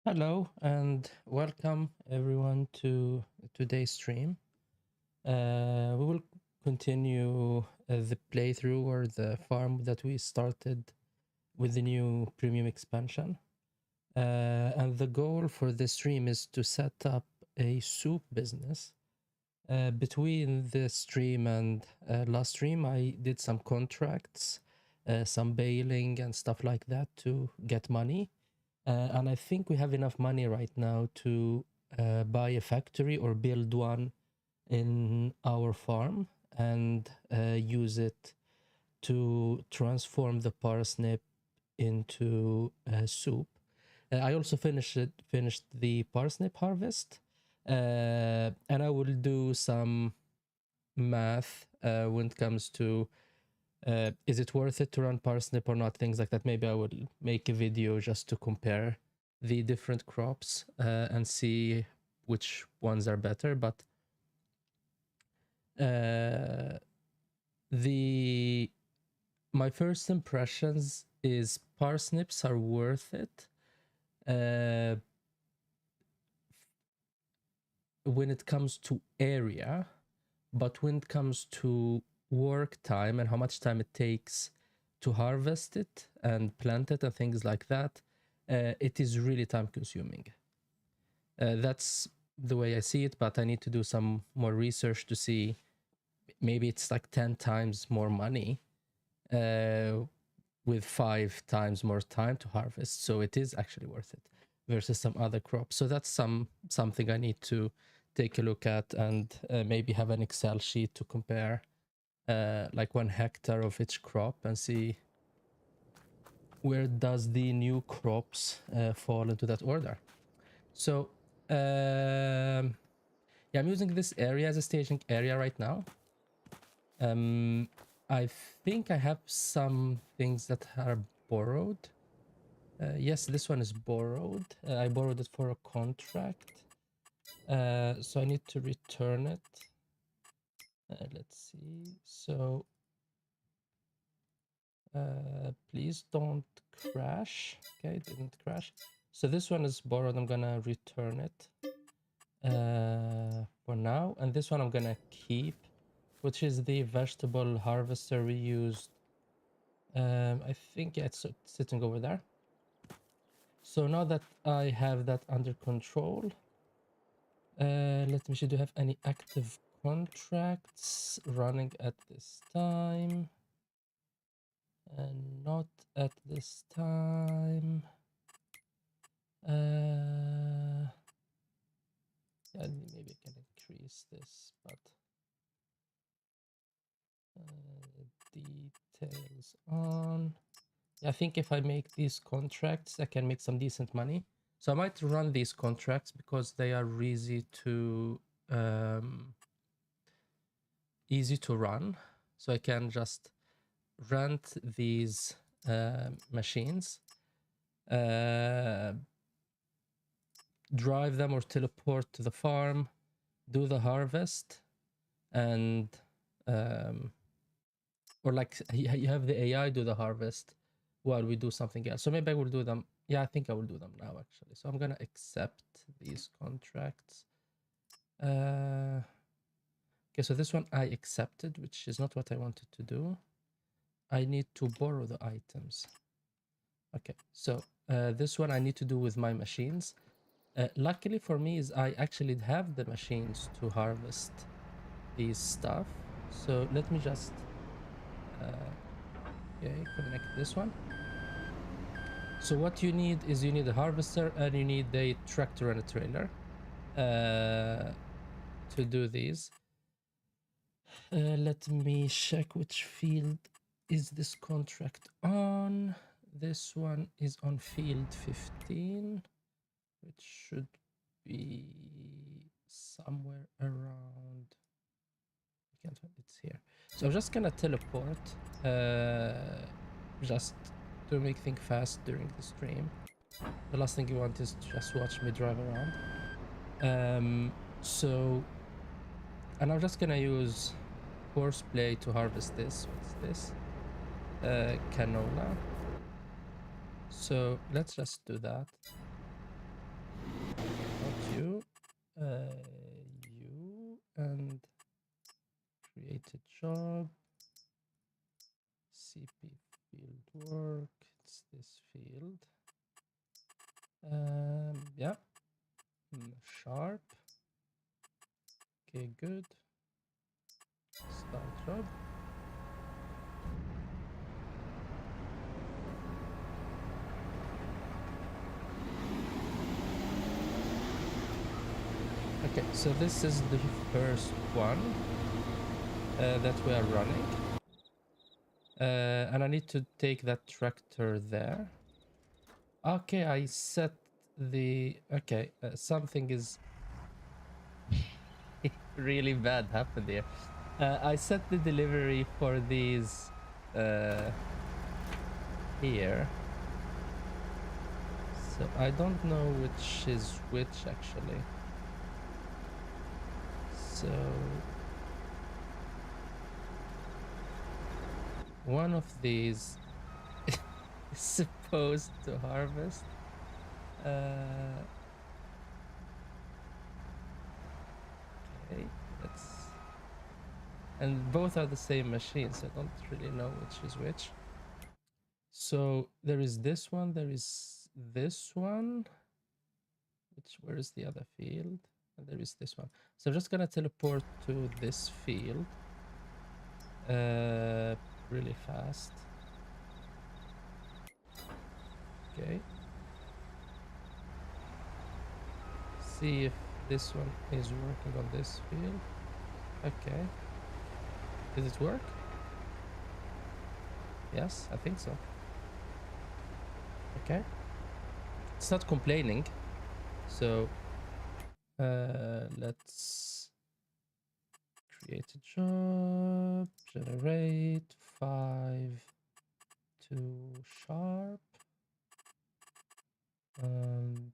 Hello and welcome everyone to today's stream. We will continue the playthrough or the farm that we started with the new premium expansion. And the goal for this stream is to set up a soup business. Between this stream and last stream, I did some contracts, some bailing and stuff like that to get money. And I think we have enough money right now to buy a factory or build one in our farm and use it to transform the parsnip into soup. I also finished the parsnip harvest, and I will do some math when it comes to is it worth it to run parsnip or not, things like that. Maybe I would make a video just to compare the different crops and see which ones are better. But the my first impressions is parsnips are worth it when it comes to area, but when it comes to work time and how much time it takes to harvest it and plant it and things like that, it is really time consuming. That's the way I see it, but I need to do some more research to see. Maybe it's like 10 times more money with 5 times more time to harvest, so it is actually worth it versus some other crops. So that's something I need to take a look at and maybe have an Excel sheet to compare like 1 hectare of each crop and see where does the new crops fall into that order. So yeah, I'm using this area as a staging area right now. I think I have some things that are borrowed. Yes, this one is borrowed. I borrowed it for a contract. So I need to return it. Let's see. So please don't crash. Okay, it didn't crash. So this one is borrowed. I'm gonna return it for now. And this one I'm gonna keep, which is the vegetable harvester we used. I think yeah, it's sitting over there. So now that I have that under control, let me see, do you have any active contracts running at this time? And not at this time. Yeah, maybe I can increase this, but details on. I think if I make these contracts, I can make some decent money. So I might run these contracts because they are easy to run. So I can just rent these machines, drive them or teleport to the farm, do the harvest, and or like you have the AI do the harvest while we do something else. So maybe I will do them. Yeah, I think I will do them now actually. So I'm gonna accept these contracts. Okay, so this one I accepted, which is not what I wanted to do. I need to borrow the items. Okay, so this one I need to do with my machines. Luckily for me is I actually have the machines to harvest these stuff. So let me just okay, connect this one. So what you need is you need a harvester and you need a tractor and a trailer to do these. Let me check which field is this contract on. This one is on field 15, which should be somewhere around. I can't find it's here. So I'm just gonna teleport just to make things fast during the stream. The last thing you want is to just watch me drive around. So, and I'm just gonna use horseplay to harvest this. What's this? Canola. So let's just do that. create a job. CP field work. It's this field. Yeah. Sharp. Okay, good. Start job. Okay, so this is the first one that we are running. And I need to take that tractor there. Okay, I set the... Okay, something is really bad happened here. I set the delivery for these here. So I don't know which is which actually. So one of these is supposed to harvest. Okay, let's... And both are the same machines. I don't really know which is which. So there is this one, there is this one. Where is the other field? And there is this one. So I'm just gonna teleport to this field really fast. Okay. See if this one is working on this field. Okay. Does it work? Yes, I think so. Okay. It's not complaining. So let's create a job, generate 5 to sharp, and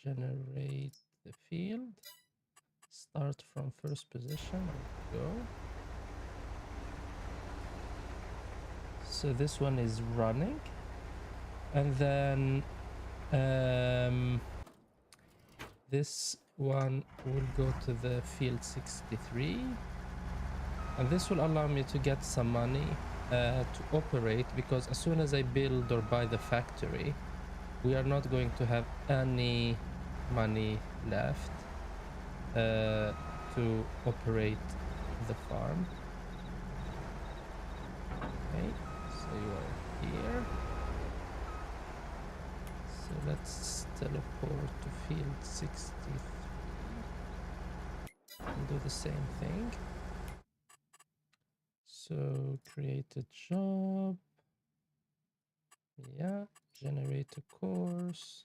generate the field. Start from first position and go. So this one is running, and then this one will go to the field 63, and this will allow me to get some money to operate, because as soon as I build or buy the factory, we are not going to have any money left to operate the farm. Okay, so you are here. So let's teleport to field 63 and do the same thing. So create a job. Yeah, generate a course.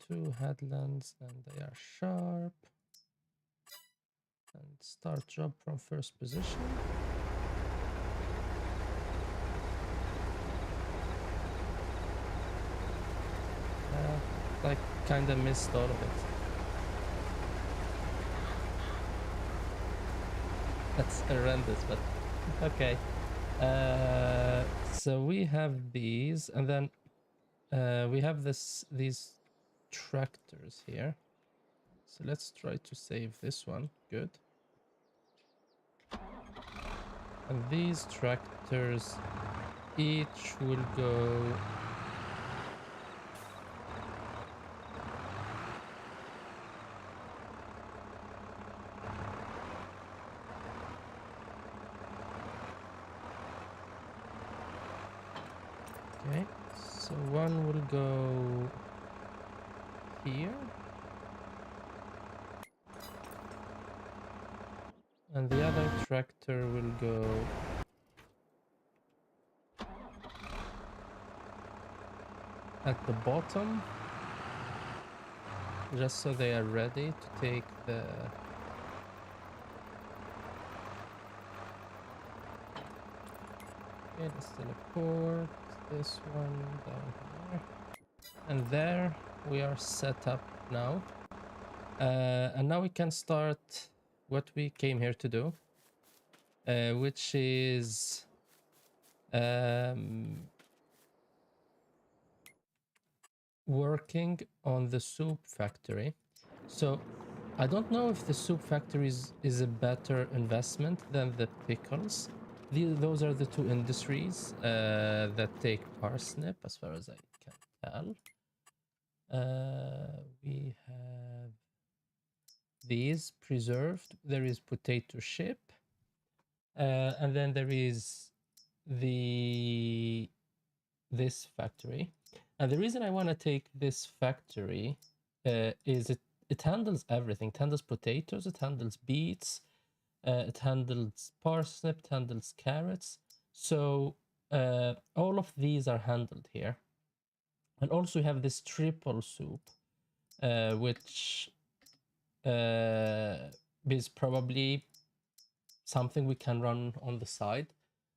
2 headlands, and they are sharp. And start job from first position. Like kinda missed all of it. That's horrendous, but okay. So we have these, and then we have these tractors here. So let's try to save this one. Good. And these tractors each will go... Okay, so one will go here. And the other tractor will go at the bottom, just so they are ready to take the... Okay, let's teleport this one down here. And there we are set up now. And now we can start what we came here to do, which is working on the soup factory. So I don't know if the soup factory is a better investment than the pickles. Those are the two industries that take parsnip, as far as I can tell. We have these preserved. There is potato chip, and then there is this factory. And the reason I want to take this factory is it handles everything. It handles potatoes, it handles beets, it handles parsnip, it handles carrots. So all of these are handled here. And also we have this triple soup, which is probably something we can run on the side.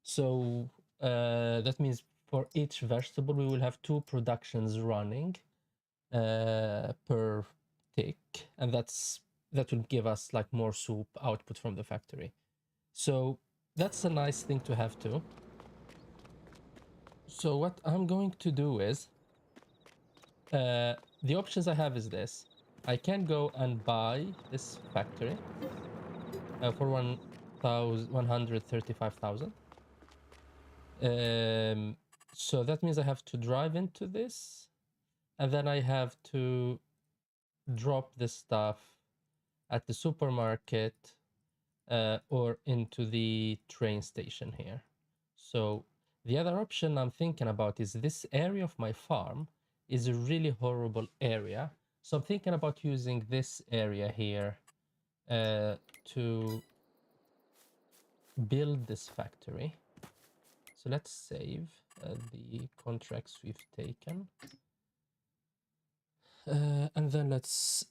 So that means for each vegetable we will have 2 productions running per tick, and that will give us like more soup output from the factory. So that's a nice thing to have too. So what I'm going to do is the options I have is this. I can go and buy this factory for 135,000. So that means I have to drive into this, and then I have to drop the stuff at the supermarket or into the train station here. So the other option I'm thinking about is this area of my farm is a really horrible area. So I'm thinking about using this area here to build this factory. So let's save the contracts we've taken. And then let's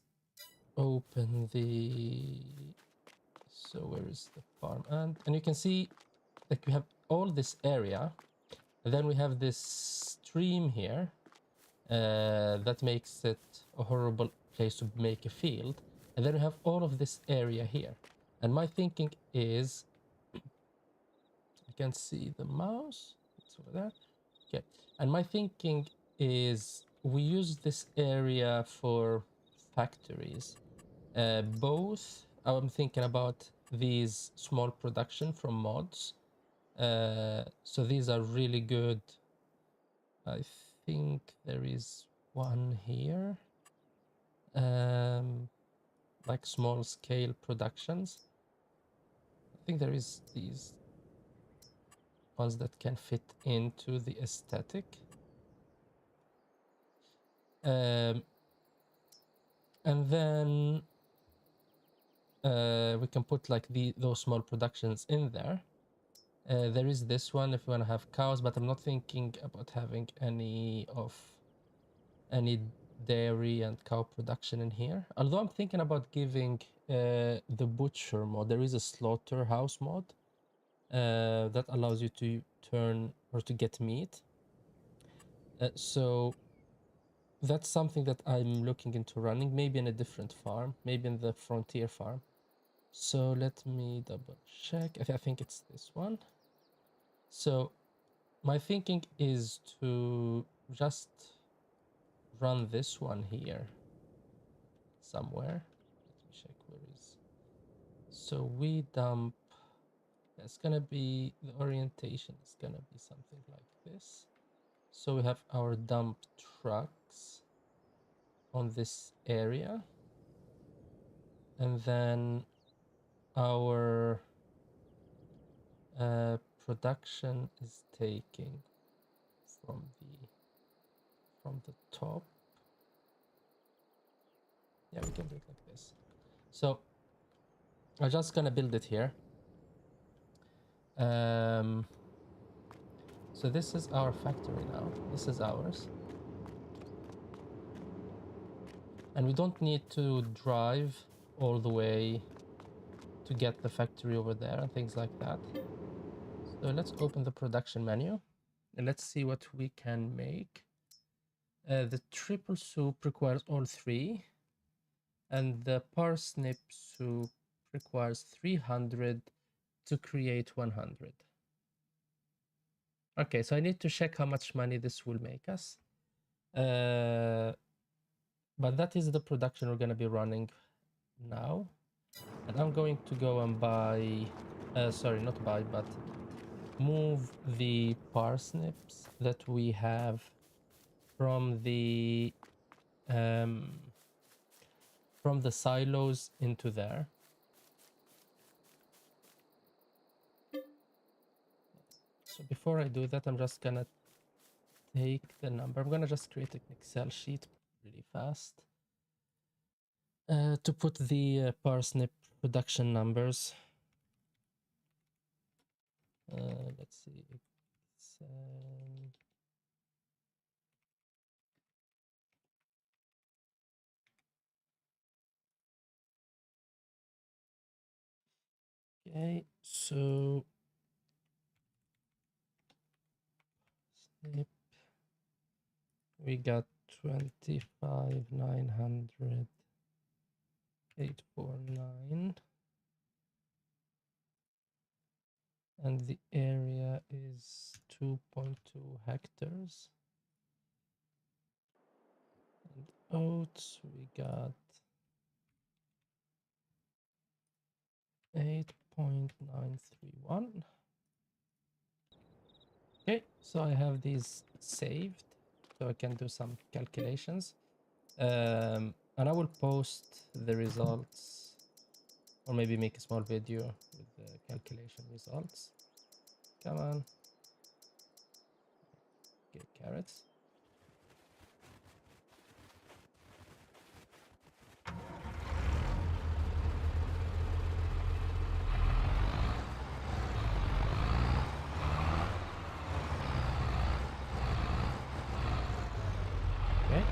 open the... So where is the farm? And you can see that we have all this area. And then we have this stream here that makes it a horrible place to make a field. And then we have all of this area here. And my thinking is, you can see the mouse, it's over there. Okay, and my thinking is we use this area for factories. Both, I'm thinking about these small production from mods. So these are really good. I think there is one here. Like small scale productions. I think there is these ones that can fit into the aesthetic. And then we can put like those small productions in there. There is this one if you want to have cows, but I'm not thinking about having any dairy and cow production in here. Although I'm thinking about giving the butcher mod. There is a slaughterhouse mod that allows you to turn or to get meat. So that's something that I'm looking into running, maybe in a different farm, maybe in the frontier farm. So let me double check. I think it's this one. So my thinking is to just run this one here somewhere. Let me check where is. So we dump, it's gonna be, the orientation is gonna be something like this. So we have our dump trucks on this area, and then our production is taking from the top. Yeah, we can do it like this. So I'm just gonna build it here. So this is our factory now. This is ours. And we don't need to drive all the way to get the factory over there and things like that. So let's open the production menu and let's see what we can make. The triple soup requires all 3, and the parsnip soup requires 300 to create 100. Okay, so I need to check how much money this will make us. But that is the production we're going to be running now. And I'm going to go and buy, sorry, not buy, but move the parsnips that we have from the silos into there. So before I do that, I'm just gonna take the number. I'm gonna just create an Excel sheet really fast to put the parsnip production numbers. Let's see. Okay, so snip, we got 25,900,849, and the area is 2.2 hectares. And oats, we got 8.931. Okay, so I have these saved, so I can do some calculations. And I will post the results, or maybe make a small video with the calculation results. Come on. Okay, carrots. Okay.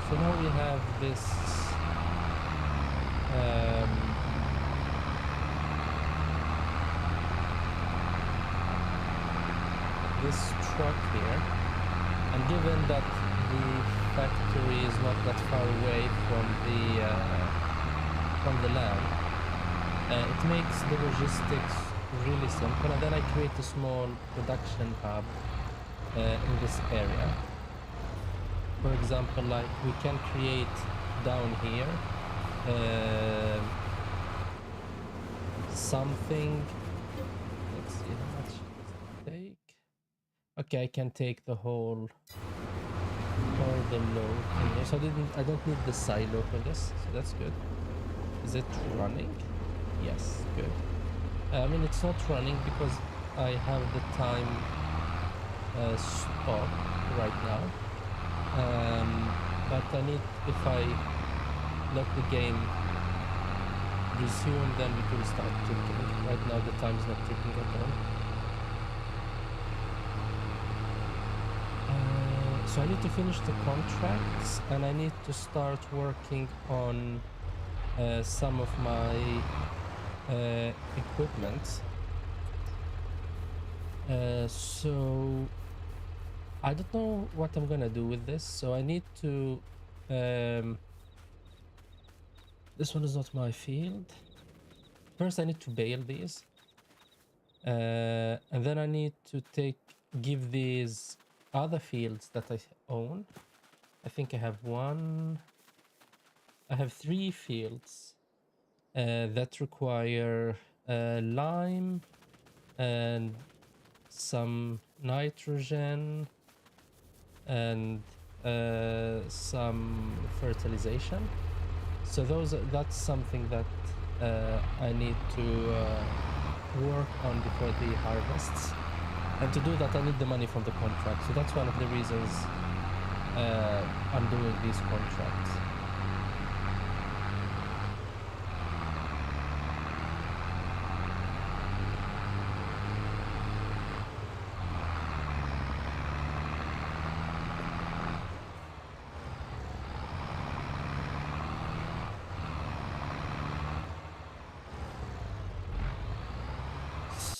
So now we have this this truck here, and given that the factory is not that far away from the land, it makes the logistics really simple. And then I create a small production hub in this area. For example, like we can create down here something. Let's see how much does it take. Okay, I can take the whole the load in here. So I don't need the silo for this, so that's good. Is it running? Yes, good. I mean, it's not running because I have the time stop right now. But I need, if I let the game resume, then it will start ticking. Right now the time is not ticking at all. So I need to finish the contracts, and I need to start working on some of my equipment. So I don't know what I'm gonna do with this, so I need to this one is not my field. First I need to bale these, and then I need to give these other fields that I own. I think I have three fields that require lime and some nitrogen and some fertilization. So that's something that I need to work on before the harvests. And to do that, I need the money from the contract. So that's one of the reasons I'm doing these contracts.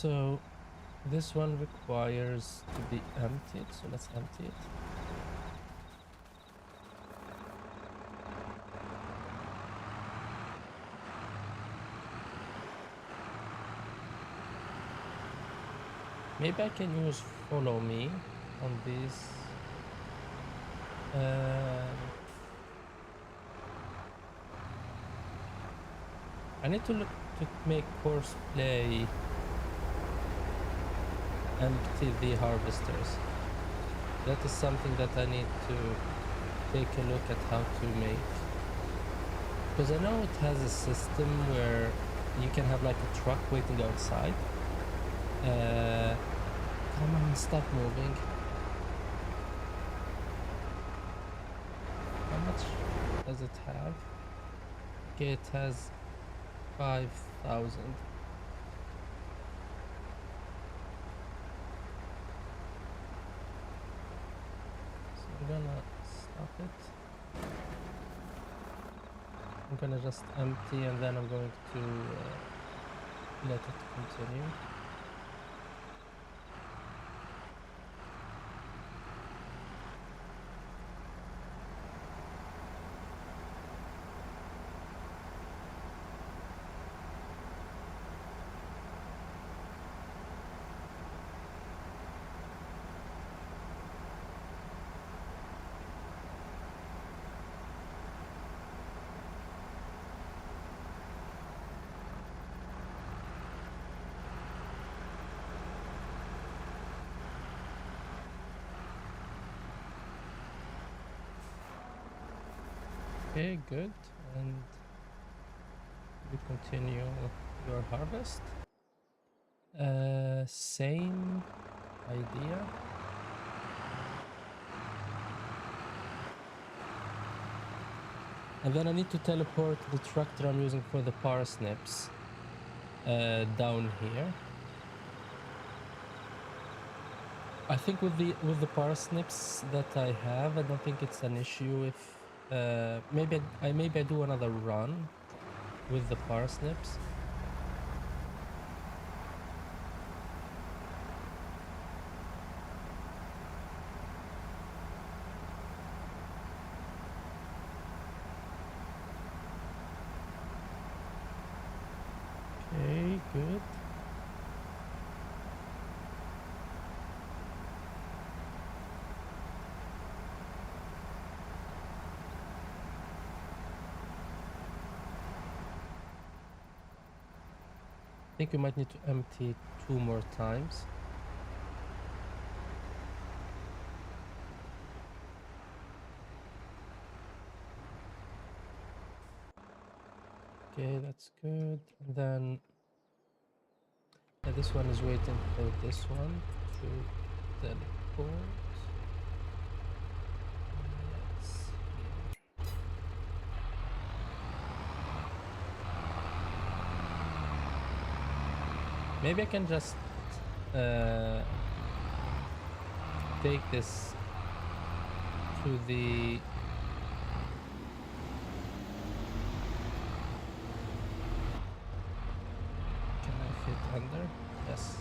So this one requires to be emptied, so let's empty it. Maybe I can use follow me on this. I need to look to make course play empty the harvesters. That is something that I need to take a look at how to make. Because I know it has a system where you can have like a truck waiting outside. Come on, stop moving. How much does it have? Okay, it has 5,000. So I'm gonna stop it. I'm gonna just empty and then I'm going to let it continue. Okay, good. And you continue your harvest. Same idea. And then I need to teleport the tractor I'm using for the parsnips down here. I think with the parsnips that I have, I don't think it's an issue if maybe I do another run with the parsnips. Okay, good. I think we might need to empty 2 more times. Okay, that's good. And then yeah, this one is waiting for this one to teleport. Yes. Maybe I can just take this to the can I fit under? Yes.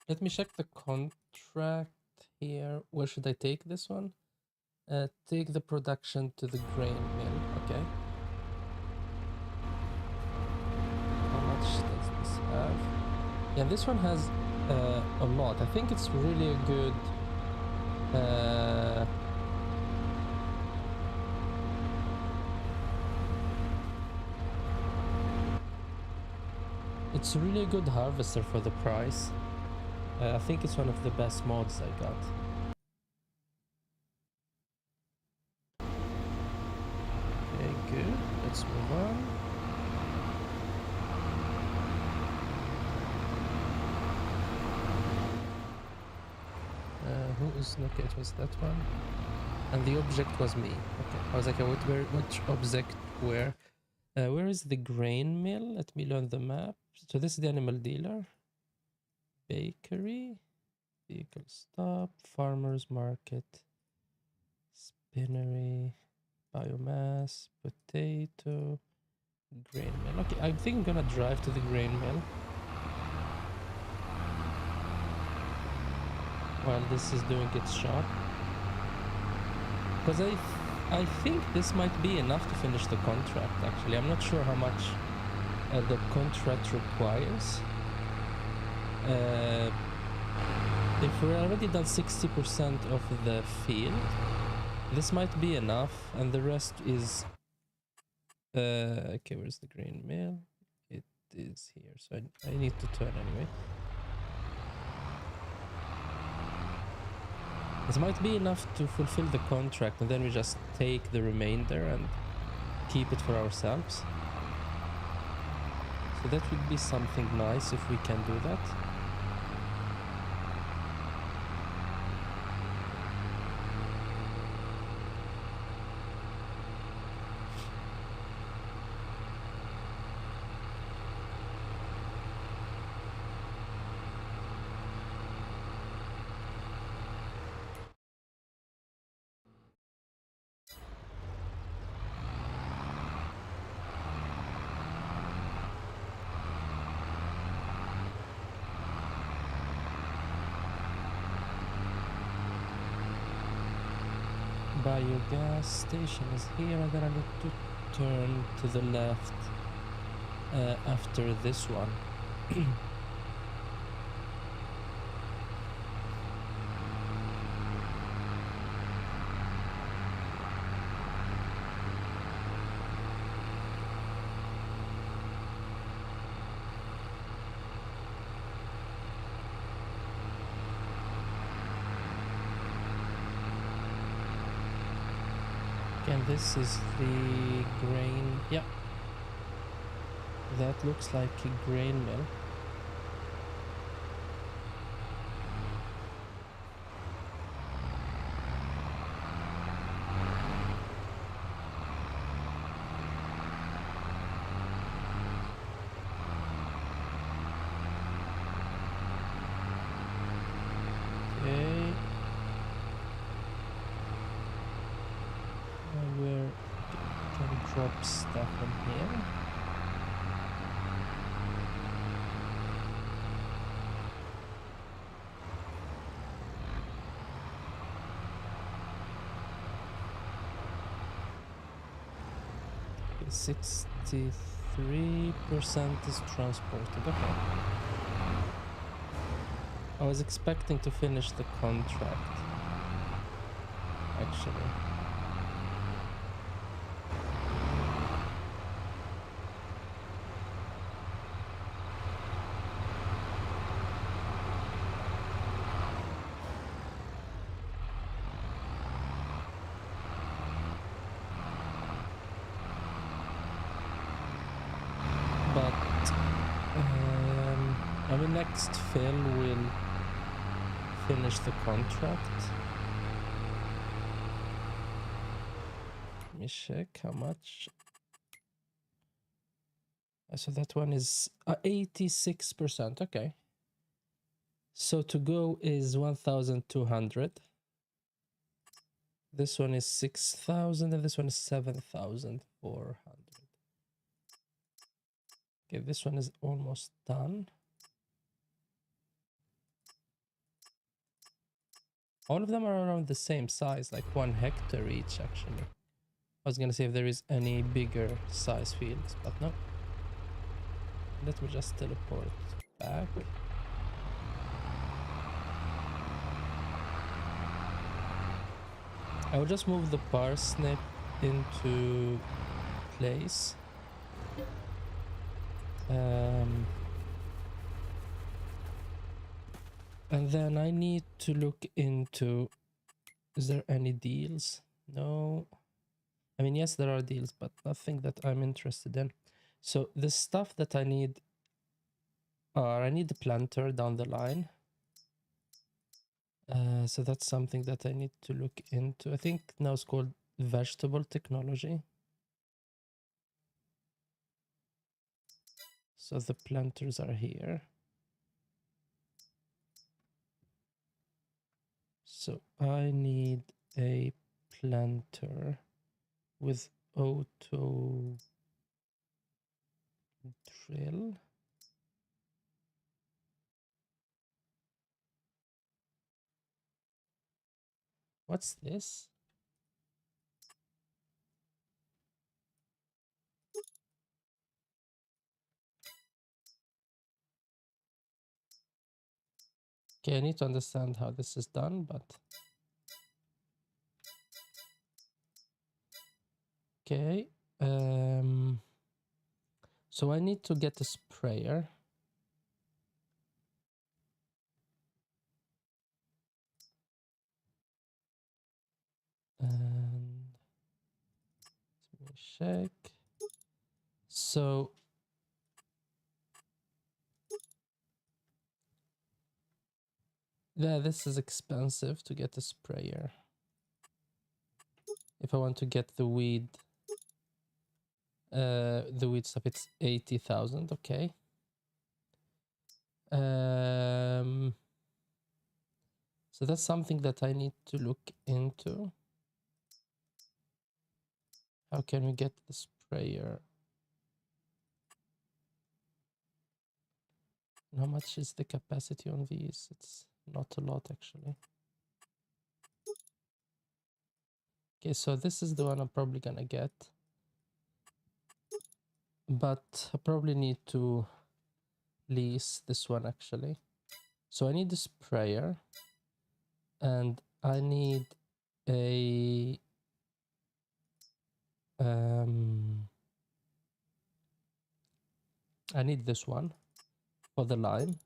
Let me check the contract here. Where should I take this one? Take the production to the grain mill. Okay. How much does this have? Yeah, this one has a lot. I think it's really a good it's really a good harvester for the price. I think it's one of the best mods I got. Okay, good. Let's move on. Who is... Okay, it was that one. And the object was me. Okay, I was like, which object where? Where is the grain mill? Let me learn the map. So this is the animal dealer. Bakery. Vehicle stop. Farmer's market. Spinnery. Biomass. Potato. Grain mill. Okay, I think I'm gonna drive to the grain mill. While this is doing its job. Because I think this might be enough to finish the contract, actually. I'm not sure how much the contract requires. If we're already done 60% of the field, This might be enough, and the rest is... okay, where's the grain mill? It is here, so I need to turn anyway. This might be enough to fulfill the contract, and then we just take the remainder and keep it for ourselves. So that would be something nice if we can do that. Biogas station is here, and then I need to turn to the left after this one. And this is the grain. Yeah, that looks like a grain mill. Okay. Where can drop stuff in here? Okay, 63% is transported. Okay. I was expecting to finish the contract, actually. Our next fill will finish the contract. Let me check how much. So that one is 86%. Okay. So to go is 1,200. This one is 6,000, and this one is 7,400. Okay, this one is almost done. All of them are around the same size, like 1 hectare each, actually. I was gonna say if there is any bigger size fields, but no. Let me just teleport back. I will just move the parsnip into place. And then I need to look into, is there any deals? No. I mean, yes, there are deals, but nothing that I'm interested in. So the stuff that I need are, I need the planter down the line. So that's something that I need to look into. I think now it's called vegetable technology. So the planters are here. So I need a planter with auto drill. What's this? Okay, I need to understand how this is done, but Okay. So I need to get a sprayer. And let me check. So yeah, this is expensive to get a sprayer. If I want to get the weed stuff, it's 80,000. Okay. So that's something that I need to look into. How can we get the sprayer? And how much is the capacity on these? It's not a lot, actually. Okay, so this is the one I'm probably gonna get. But I probably need to lease this one, actually. So I need the sprayer. And I need a... I need this one for the lime.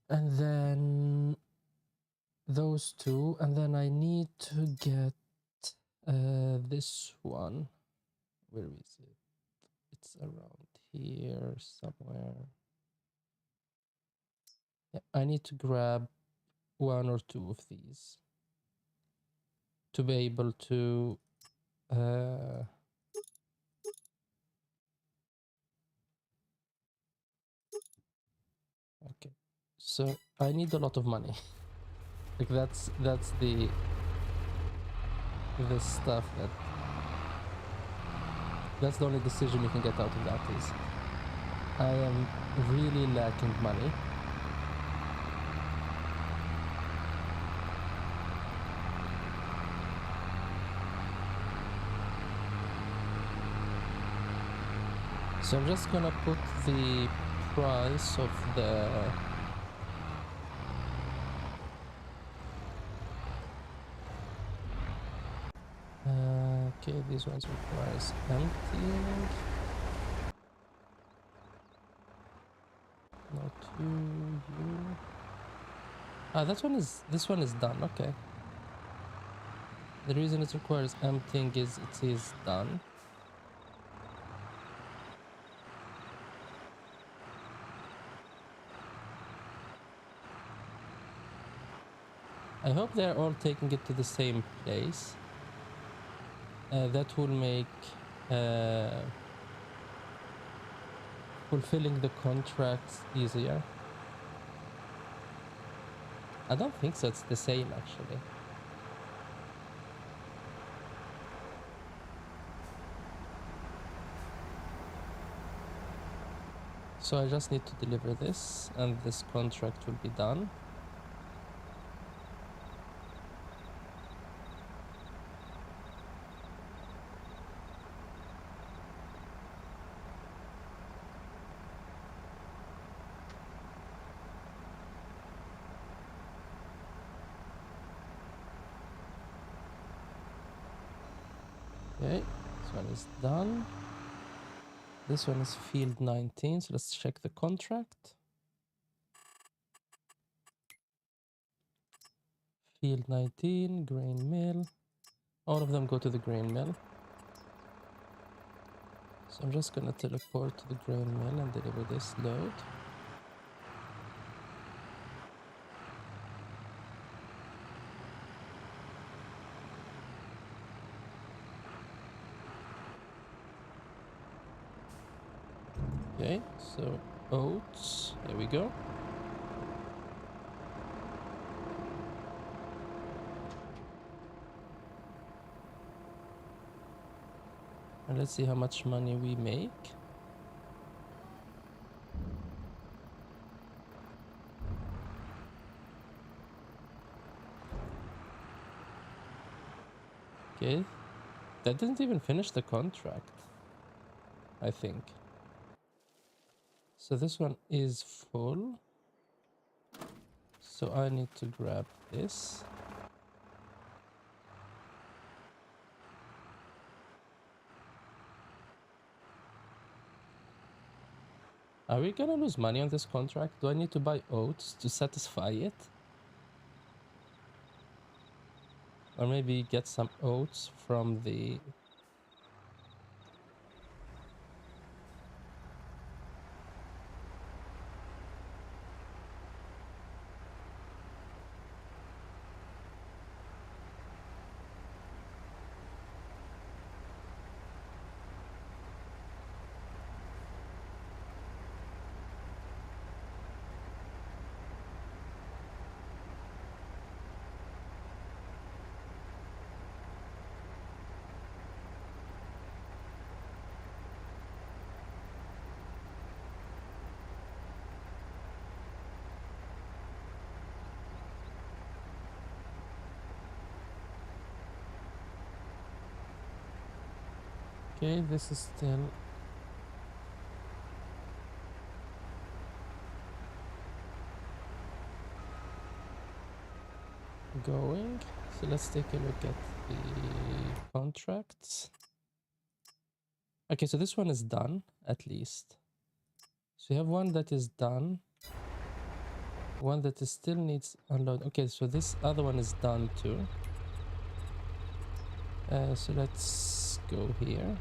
And then those two. And then I need to get this one. Where is it? It's around here somewhere. Yeah, I need to grab one or two of these to be able to okay. So I need a lot of money. Like that's the stuff that's the only decision you can get out of that is I am really lacking money. So I'm just gonna put the price of the okay, these ones requires emptying. Not you. Ah, this one is done. Okay. The reason it requires emptying is it is done. I hope they're all taking it to the same place. That will make fulfilling the contracts easier. I don't think so. It's the same, actually. So I just need to deliver this, and this contract will be done. Okay, this one is done. This one is field 19, so let's check the contract. Field 19, grain mill. All of them go to the grain mill. So I'm just gonna teleport to the grain mill and deliver this load. Okay, so oats, there we go. And let's see how much money we make. Okay, that didn't even finish the contract, I think. So this one is full. So I need to grab this. Are we gonna lose money on this contract? Do I need to buy oats to satisfy it? Or maybe get some oats from the... Okay, this is still... going. So let's take a look at the contracts. Okay, so this one is done, at least. So we have one that is done. One that is still needs unload. Okay, so this other one is done too. So let's go here.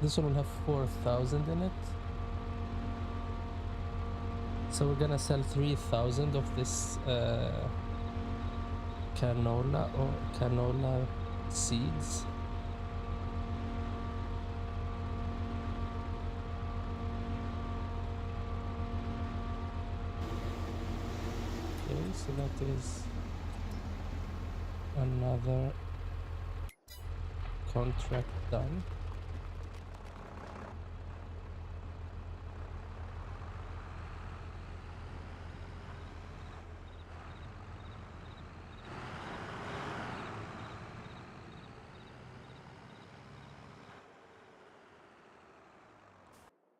This one will have 4,000 in it. So we're gonna sell 3,000 of this canola or canola seeds. Okay, so that is another contract done.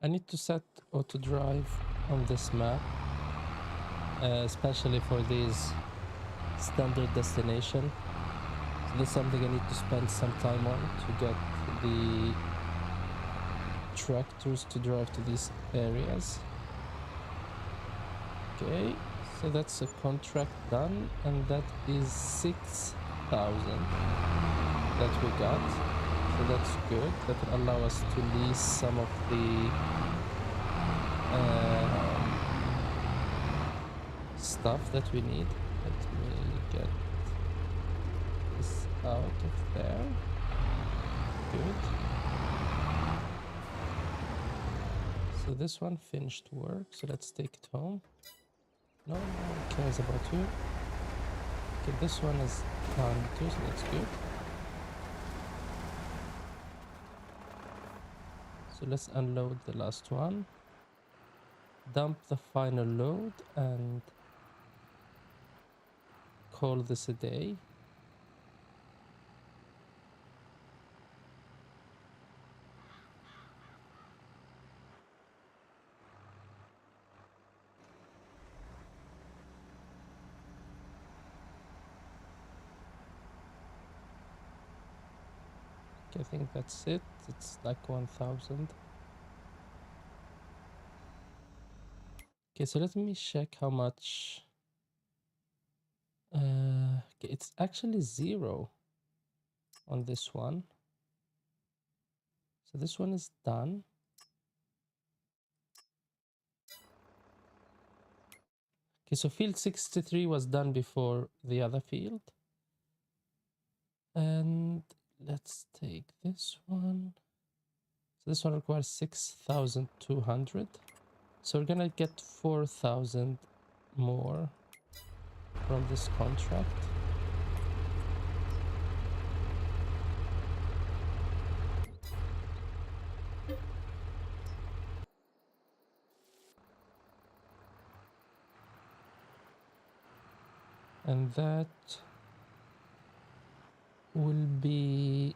I need to set auto drive on this map, especially for these standard destination. So that's something I need to spend some time on to get the tractors to drive to these areas. Okay, so that's a contract done, and that is 6,000 that we got. So that's good. That will allow us to lease some of the stuff that we need. Let me get this out of there. Good. So this one finished work, so let's take it home. No one cares about you. Okay, this one is done too, so that's good. So let's unload the last one. Dump the final load and call this a day. Okay, I think that's it. It's like 1,000. Okay, so let me check how much. Okay, it's actually 0 on this one. So this one is done. Okay, so field 63 was done before the other field. And let's take this one. So this one requires 6,200. So we're gonna get 4,000 more from this contract. And that will be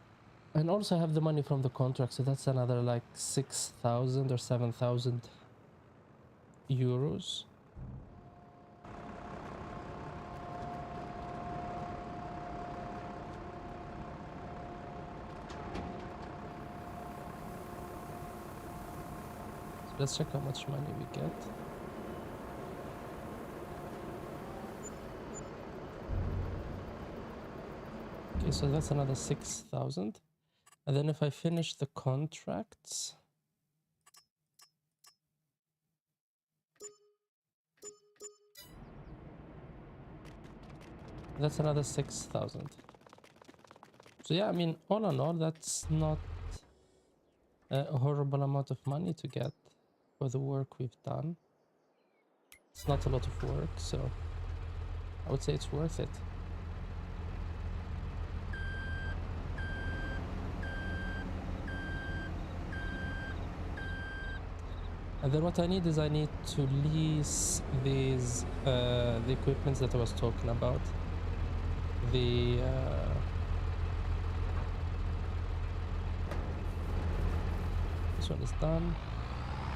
And also I have the money from the contract, so that's another like 6,000 or 7,000 euros. So let's check how much money we get. Okay, so that's another 6,000. And then if I finish the contracts, that's another 6,000. So yeah, I mean, all in all, that's not a horrible amount of money to get for the work we've done. It's not a lot of work, so I would say it's worth it. And then what I need is I need to lease these the equipments that I was talking about. The this one is done.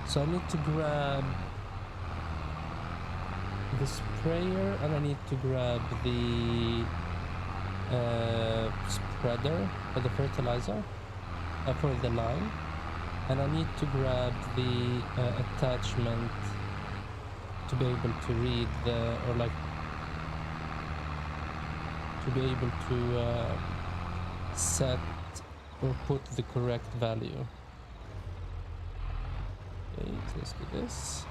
So I need to grab the sprayer and I need to grab the spreader for the fertilizer for the line, and I need to grab the attachment to be able to read the, or like to be able to set or put the correct value. Okay, so let's do this.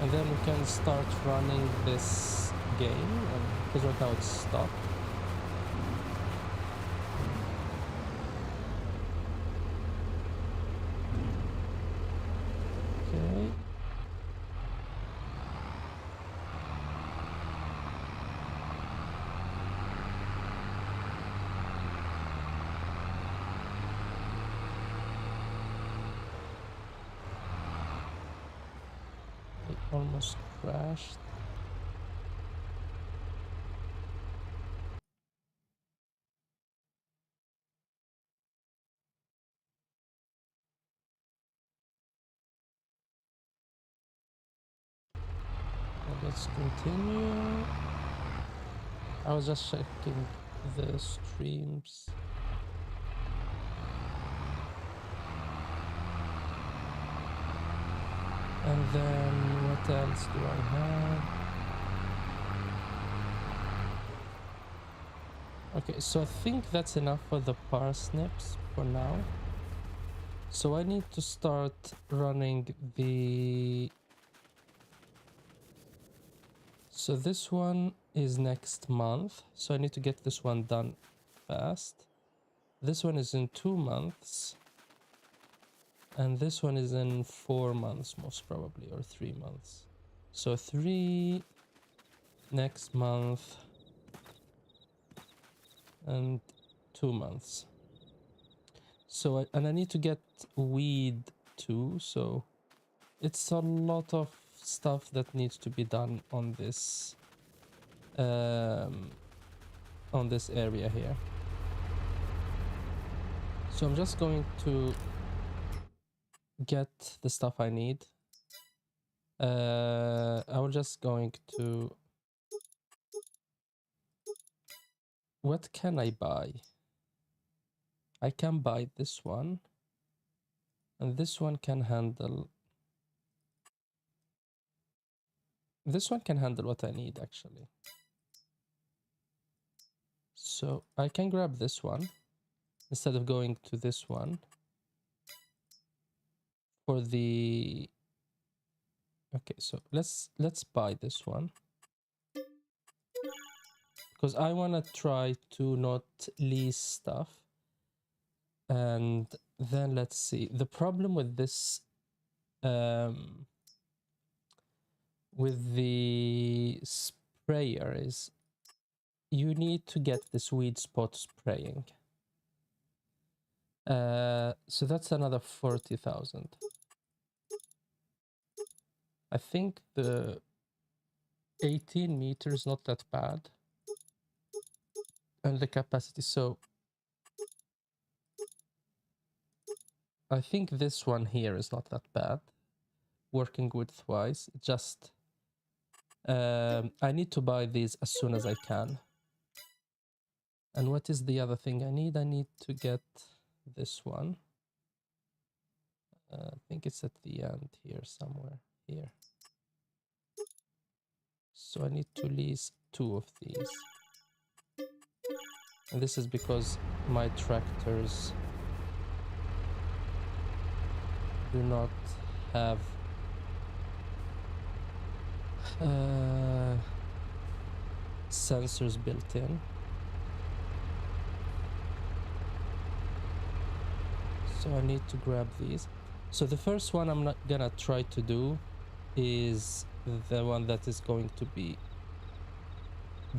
And then we can start running this game, because right now it's stopped. Okay. It almost crashed. Let's continue. I was just checking the streams. And then what else do I have? Okay, so I think that's enough for the parsnips for now. So I need to start running the... So this one is next month, so I need to get this one done fast. This one is in 2 months. And this one is in 4 months, most probably, or 3 months. So 3 next month and 2 months. So and I need to get weed too, so it's a lot of stuff that needs to be done on this area here. So I'm just going to get the stuff I need. I was just going to... What can I buy? I can buy this one. And this one can handle... This one can handle what I need, actually. So I can grab this one instead of going to this one for the... Okay, so let's buy this one, because I want to try to not lease stuff. And then let's see. The problem with this with the sprayer is you need to get this weed spot spraying. So that's another 40,000. I think the 18 meters, not that bad. And the capacity, so I think this one here is not that bad. Working width-wise, just I need to buy these as soon as I can. And what is the other thing I need? I need to get this one. I think it's at the end here somewhere. Here. So I need to lease 2 of these. And this is because my tractors do not have sensors built in. So I need to grab these. So the first one I'm not gonna try to do is the one that is going to be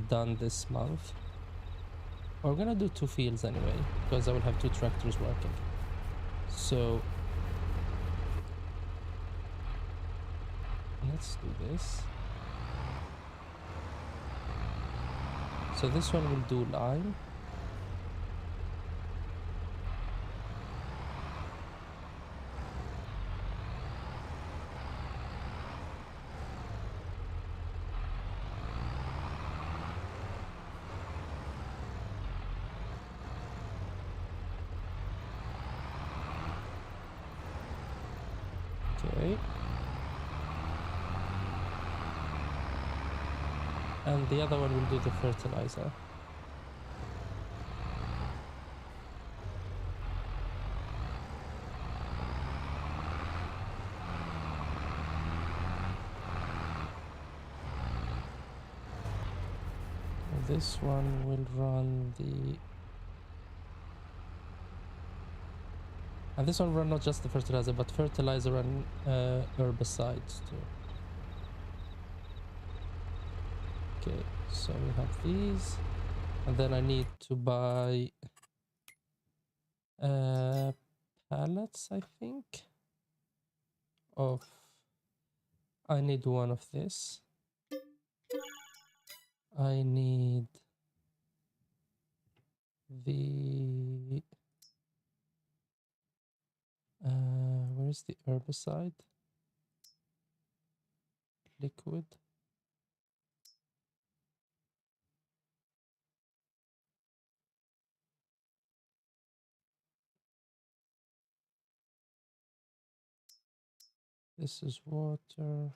done this month. We're gonna do 2 fields anyway, because I will have 2 tractors working. So let's do this. So this one will do lime. Okay. And the other one will do the fertilizer. This one will run the... And this one will run not just the fertilizer, but fertilizer and herbicides too. Okay, so we have these. And then I need to buy pallets, I think. I need one of this. I need the... where's the herbicide? Liquid. This is water.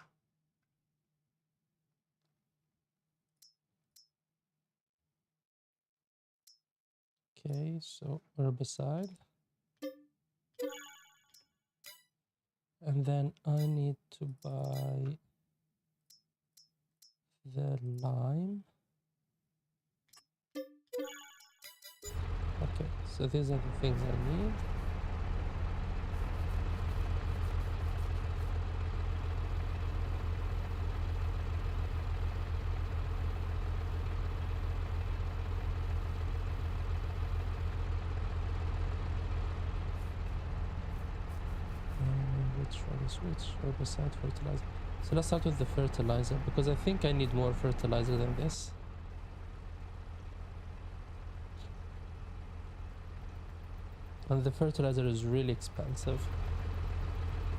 Okay, so herbicide. And then I need to buy the lime. Okay, so these are the things I need. Which one is which? Herbicide, fertilizer. So let's start with the fertilizer, because I think I need more fertilizer than this. And the fertilizer is really expensive.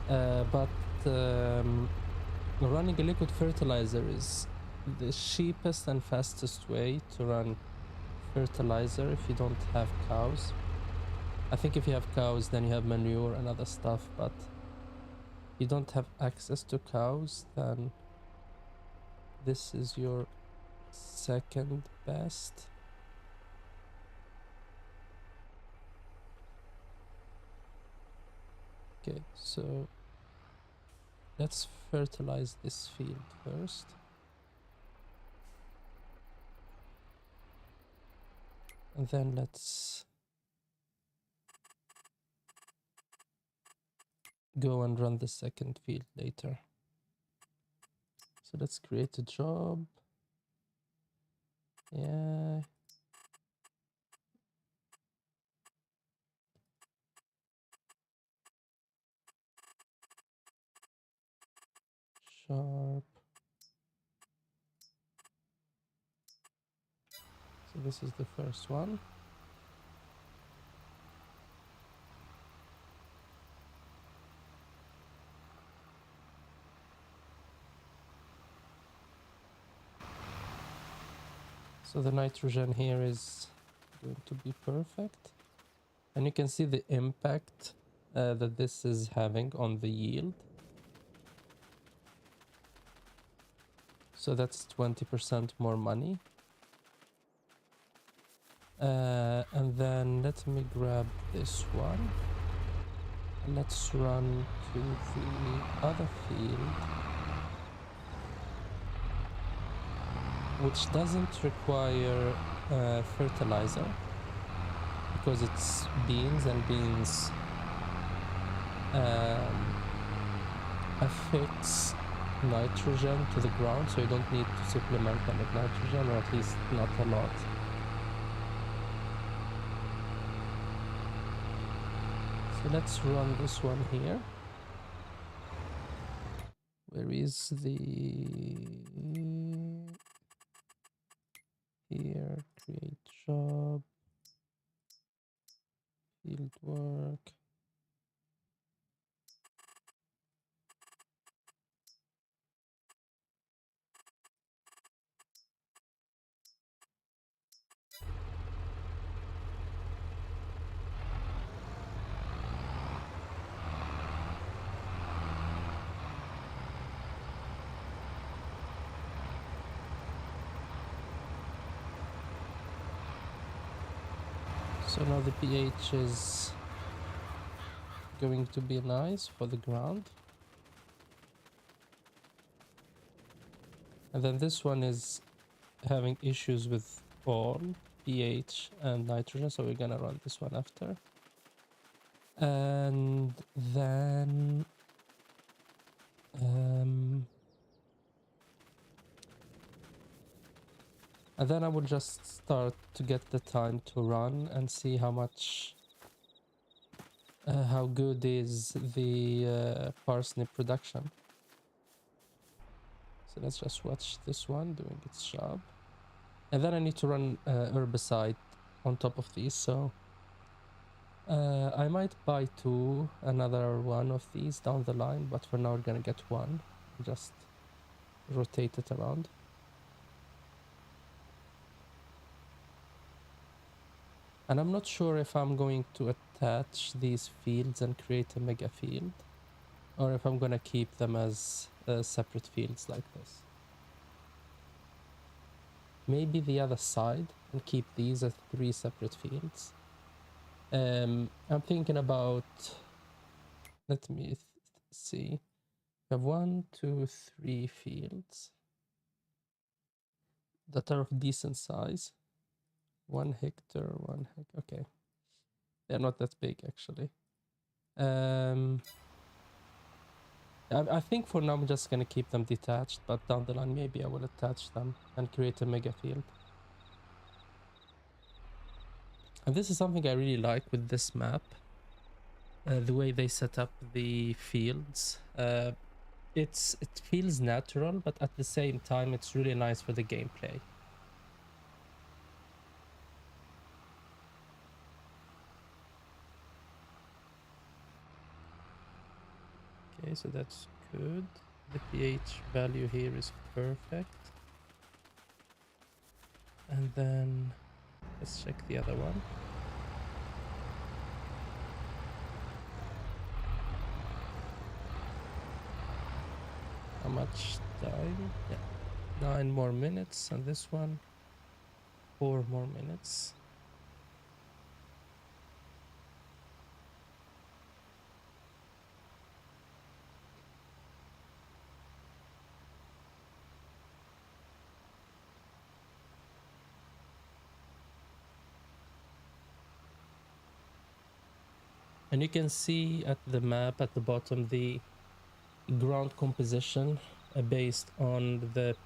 But running a liquid fertilizer is the cheapest and fastest way to run fertilizer if you don't have cows. I think if you have cows, then you have manure and other stuff, but you don't have access to cows, then this is your second best. Okay, so let's fertilize this field first. And then let's go and run the second field later. So let's create a job. Yeah. Sharp. So this is the first one. So the nitrogen here is going to be perfect. And you can see the impact that this is having on the yield. So that's 20% more money. And then let me grab this one. And let's run to the other field, which doesn't require fertilizer because it's beans, and beans affix nitrogen to the ground, so you don't need to supplement them with nitrogen, or at least not a lot. So let's run this one here. Where is the... Here, create job, field work. So now the pH is going to be nice for the ground. And then this one is having issues with all pH and nitrogen, so we're gonna run this one after. And then I will just start to get the time to run and see how much how good is the parsnip production. So let's just watch this one doing its job. And then I need to run herbicide on top of these, so I might buy another one of these down the line, but for now we're gonna get one. Just rotate it around. And I'm not sure if I'm going to attach these fields and create a mega field, or if I'm gonna keep them as separate fields like this. Maybe the other side and keep these as 3 separate fields. I'm thinking about, let me see. I have 1, 2, 3 fields that are of decent size. 1 hectare, 1 hectare. Okay, they're not that big actually. I think for now I'm just gonna keep them detached, but down the line maybe I will attach them and create a mega field. And this is something I really like with this map, the way they set up the fields. It feels natural, but at the same time it's really nice for the gameplay. Okay, so that's good. The pH value here is perfect. And then let's check the other one. How much time? Yeah, 9 more minutes, and this one 4 more minutes. And you can see at the map at the bottom the ground composition based on the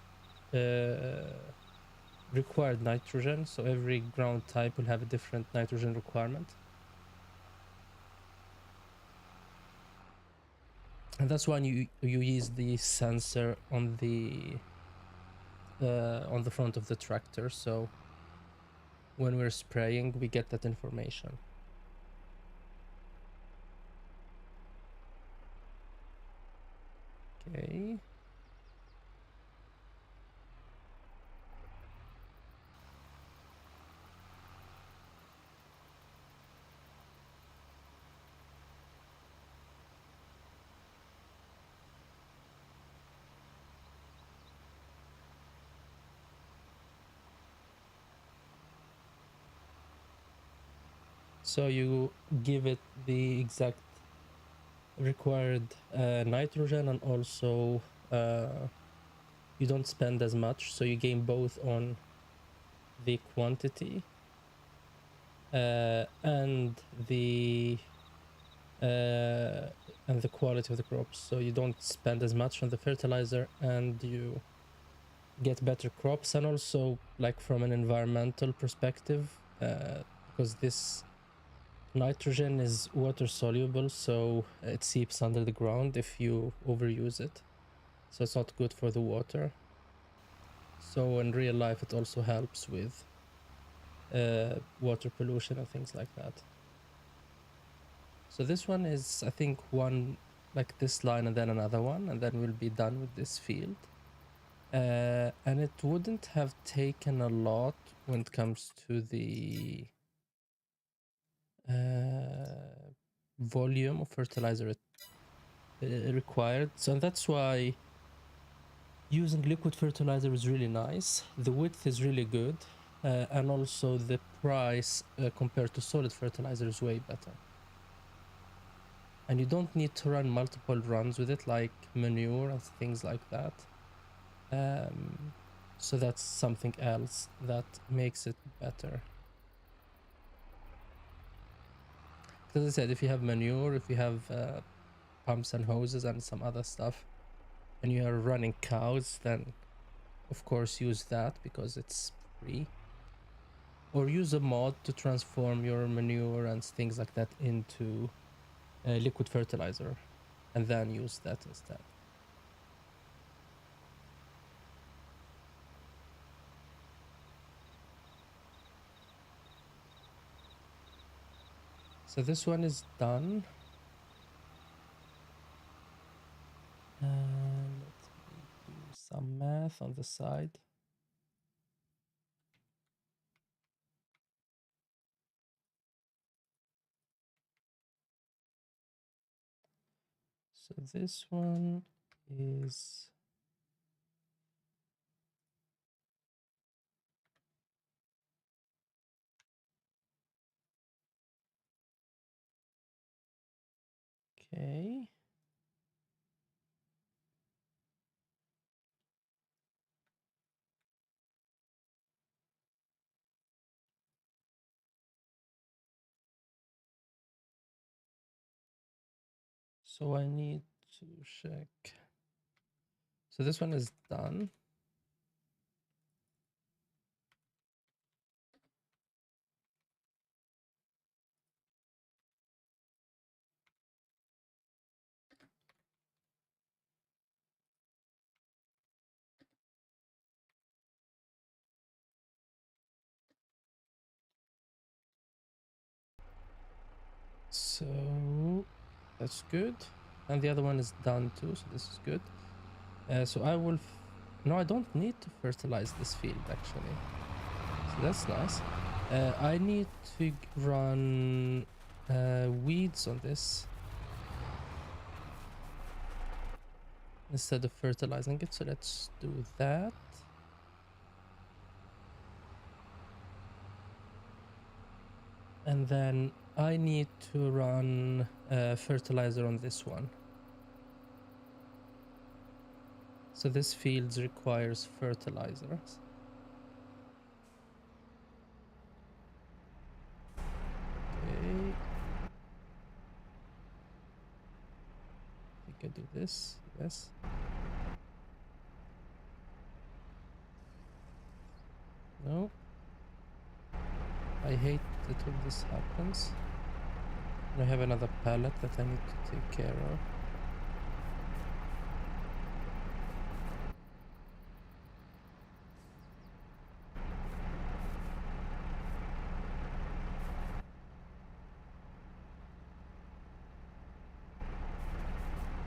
required nitrogen. So every ground type will have a different nitrogen requirement. And that's why you use the sensor on the front of the tractor. So when we're spraying, we get that information. Okay. So you give it the exact required nitrogen, and also you don't spend as much, so you gain both on the quantity and the quality of the crops. So you don't spend as much on the fertilizer, and you get better crops, and also like from an environmental perspective, because this nitrogen is water soluble, so it seeps under the ground if you overuse it, so it's not good for the water. So in real life it also helps with water pollution and things like that. So this one is, I think, one like this line and then another one, and then we'll be done with this field. And it wouldn't have taken a lot when it comes to the volume of fertilizer required. So that's why using liquid fertilizer is really nice. The width is really good, and also the price compared to solid fertilizer is way better. And you don't need to run multiple runs with it, like manure and things like that. So that's something else that makes it better. As I said, if you have manure, if you have pumps and hoses and some other stuff, and you are running cows, then of course use that because it's free. Or use a mod to transform your manure and things like that into liquid fertilizer, and then use that instead. So this one is done. Let me do some math on the side. So this one is okay. So I need to check. So this one is done. So that's good. And the other one is done too, so this is good. So I will... No, I don't need to fertilize this field actually. So that's nice. I need to run weeds on this instead of fertilizing it, so let's do that. And then I need to run fertilizer on this one. So this field requires fertilizers. Okay. We can do this, yes. No. I hate that when this happens. I have another pallet that I need to take care of.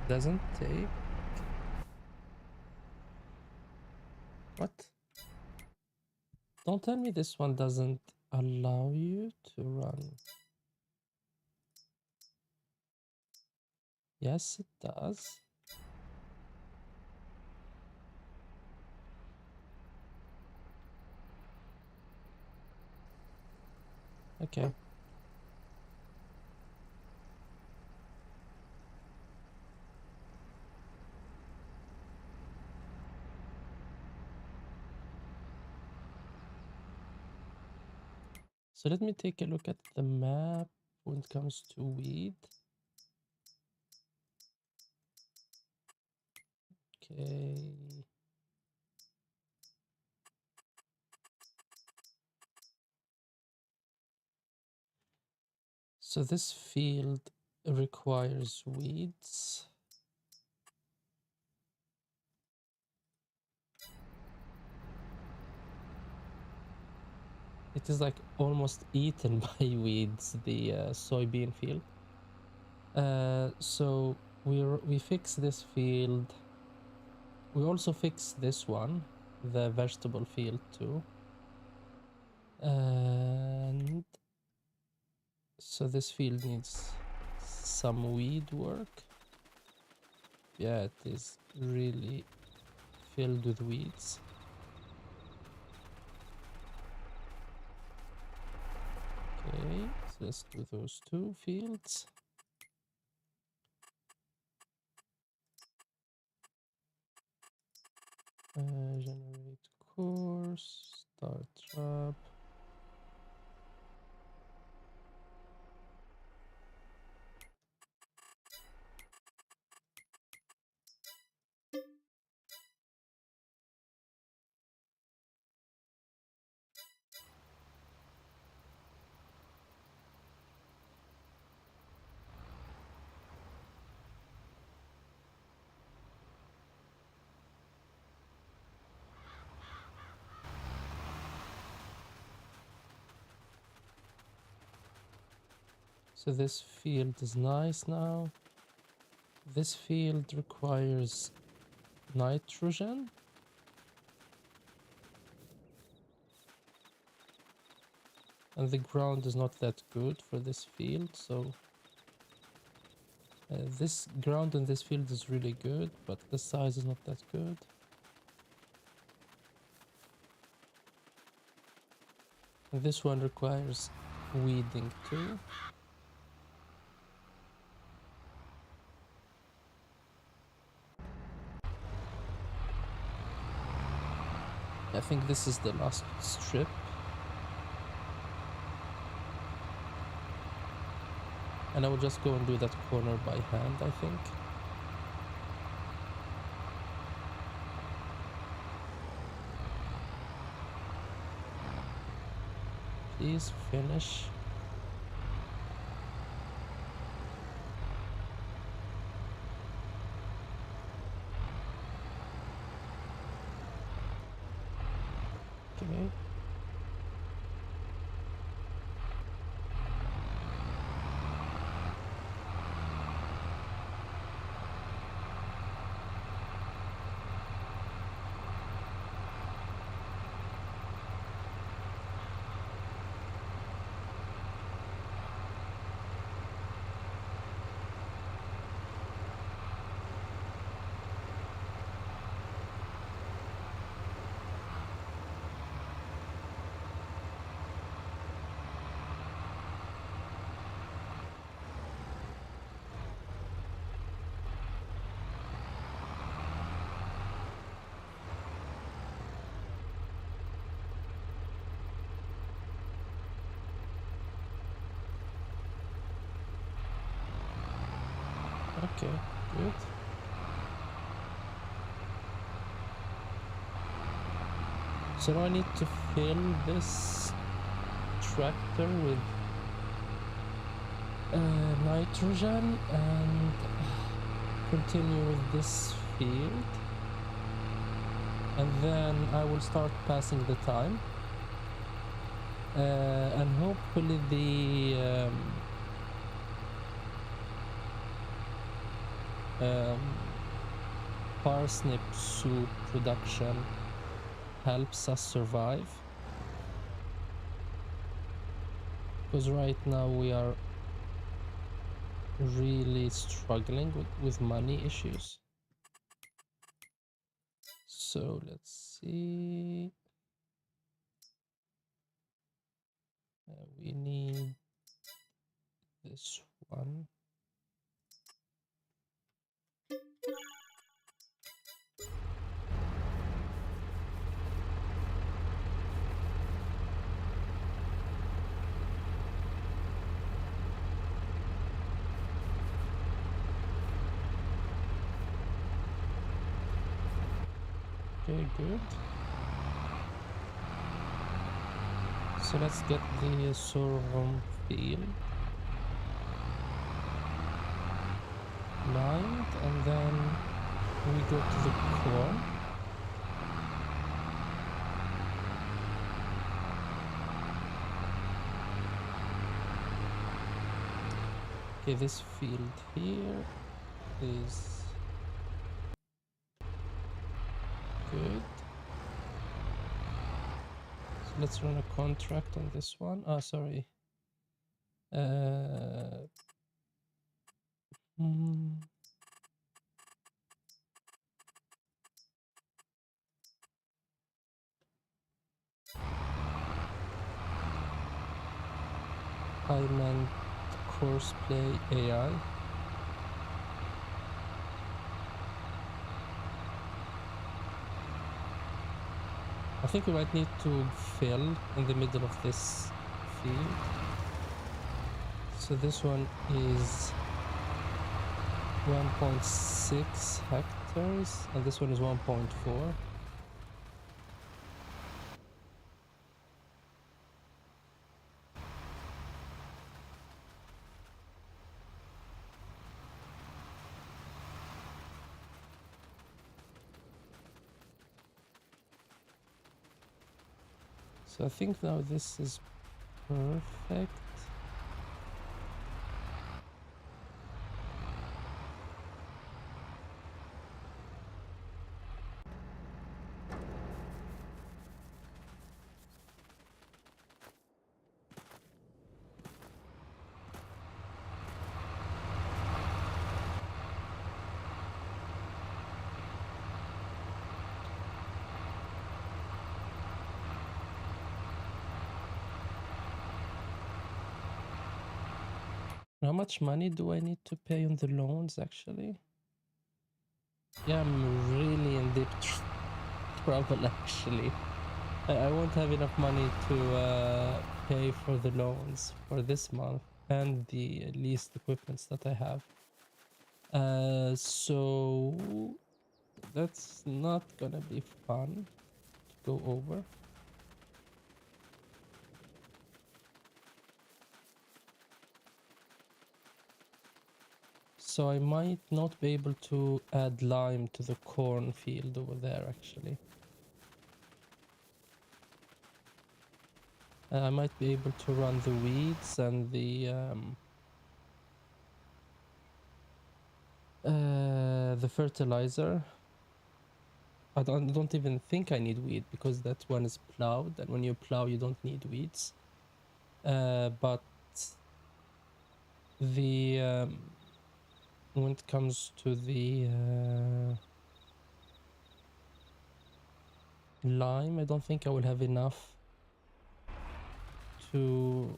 Doesn't take. What? Don't tell me this one doesn't allow you to run. Yes, it does. Okay. So let me take a look at the map when it comes to weed. Okay. So this field requires weeds. It is like almost eaten by weeds, the soybean field. So we fix this field. We also fix this one, the vegetable field too. And so this field needs some weed work. Yeah, it is really filled with weeds. Okay, so let's do those two fields. Generate course, start up. So this field is nice now. This field requires nitrogen. And the ground is not that good for this field, so this ground in this field is really good, but the size is not that good. And this one requires weeding too. I think this is the last strip. And I will just go and do that corner by hand, I think. Please finish. Okay. Okay, good. So now I need to fill this tractor with nitrogen and continue with this field. And then I will start passing the time. And hopefully parsnip soup production helps us survive, because right now we are really struggling with money issues. So let's see. We need this one. Okay, good. So let's get the sorghum field lined, and then we go to the corn. Okay, this field here is good. So let's run a contract on this one. Oh, sorry. Hmm. I meant courseplay AI. I think we might need to fill in the middle of this field. So this one is 1.6 hectares, and this one is 1.4. So I think now this is perfect. How much money do I need to pay on the loans, actually? Yeah, I'm really in deep trouble, actually. I won't have enough money to pay for the loans for this month and the leased equipments that I have. So that's not gonna be fun to go over. So I might not be able to add lime to the cornfield over there, actually. I might be able to run the weeds and the fertilizer. I don't even think I need weed, because that one is plowed, and when you plow you don't need weeds. But the when it comes to the lime, I don't think I will have enough to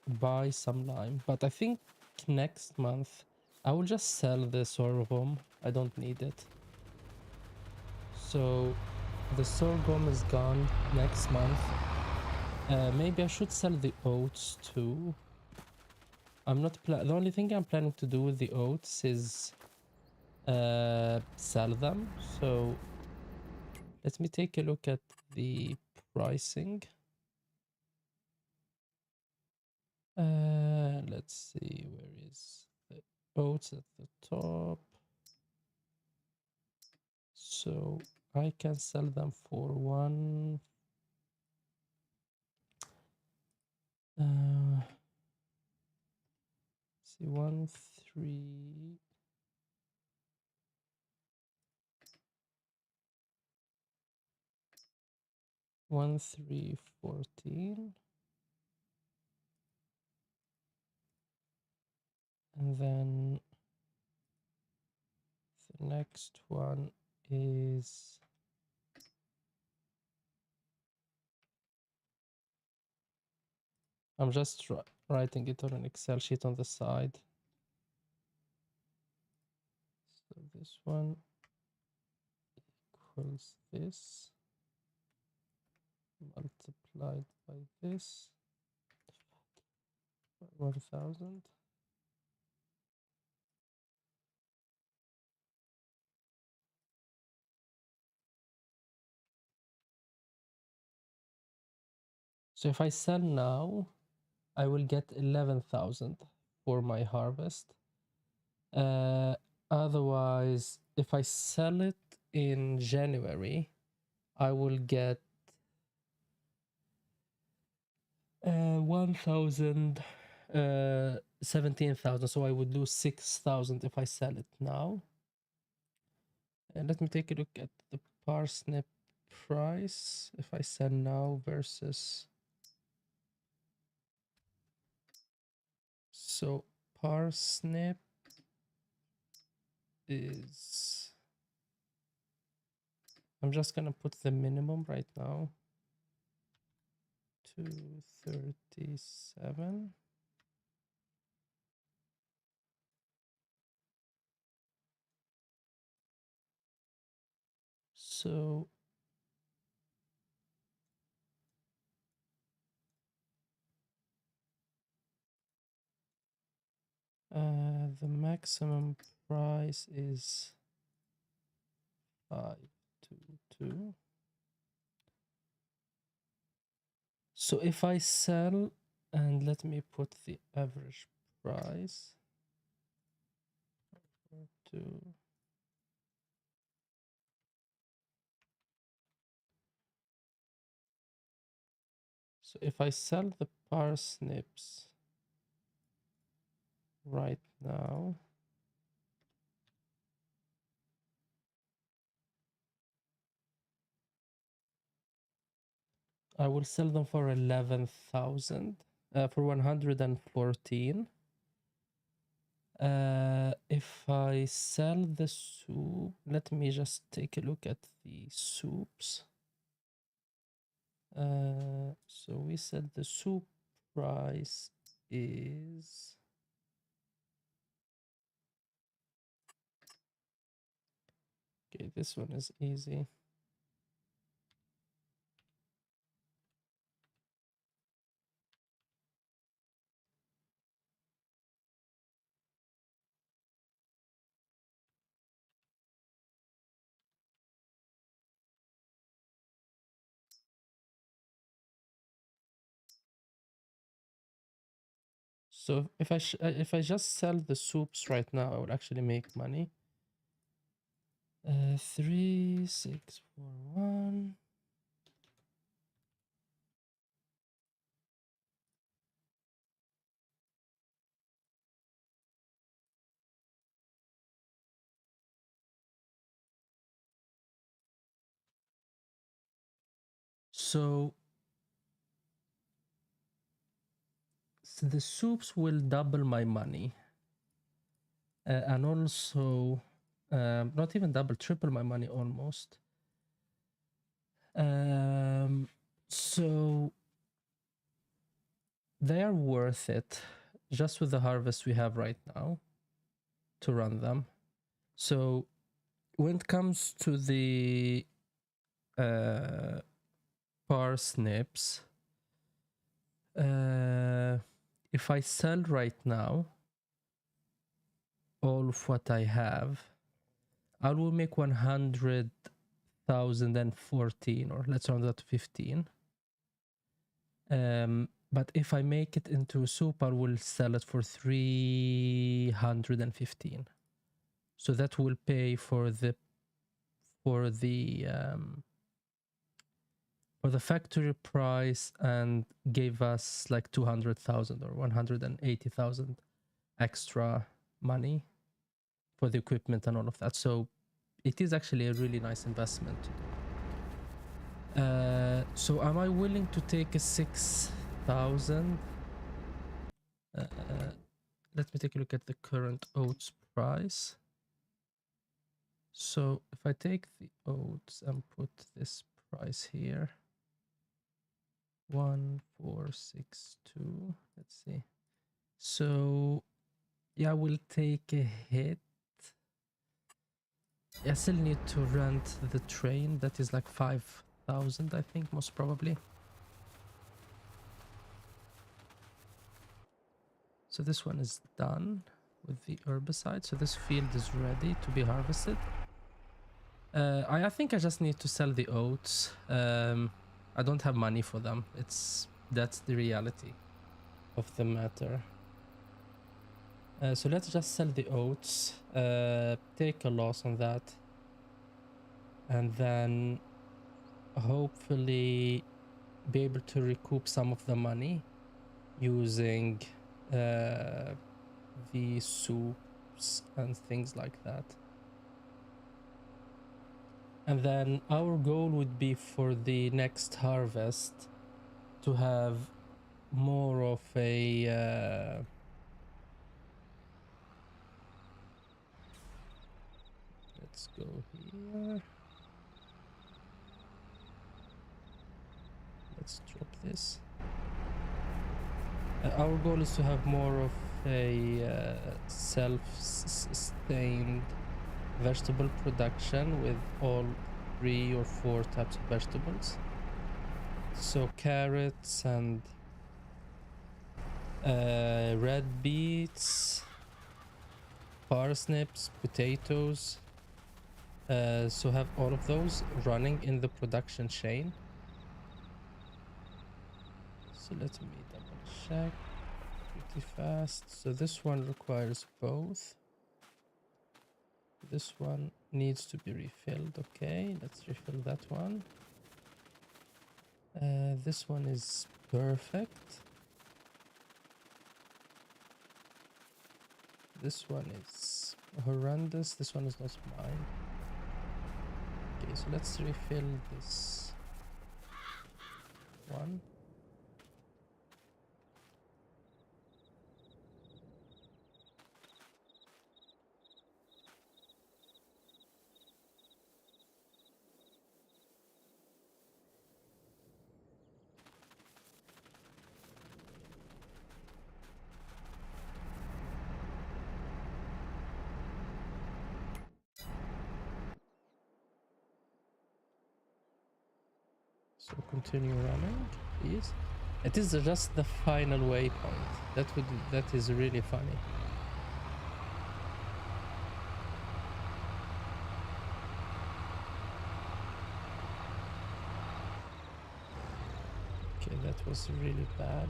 buy some lime. But I think next month I will just sell the sorghum. I don't need it. So the sorghum is gone next month. Maybe I should sell the oats too. I'm not the only thing I'm planning to do with the oats is sell them. So let me take a look at the pricing. Let's see, where is the oats at the top? So I can sell them for one. See, 1, 3. 1314. And then the next one is I'm just writing it on an Excel sheet on the side. So this one equals this multiplied by this 1000. So if I sell now, I will get 11,000 for my harvest. Otherwise, if I sell it in January, I will get 1,000, 17,000. So I would lose 6,000 if I sell it now. And let me take a look at the parsnip price if I sell now versus. So parsnip is, I'm just gonna put the minimum right now, 237. So the maximum price is 522. So if I sell, and let me put the average price to, so if I sell the parsnips right now, I will sell them for 11,000, for 114. If I sell the soup, let me just take a look at the soups. So we said the soup price is, okay, this one is easy. So if I just sell the soups right now, I would actually make money. 3641. So the soups will double my money, and also not even double, triple my money almost. So they are worth it just with the harvest we have right now to run them. So when it comes to the parsnips, if I sell right now all of what I have, I will make 100,014, or let's round that to 15. But if I make it into soup, I will sell it for 315. So that will pay for the factory price and gave us like 200,000 or 180,000 extra money for the equipment and all of that. So it is actually a really nice investment to do. So am I willing to take a 6,000? Let me take a look at the current oats price. So if I take the oats and put this price here, 1462, let's see. So yeah, we'll take a hit. I still need to rent the train. That is like 5,000, I think, most probably. So this one is done with the herbicide. So this field is ready to be harvested. I think I just need to sell the oats. I don't have money for them. That's the reality of the matter. So let's just sell the oats. Take a loss on that. And then hopefully be able to recoup some of the money using the soups and things like that. And then our goal would be for the next harvest to have more of a let's go here. Let's drop this. Our goal is to have more of a self-sustained vegetable production with all 3 or 4 types of vegetables. So carrots and red beets, parsnips, potatoes. So have all of those running in the production chain. So let me double check pretty fast. So this one requires both. This one needs to be refilled. Okay, let's refill that one. This one is perfect. This one is horrendous. This one is not mine. Okay, so let's refill this one. So continue running, please. It is just the final waypoint. That is really funny. Okay, that was really bad.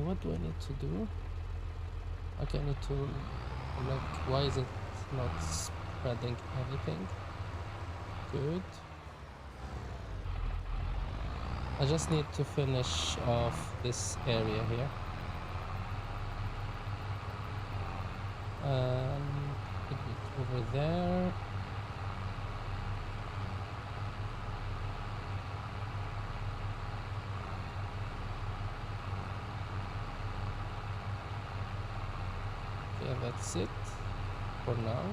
What do I need to do? Okay, I need to, like, why is it not spreading anything? Good. I just need to finish off this area here. Put it over there. Okay, that's it for now.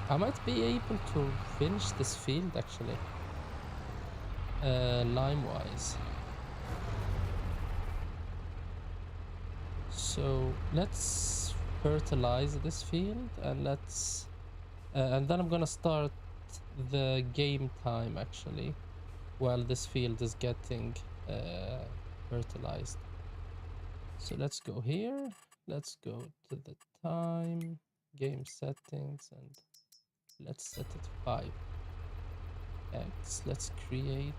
I might be able to finish this field actually, lime-wise. So let's fertilize this field and let's, and then I'm gonna start the game time actually, while this field is getting fertilized. So let's go here. Let's go to the time, game settings, and let's set it 5x. Let's create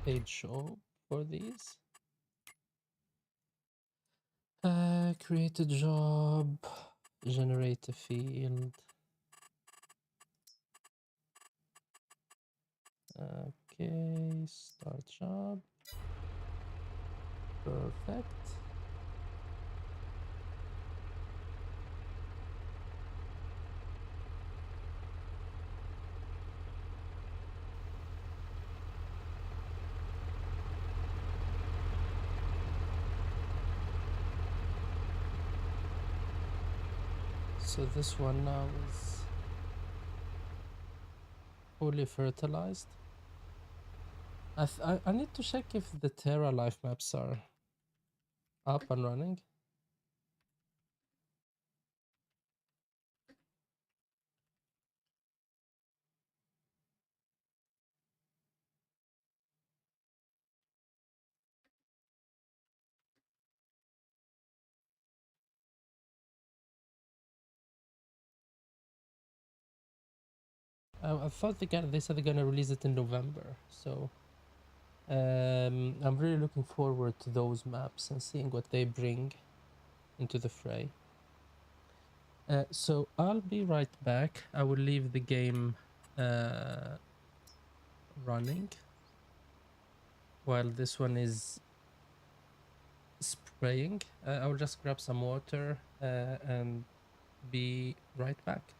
a job. for these. Create a job, generate a field. Okay, start job. Perfect. So this one now is fully fertilized. I need to check if the Terra life maps are up and running. I thought they said they're gonna release it in November, so I'm really looking forward to those maps and seeing what they bring into the fray. So I'll be right back. I will leave the game running while this one is spraying. I will just grab some water and be right back.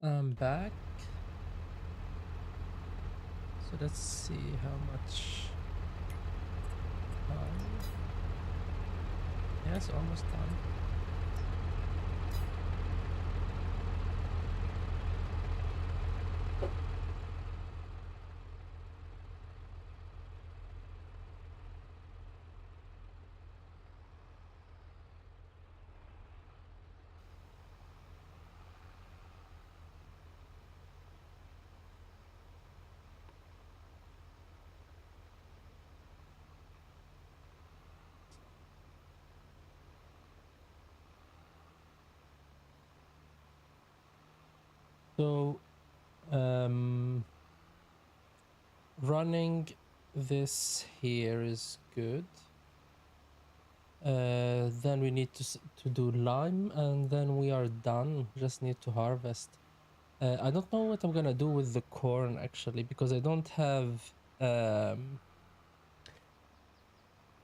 I'm back. So let's see how much time. Yeah, it's almost done. So running this here is good. Then we need to do lime, and then we are done. Just need to harvest. I don't know what I'm gonna do with the corn actually, because I don't have. Yeah,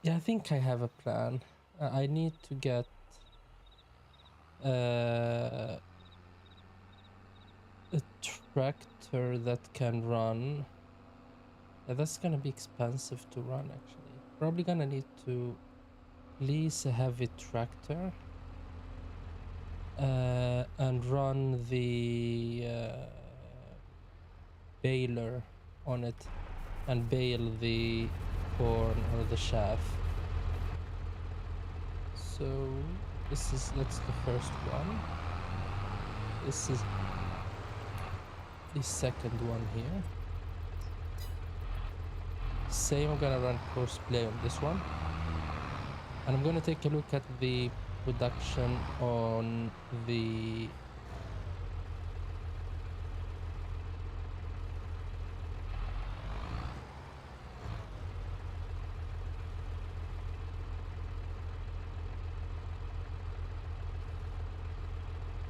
I think I have a plan. I need to get a tractor that can run. Yeah, that's gonna be expensive to run actually. Probably gonna need to lease a heavy tractor and run the baler on it and bale the corn or the chaff. So that's the first one. This is the second one here. Same, I'm gonna run cosplay on this one. And I'm gonna take a look at the production on the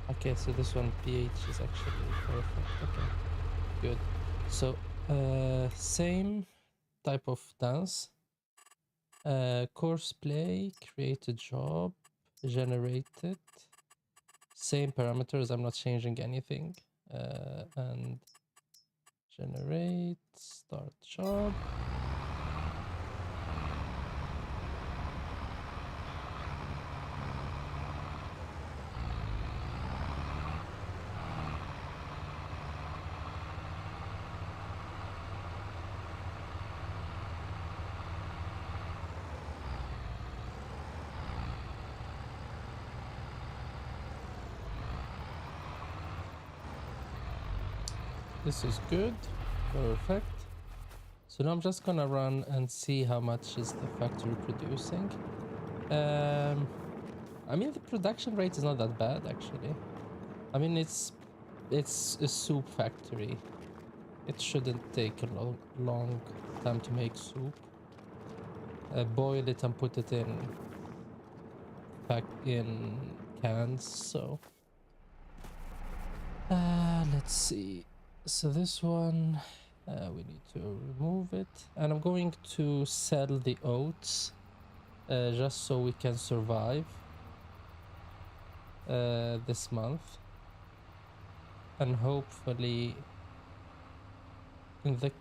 okay, so this one pH is actually perfect. Okay, good. So same type of dance. Course play, create a job, generate it. Same parameters, I'm not changing anything. And generate, start job. This is good, perfect. So now I'm just gonna run and see how much is the factory producing. I mean the production rate is not that bad actually. I mean it's a soup factory. It shouldn't take a long time to make soup. Boil it and put it in back in cans. So let's see. So this one we need to remove it, and I'm going to sell the oats just so we can survive this month, and hopefully in the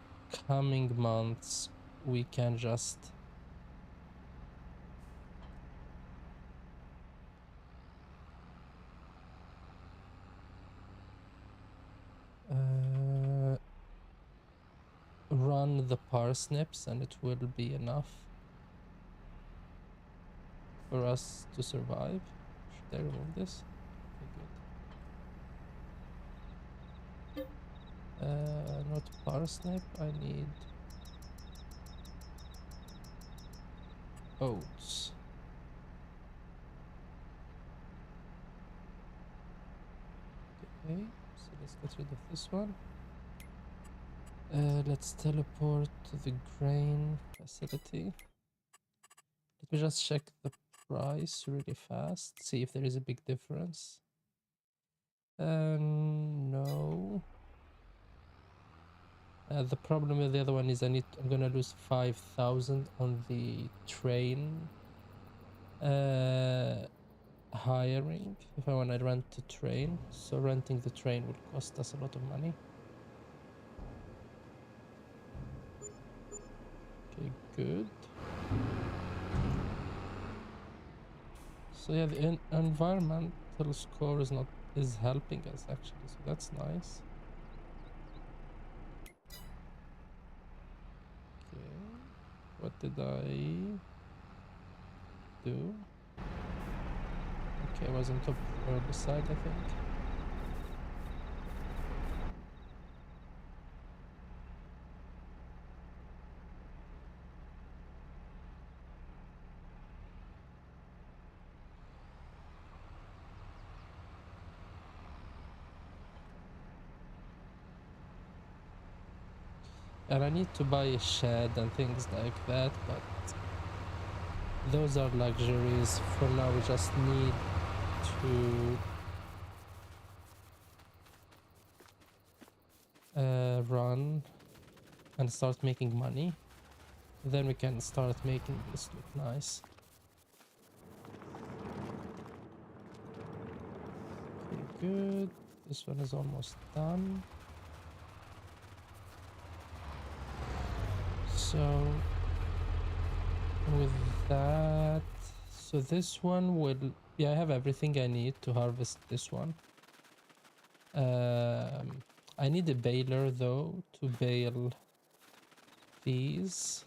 coming months we can just run the parsnips, and it will be enough for us to survive. Should I remove this? Okay, good. Not parsnip, I need oats. Okay, so let's get rid of this one. Let's teleport to the grain facility. Let me just check the price really fast, see if there is a big difference. No. The problem with the other one is I'm gonna lose 5,000 on the train hiring if I want to rent the train. So renting the train will cost us a lot of money. Okay, good. So yeah, the environmental score is helping us actually, so that's nice. Okay, what did I do? Okay, I was on top or the side, I think. And I need to buy a shed and things like that, but those are luxuries. For now, we just need to run and start making money. Then we can start making this look nice. Okay, good. This one is almost done. So with that, so this one will, yeah, I have everything I need to harvest this one. I need a baler though to bale these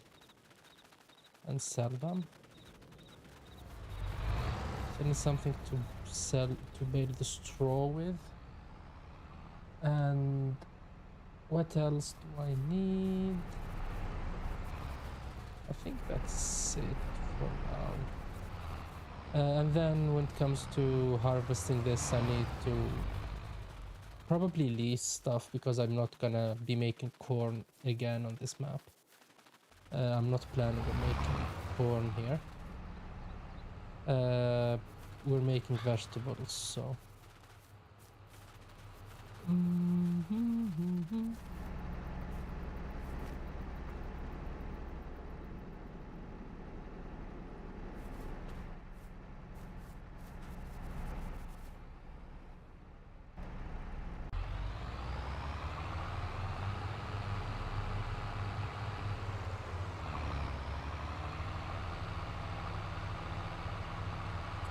and sell them. So I need something to sell, to bale the straw with. And what else do I need? I think that's it for now. And then when it comes to harvesting this, I need to probably lease stuff because I'm not gonna be making corn again on this map. I'm not planning on making corn here. We're making vegetables, so.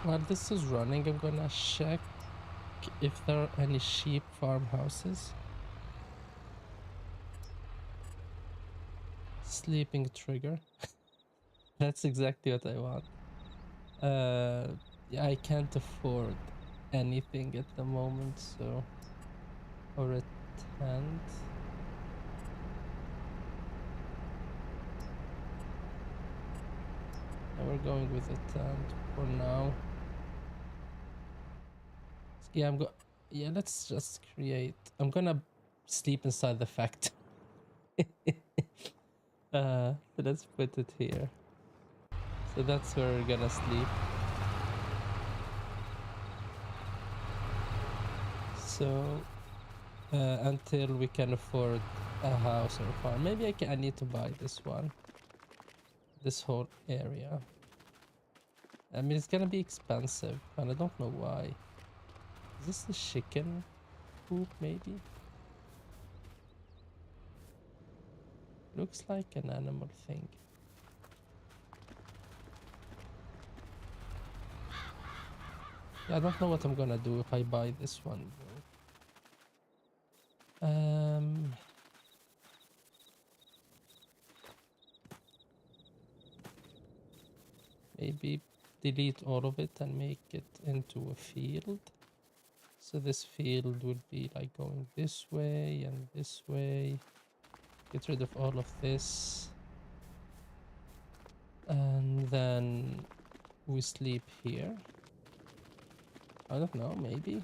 While this is running, I'm gonna check if there are any sheep farmhouses. Sleeping trigger. That's exactly what I want. Yeah, I can't afford anything at the moment, so. Or a tent. Yeah, we're going with a tent for now. Yeah, yeah, let's just create. I'm gonna sleep inside the factory. So let's put it here. So that's where we're gonna sleep. So until we can afford a house or a farm. Maybe I need to buy this one. This whole area. I mean, it's gonna be expensive, and I don't know why. Is this the chicken coop, maybe? Looks like an animal thing. Yeah, I don't know what I'm gonna do if I buy this one, though. Maybe delete all of it and make it into a field. So this field would be like going this way and this way. Get rid of all of this. And then we sleep here. I don't know, maybe.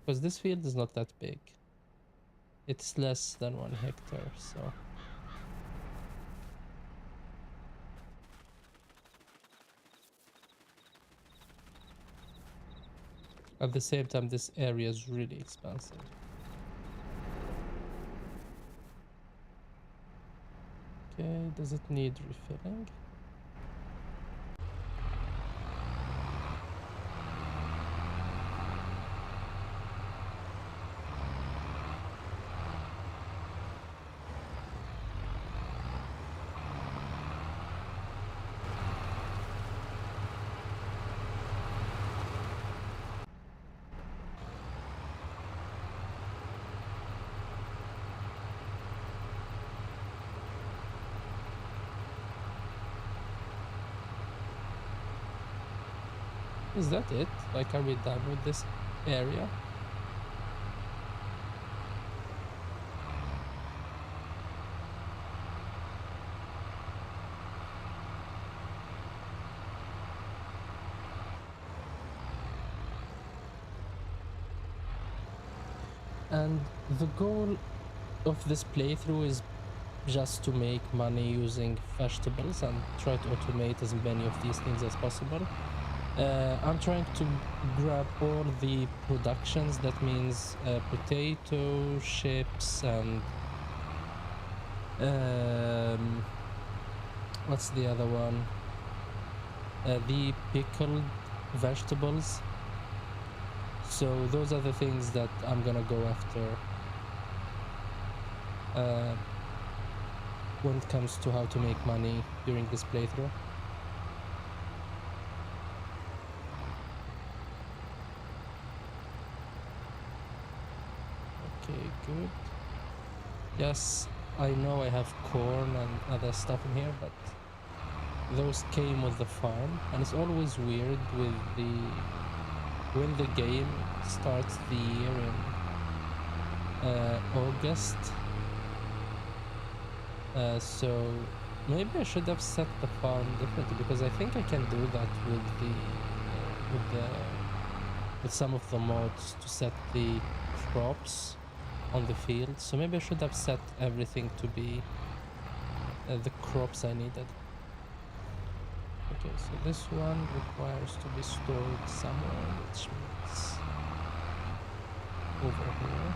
Because this field is not that big. It's less than 1 hectare, so. At the same time, this area is really expensive. Okay, does it need refilling? Is that it? Like, are we done with this area? And the goal of this playthrough is just to make money using vegetables and try to automate as many of these things as possible. I'm trying to grab all the productions. That means potato, chips, and what's the other one? The pickled vegetables. So those are the things that I'm gonna go after when it comes to how to make money during this playthrough. Okay, good. Yes, I know I have corn and other stuff in here, but those came with the farm, and it's always weird with when the game starts the year in August. So maybe I should have set the farm differently, because I think I can do that with with some of the mods to set the crops on the field. So maybe I should have set everything to be the crops I needed. Okay, so this one requires to be stored somewhere, which means over here.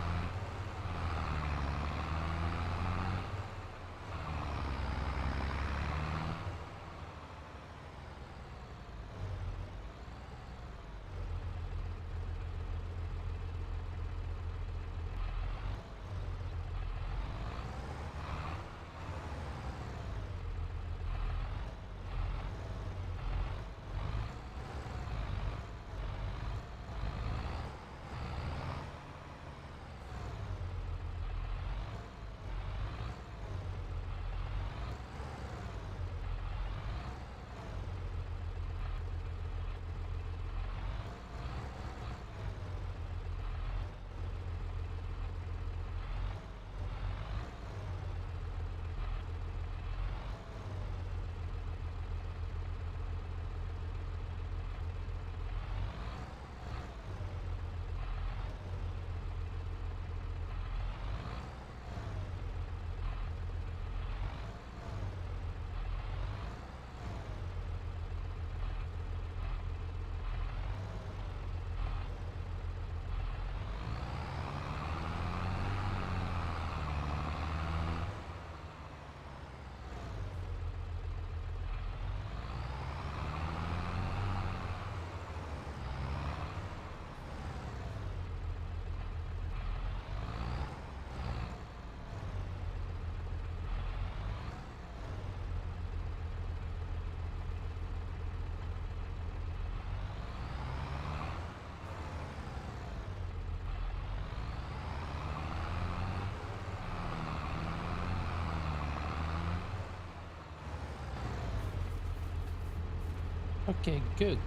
Okay, good.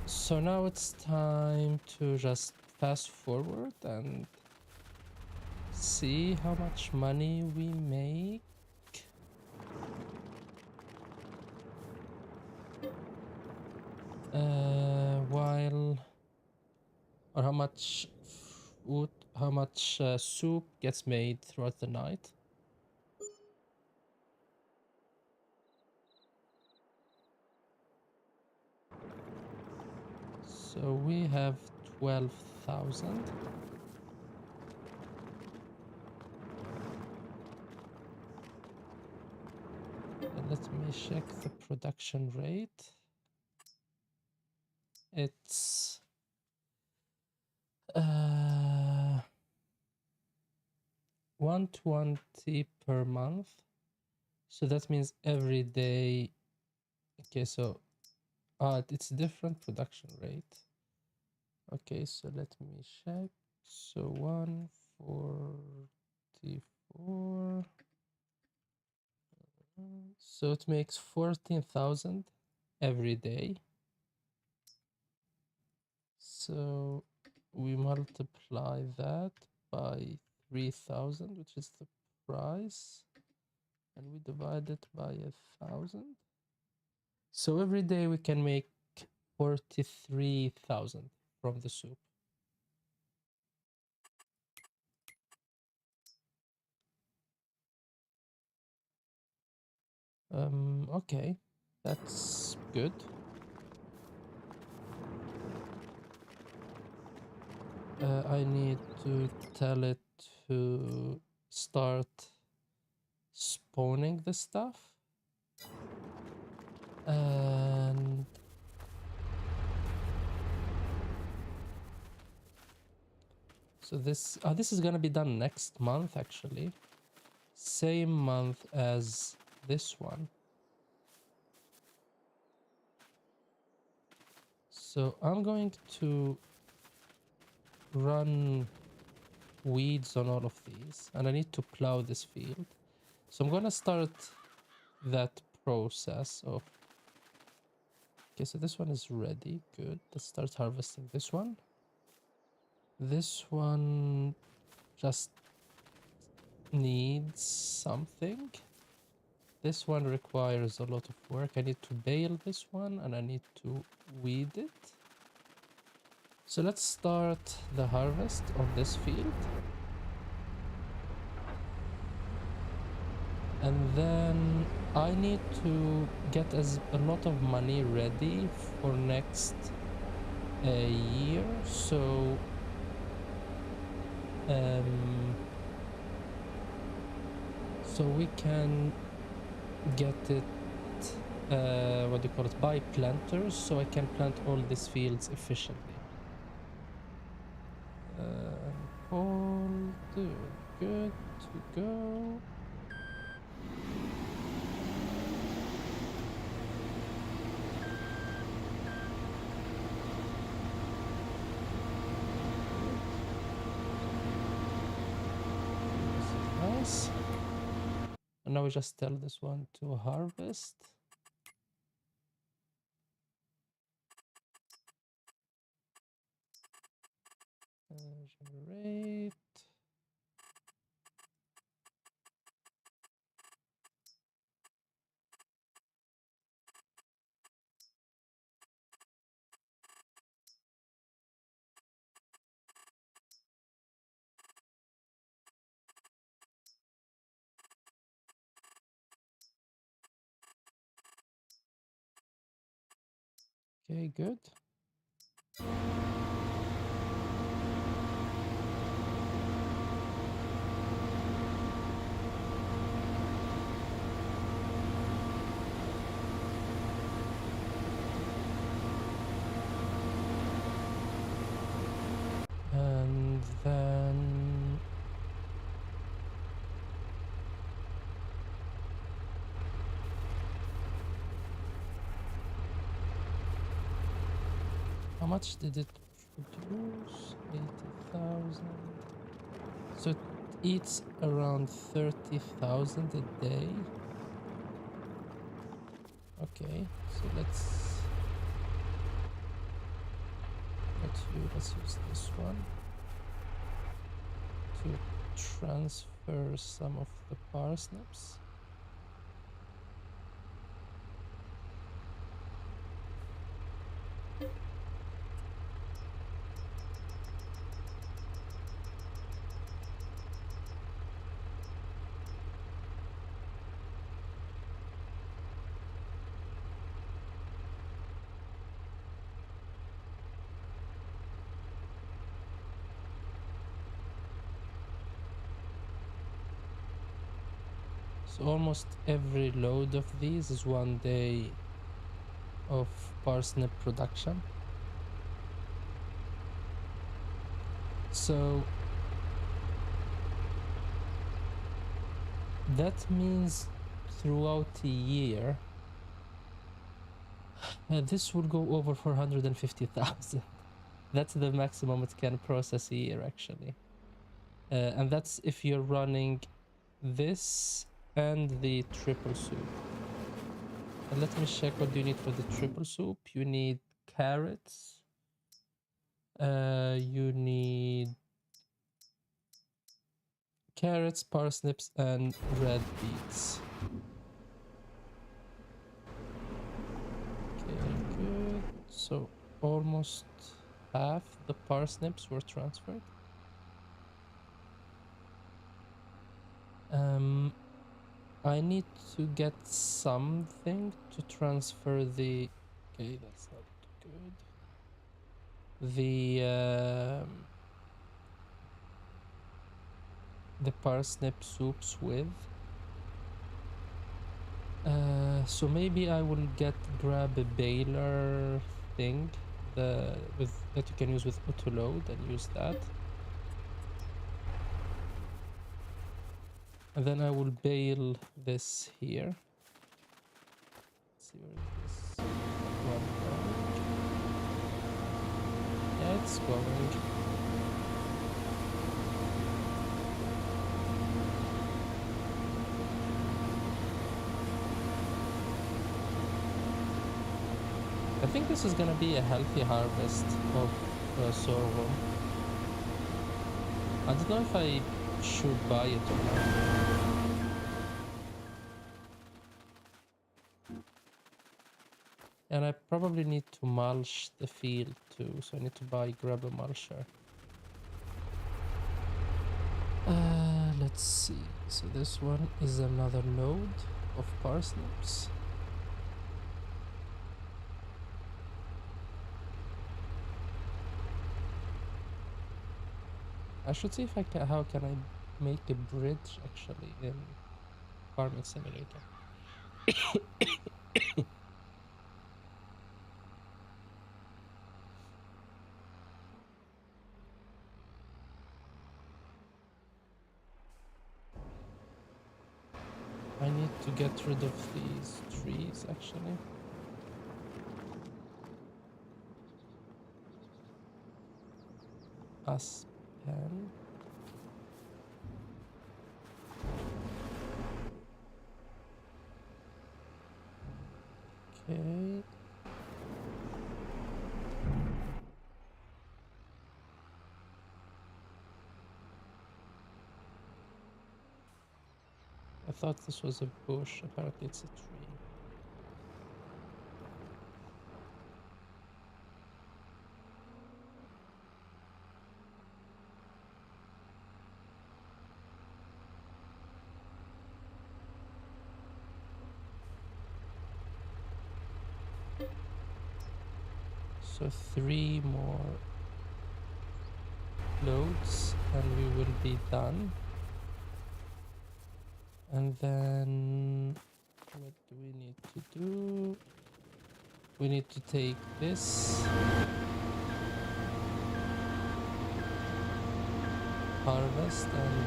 So now it's time to just fast forward and see how much money we make. While, or how much food, how much soup gets made throughout the night. So we have 12,000. Let me check the production rate. It's 120 per month. So that means every day. Okay, so it's different production rate. Okay, so let me check. So 144. So it makes 14,000 every day. So we multiply that by 3,000, which is the price, and we divide it by 1,000. So every day we can make 43,000 from the soup. Okay, that's good. I need to tell it to start spawning the stuff. And so this is gonna be done next month, actually. Same month as this one. So I'm going to run weeds on all of these, and I need to plow this field. So I'm gonna start that process of... Okay, so this one is ready. Good. Let's start harvesting this one. This one just needs something. This one requires a lot of work. I need to bale this one, and I need to weed it. So let's start the harvest of this field. And then I need to get a lot of money ready for next year. So so we can get it, what do you call it, by planters, so I can plant all these fields efficiently. All good to go. Nice. And now we just tell this one to harvest. Generate. Okay, good. And then how much did it produce? 80,000. So it eats around 30,000 a day. Okay, so let's use this one to transfer some of the parsnips. So almost every load of these is 1 day of parsnip production. So that means throughout the year, this will go over 450,000. That's the maximum it can process a year, actually. And that's if you're running this and the triple soup. And let me check what you need for the triple soup. You need carrots, You need carrots, parsnips, and red beets. Okay, good. So almost half the parsnips were transferred. I need to get something to transfer the... Okay, that's not good. The parsnip soups with. So maybe I will grab a baler thing that you can use with autoload and use that. And then I will bale this here. Let's see where is this one going? Yeah, it's going. I think this is gonna be a healthy harvest of sorghum. I don't know if I should buy it or not. And I probably need to mulch the field too, so I need to grab a mulcher. Let's see. So this one is another load of parsnips. I should see if I can. How can I make a bridge actually in Farming Simulator? I need to get rid of these trees actually. Aspen. Okay. I thought this was a bush. Apparently it's a tree. So 3 more loads and we will be done. And then what do we need to do? We need to take this, harvest, and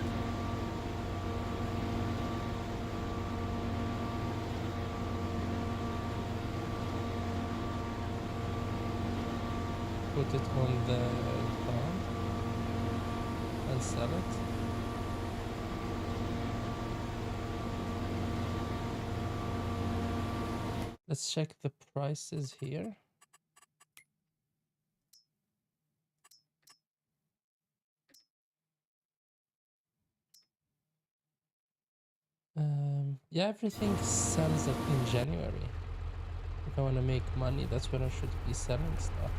put it on the farm and sell it. Let's check the prices here. Yeah, everything sells it in January. If I want to make money, that's when I should be selling stuff.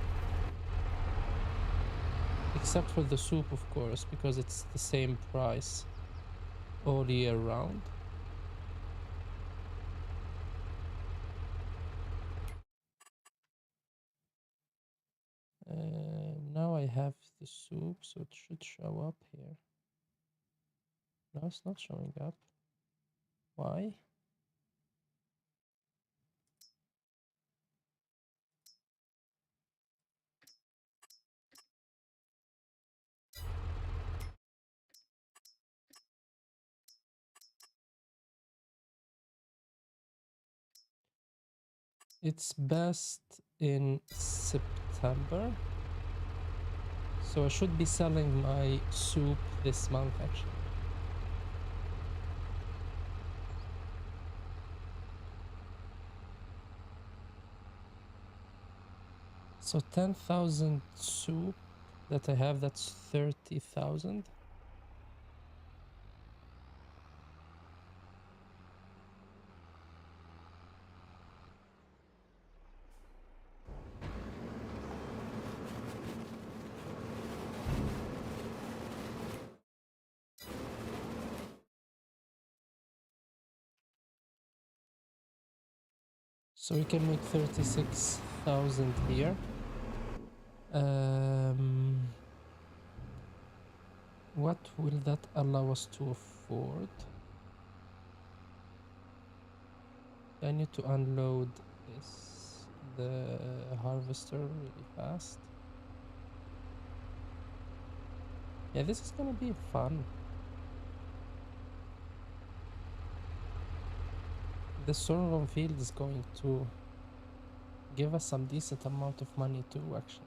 Except for the soup, of course, because it's the same price all year round. Now I have the soup, so it should show up here. No, it's not showing up. Why? It's best in September. So I should be selling my soup this month actually. So 10,000 soup that I have, that's 30,000. So we can make 36,000 here. What will that allow us to afford? I need to unload the harvester really fast. Yeah, this is gonna be fun. The sorghum field is going to give us some decent amount of money too, actually.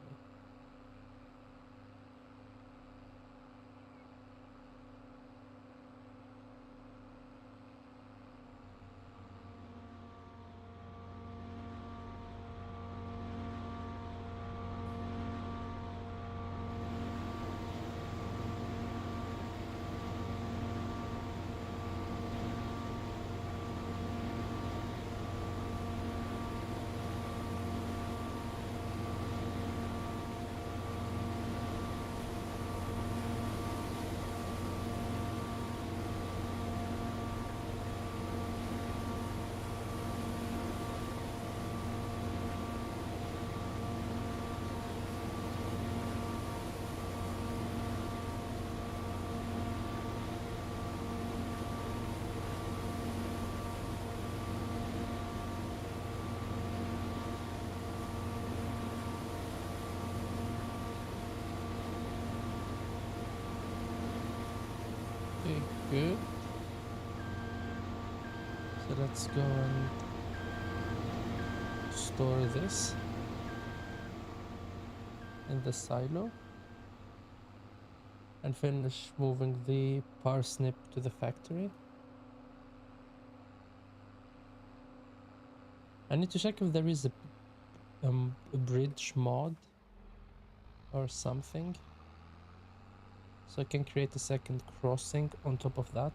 Okay, good. So let's go and store this in the silo and finish moving the parsnip to the factory. I need to check if there is a bridge mod or something, so I can create a second crossing on top of that.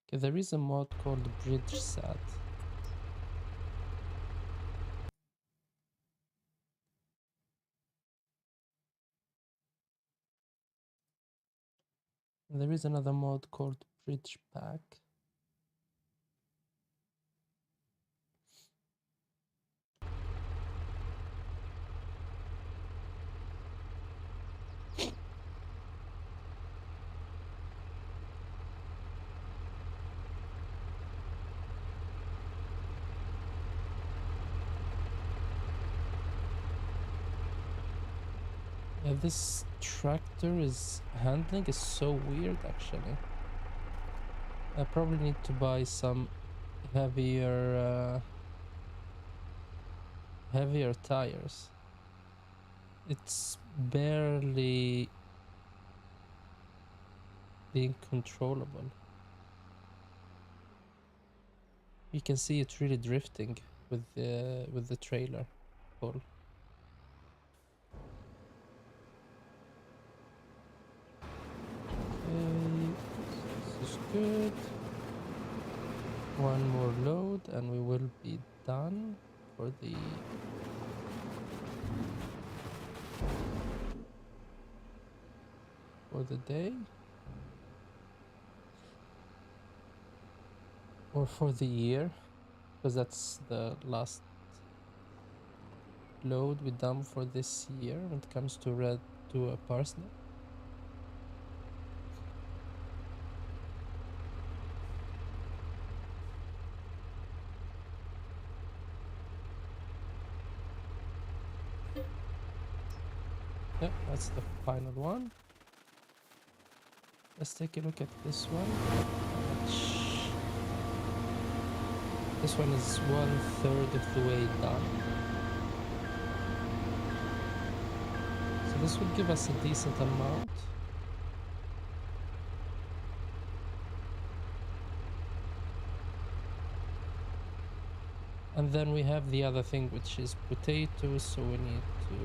Okay, there is a mod called bridge set. And there is another mod called bridge pack. Yeah, this tractor handling is so weird actually. I probably need to buy some heavier tires. It's barely being controllable. You can see it really drifting with the trailer pull. Okay, this is good. One more load and we will be done for the day or for the year, because that's the last load we done for this year when it comes to a parsnip. Yep, that's the final one. Let's take a look at this one. This one is 1/3 of the way done. So this will give us a decent amount. And then we have the other thing, which is potatoes, so we need to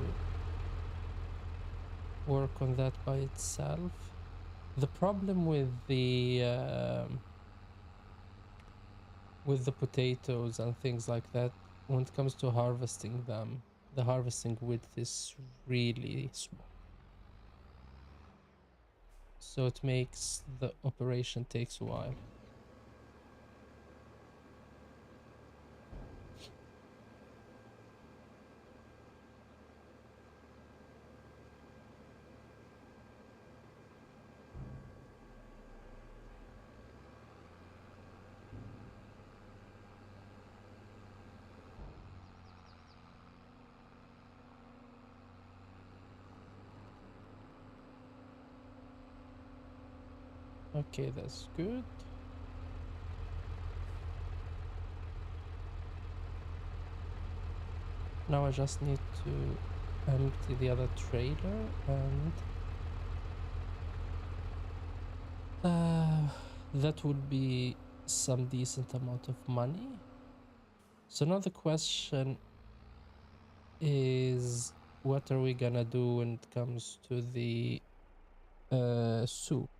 work on that by itself. The problem with the potatoes and things like that, when it comes to harvesting them, the harvesting width is really small. So it makes the operation takes a while. Okay, that's good. Now I just need to empty the other trailer and that would be some decent amount of money. So now the question is, what are we gonna do when it comes to the soup?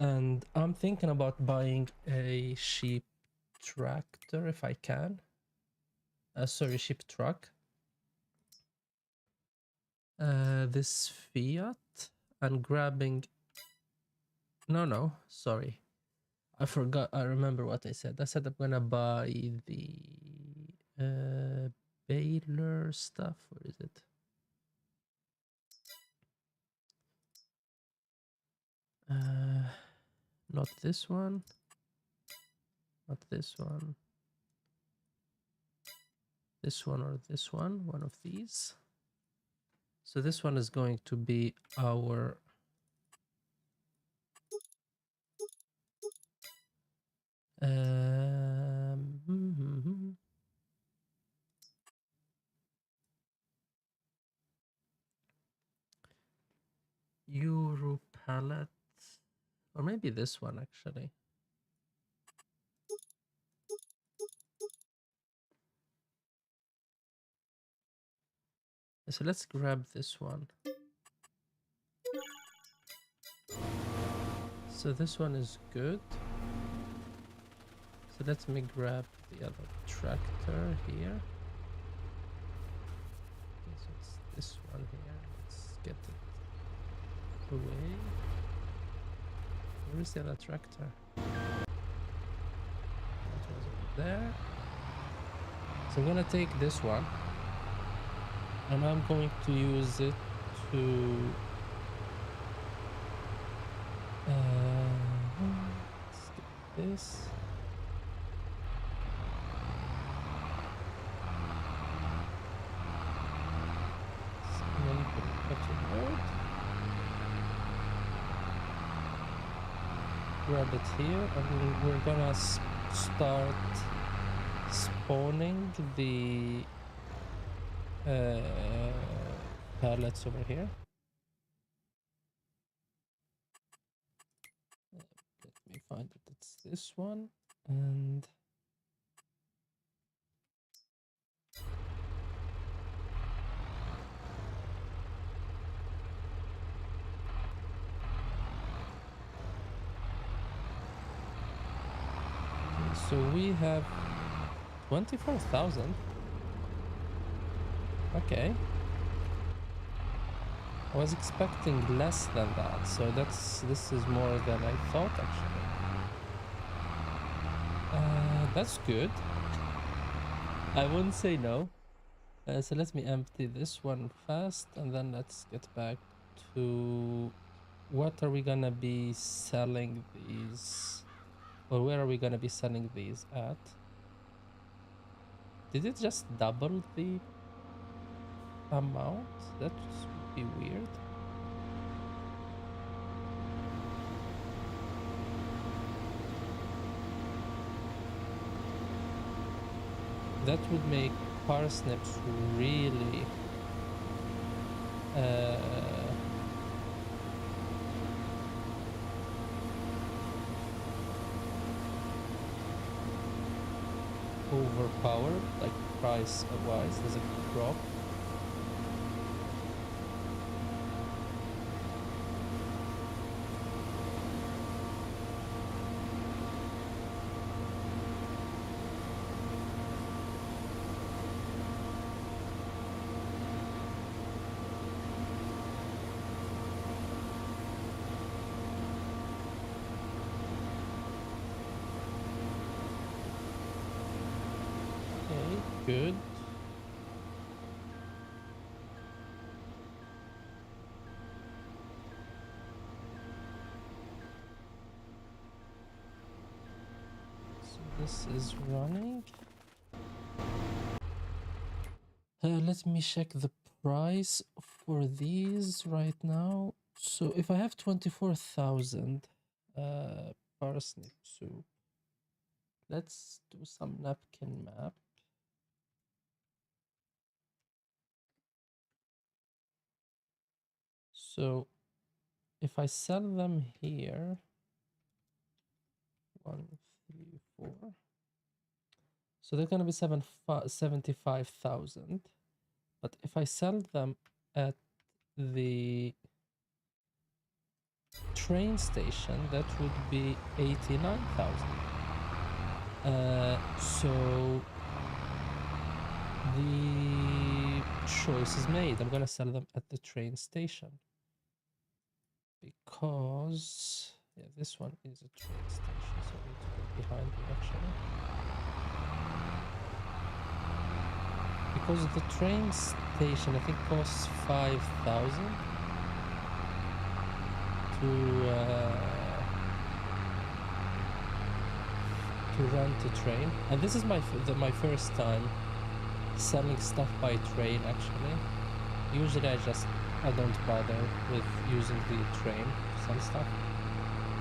And I'm thinking about buying a sheep tractor if I can. Sorry, sheep truck. This Fiat and grabbing. No, sorry. I forgot. I remember what I said. I said I'm gonna buy the baler stuff. Where is it? Not this one. Not this one. This one or this one. One of these. So this one is going to be our Euro palette, or maybe this one actually. So let's grab this one. So this one is good. So let me grab the other tractor here. Okay, so it's this one here. Let's get it away. Where is the other tractor? That was over there. So I'm gonna take this one and I'm going to use it to let's get this. Grab it here, and we're gonna start spawning the pallets over here. Let me find it. It's this one, and so we have 24,000. Okay. I was expecting less than that, so this is more than I thought actually. That's good. I wouldn't say no. So let me empty this one fast, and then let's get back to what are we gonna be selling these, or where are we gonna be selling these at? Did it just double the amount? That would be weird. That would make parsnips really overpowered, like price-wise. There's a drop. Good. So this is running. Let me check the price for these right now. So if I have 24,000 parsnip soup, let's do some napkin map. So if I sell them here, 1, 3, 4. So they're gonna be 75,000. But if I sell them at the train station, that would be 89,000. So the choice is made. I'm gonna sell them at the train station because this one is a train station, so I need to go behind me actually. Because the train station I think costs 5,000 to rent a train, and this is my first time selling stuff by train actually. Usually I don't bother with using the train to sell stuff,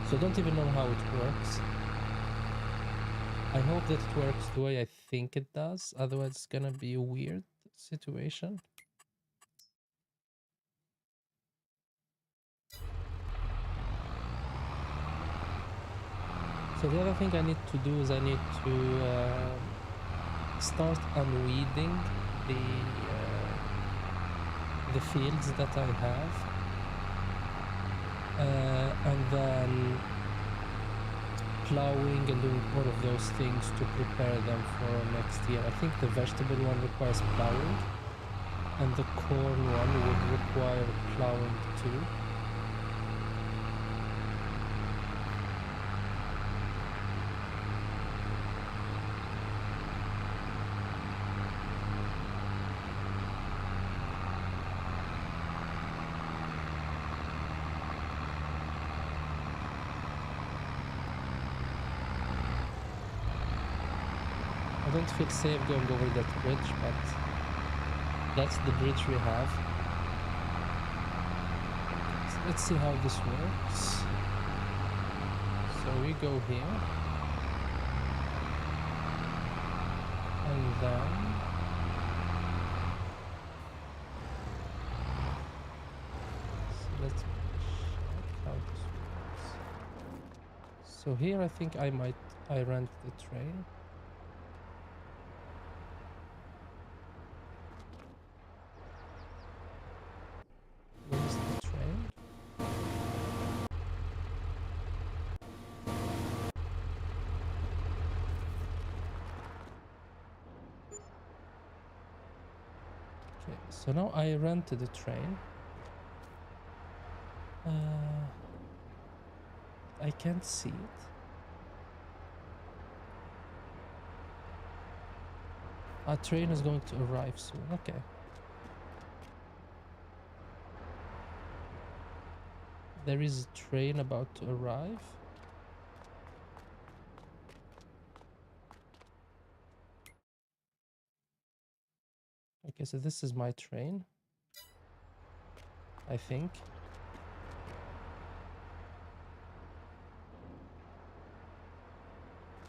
so I don't even know how it works. I hope that it works the way I think it does, otherwise it's gonna be a weird situation. So the other thing I need to do is I need to start unweeding the fields that I have, and then plowing and doing all of those things to prepare them for next year. I think the vegetable one requires plowing, and the corn one would require plowing too. I don't feel safe going over that bridge, but that's the bridge we have. So let's see how this works. So we go here, and then so let's check how this works. So here I think I rent the train. Where's the train? Okay, so now I rented a train. I can't see it. Our train is going to arrive soon. Okay. There is a train about to arrive. Okay, so this is my train, I think.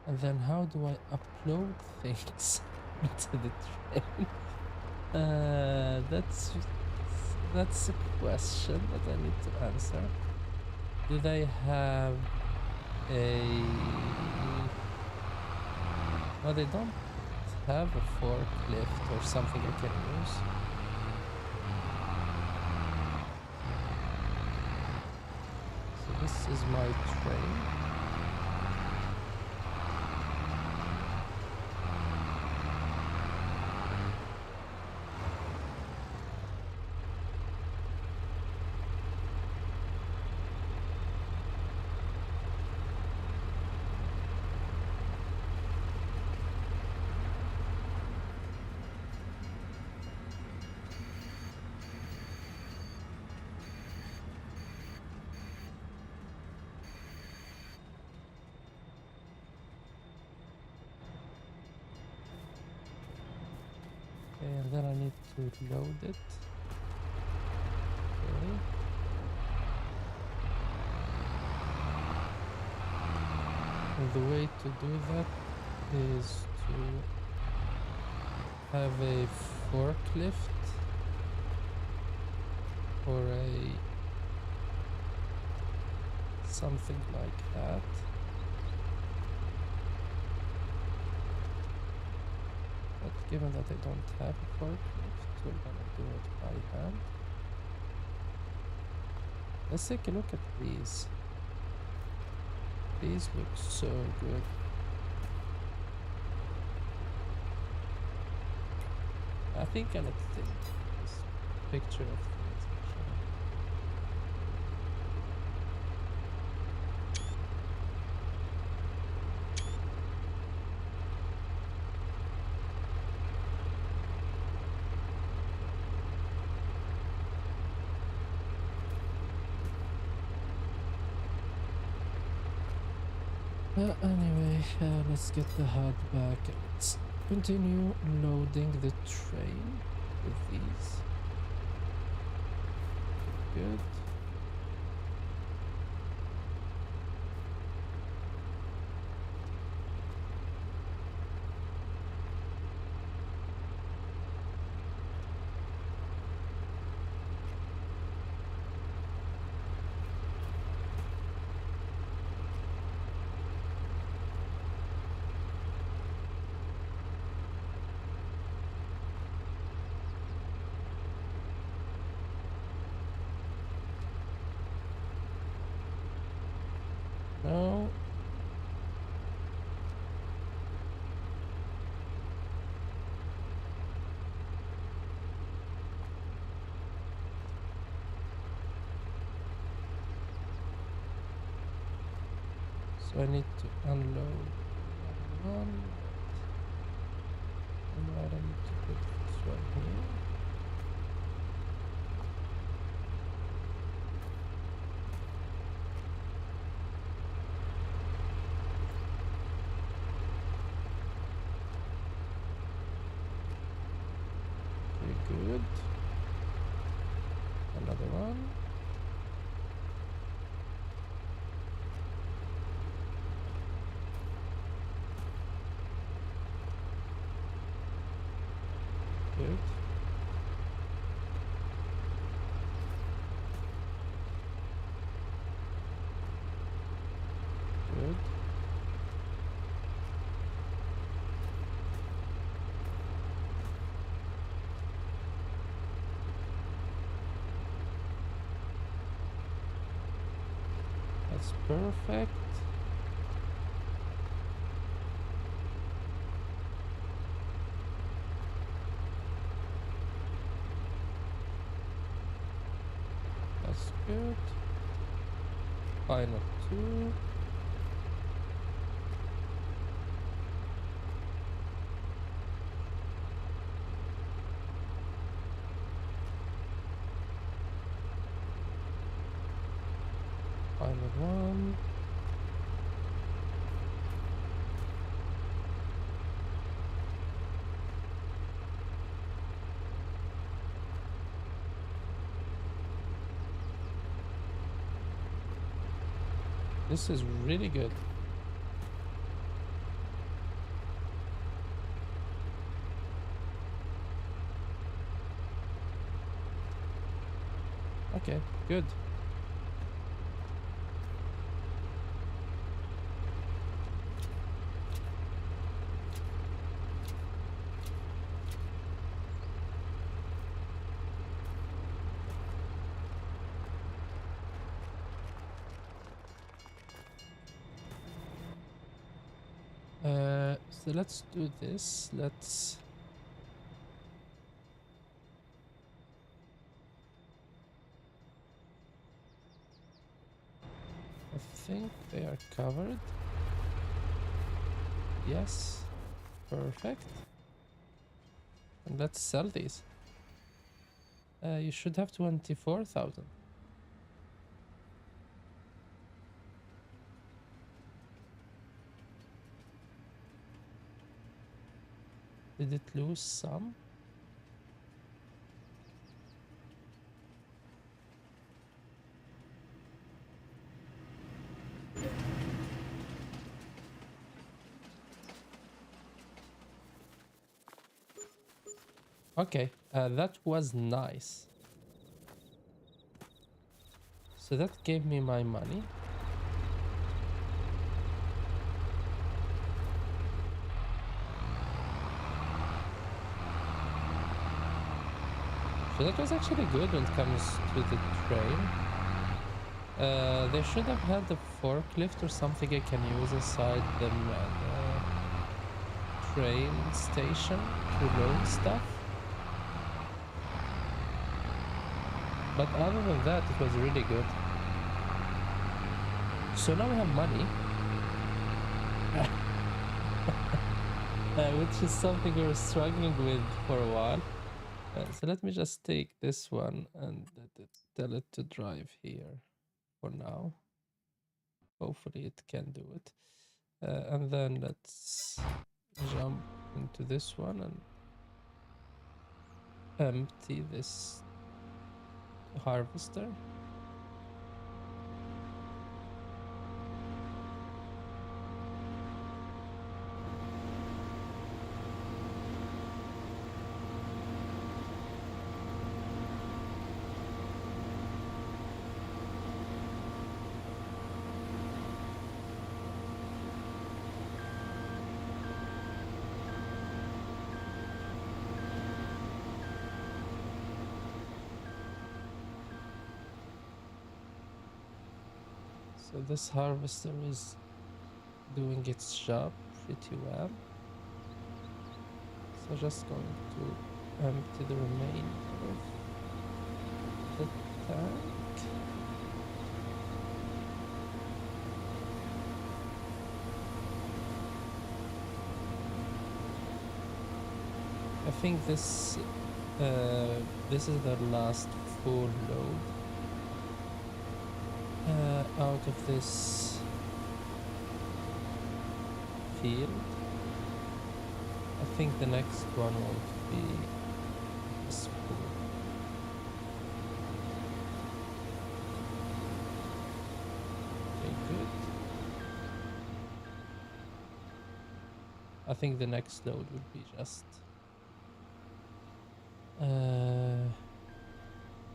And then how do I upload things into the train? That's a question that I need to answer. Do they have a... No, they don't have a forklift or something I can use. So this is my train. And then I need to load it. Okay. And the way to do that is to have a forklift or a something like that. But given that I don't have a forklift, we're gonna do it by hand. Let's take a look at these. These look so good. I think I need to take this picture of things actually. Anyway, let's get the HUD back. Let's continue loading the train with these. Good. No. So I need to unload one. And I need to put this one here. Good. Another one. Good. Good. That's perfect. That's good. Final two. Final one. This is really good. Okay, good. So let's do this. I think they are covered. Yes. Perfect. And let's sell these. You should have 24,000. Did it lose some? Okay, that was nice. So that gave me my money. So that was actually good when it comes to the train. They should have had a forklift or something I can use inside the train station to load stuff. But other than that, it was really good. So now we have money. Which is something we were struggling with for a while. So let me just take this one and tell it to drive here for now. Hopefully it can do it. And then let's jump into this one and empty this harvester. So this harvester is doing its job pretty well. So just going to empty the remainder of the tank. I think this is the last full load out of this field. I think the next one won't be as full. Okay, good. I think the next load would be just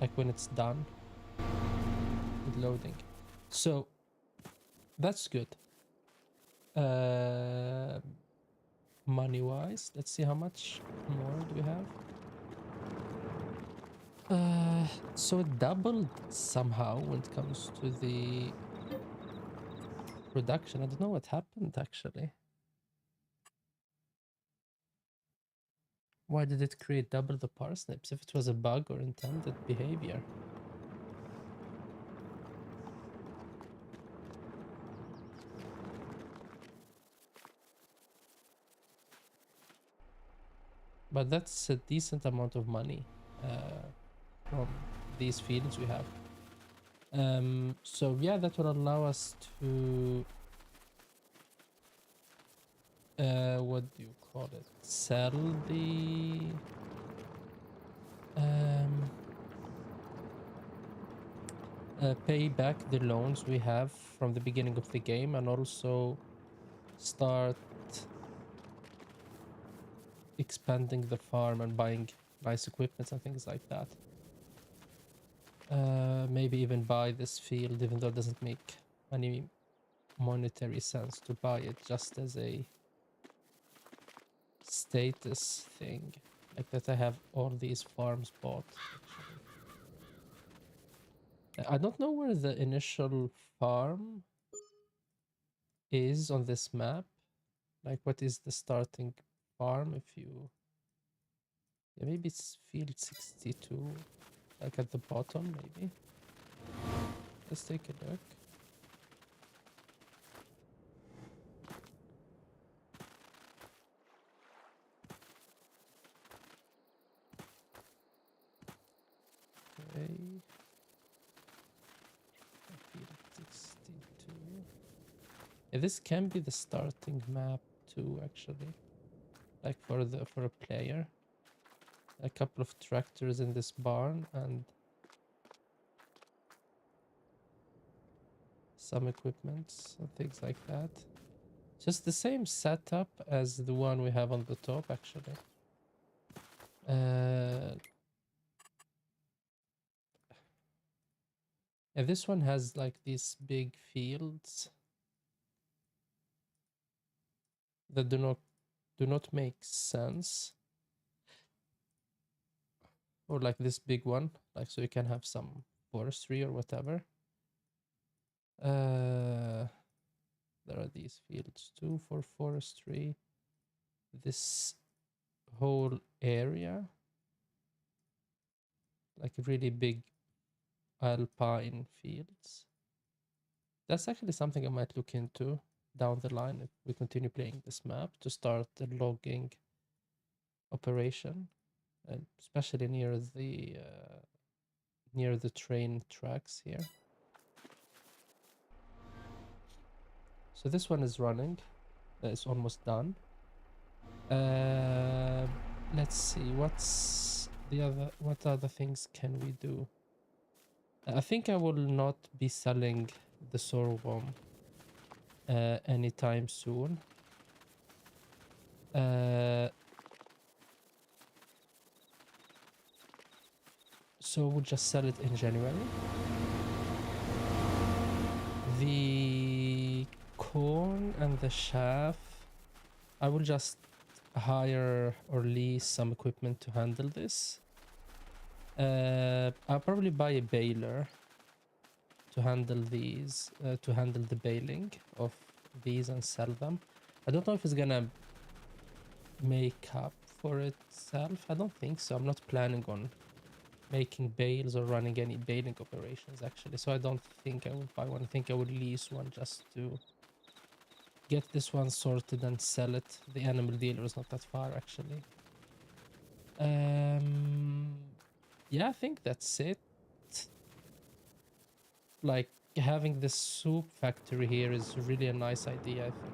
like when it's done with loading. So that's good. Money wise, let's see how much more do we have. So it doubled somehow when it comes to the production. I don't know what happened actually. Why did it create double the parsnips if it was a bug or intended behavior? But that's a decent amount of money from these fields we have. So yeah, that will allow us to what do you call it? Sell the pay back the loans we have from the beginning of the game, and also start expanding the farm and buying nice equipment and things like that. Maybe even buy this field, even though it doesn't make any monetary sense to buy it, just as a status thing. Like that I have all these farms bought, actually. I don't know where the initial farm is on this map. Like, what is the starting farm if you... Yeah, maybe it's field 62, like at the bottom, maybe. Let's take a look. Okay. Field 62. Yeah, this can be the starting map too, actually. Like for a player. A couple of tractors in this barn and some equipments and things like that. Just the same setup as the one we have on the top, actually. Yeah, this one has like these big fields that do not make sense. Or like this big one, like so you can have some forestry or whatever. There are these fields too for forestry. This whole area, like really big alpine fields. That's actually something I might look into down the line if we continue playing this map, to start the logging operation, and especially near the train tracks here. So this one is running. It's almost done. Let's see, what other things can we do? I think I will not be selling the sorghum anytime soon. So we'll just sell it in January. The corn and the chaff, I will just hire or lease some equipment to handle this. I'll probably buy a baler to handle these, to handle the baling of these and sell them. I don't know if it's gonna make up for itself. I don't think so. I'm not planning on making bales or running any baling operations, actually, so I don't think I will buy one. I think I would lease one just to get this one sorted and sell it. The animal dealer is not that far, actually. Yeah, I think that's it. Like, having the soup factory here is really a nice idea, I think.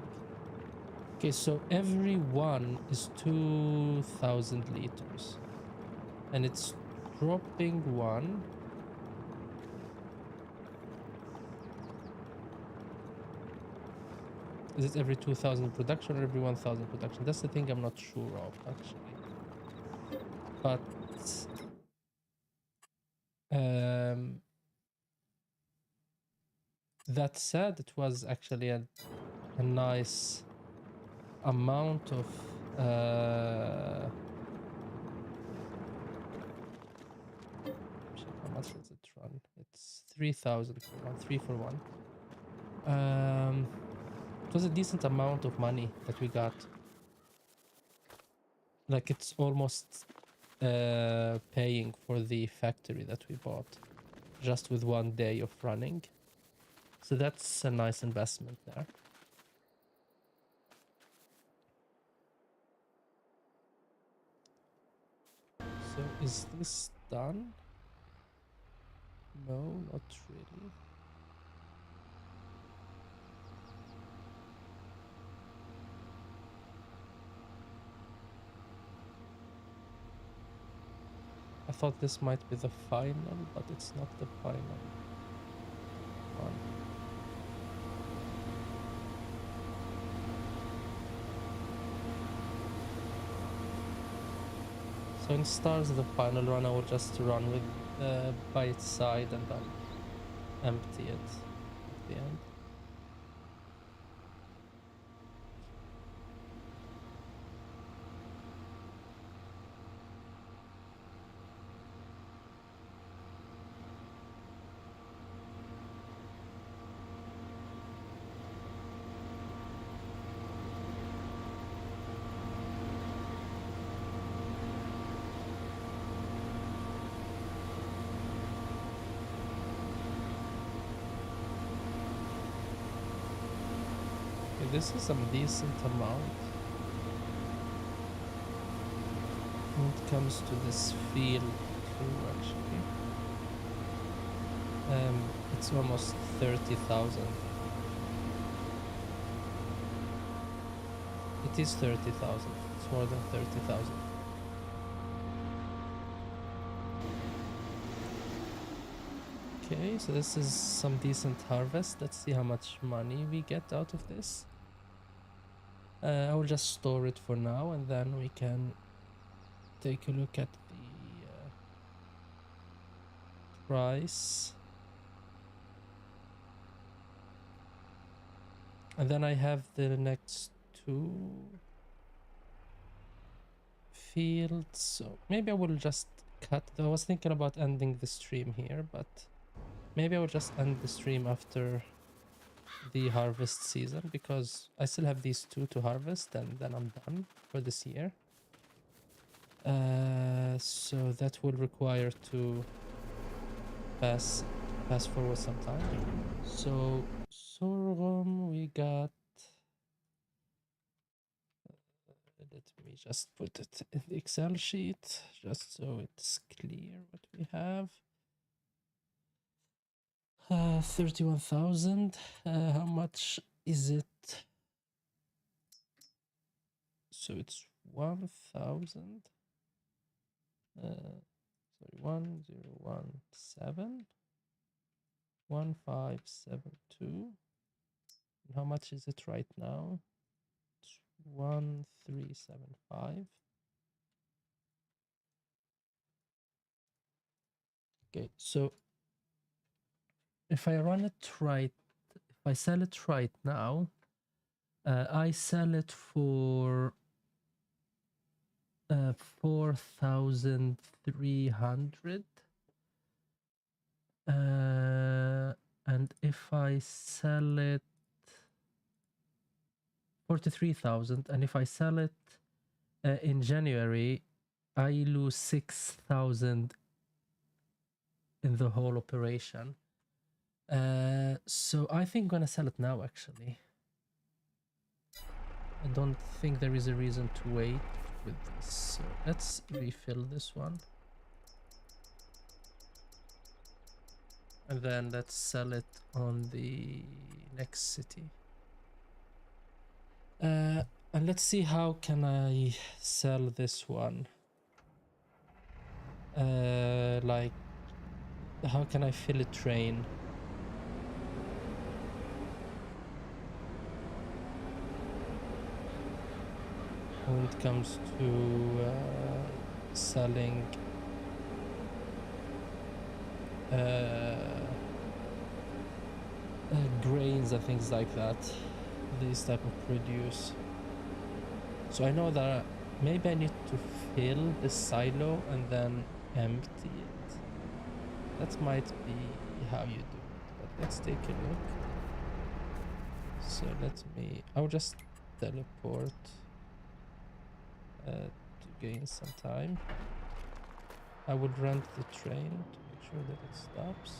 Okay, so every one is 2,000 liters. And it's dropping one. Is it every 2,000 production or every 1,000 production? That's the thing I'm not sure of, actually. But that said, it was actually a nice amount of check how much does it run. It's 3,000 for one, 3 for 1. It was a decent amount of money that we got. Like, it's almost paying for the factory that we bought just with 1 day of running. So that's a nice investment there. So is this done? No, not really. I thought this might be the final, but it's not the final one. So in stars, the final run, I will just run with by its side and then empty it at the end. Okay, this is some decent amount when it comes to this field too, actually. It's almost 30,000. It is 30,000. It's more than 30,000. Okay, so this is some decent harvest. Let's see how much money we get out of this. I will just store it for now, and then we can take a look at the price. And then I have the next two fields, so maybe I will just cut. I was thinking about ending the stream here, but maybe I will just end the stream after the harvest season, because I still have these two to harvest, and then I'm done for this year. So that will require to pass forward some time. So sorghum we got. Let me just put it in the Excel sheet just so it's clear what we have. 31,000. How much is it? So it's 1,000. Sorry, 1017 1572. And how much is it right now? It's 1375. Okay, so if I run it right, if I sell it right now, I sell it for 4,300. And if I sell it 43,000, and if I sell it in January, I lose 6,000 in the whole operation. So I think I'm gonna sell it now, actually. I don't think there is a reason to wait with this. So let's refill this one. And then let's sell it on the next city. And let's see, how can I sell this one? Like, how can I fill a train? When it comes to selling grains and things like that, this type of produce. So I know that maybe I need to fill the silo and then empty it. That might be how you do it, but let's take a look. So I'll just teleport to gain some time. I would rent the train to make sure that it stops.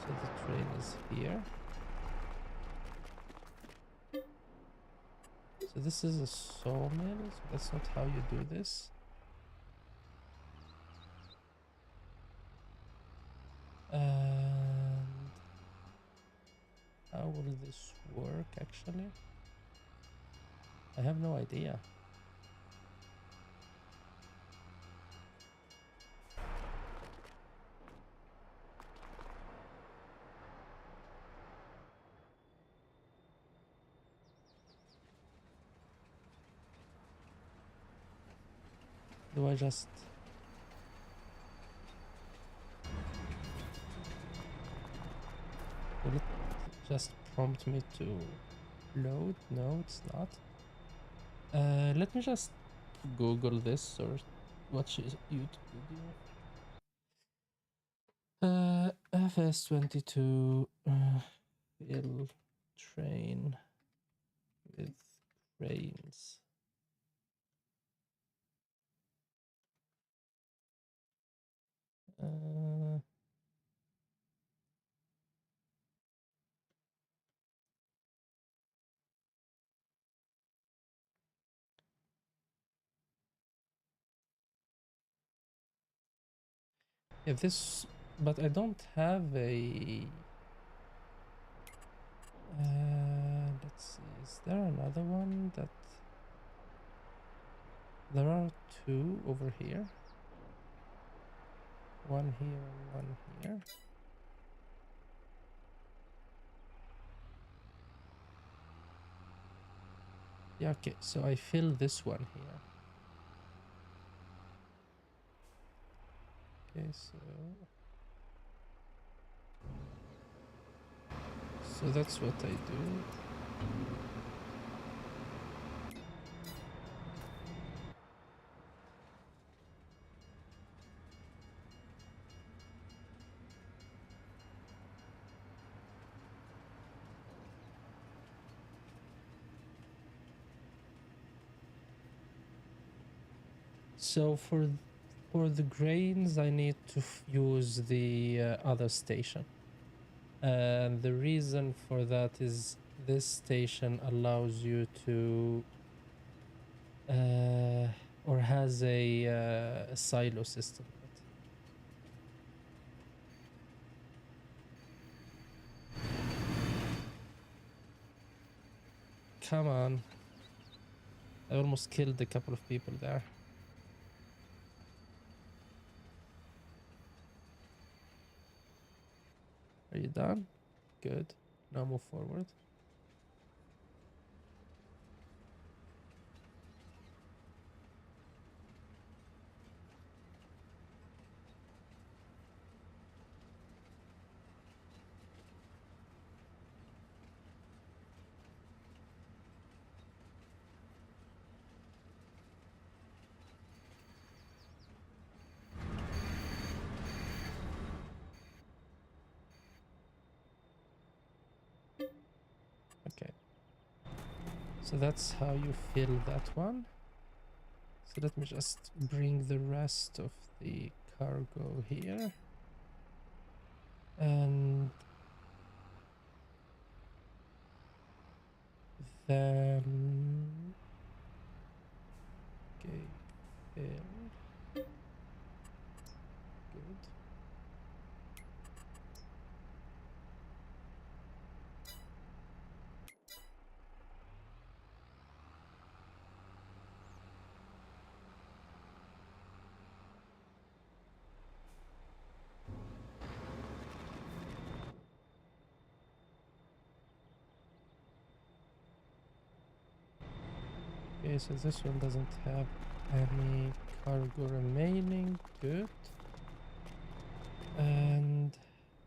So the train is here. So this is a sawmill, so that's not how you do this. And how will this work, actually? I have no idea. Do I just... Will it just prompt me to load? No, it's not. Let me just Google this or watch a YouTube video. FS22 fill train with cranes. Yeah, this, but I don't have a. Let's see. Is there another one that? There are two over here. One here and one here. Yeah, okay, so I fill this one here. Okay, so that's what I do. So for the grains, I need to use the other station. And the reason for that is this station allows you to or has a silo system. Come on. I almost killed a couple of people there. Are you done? Good. Now move forward. Okay. So that's how you fill that one. So let me just bring the rest of the cargo here. And then... Okay, fill. Good. Okay, so this one doesn't have any cargo remaining. Good. And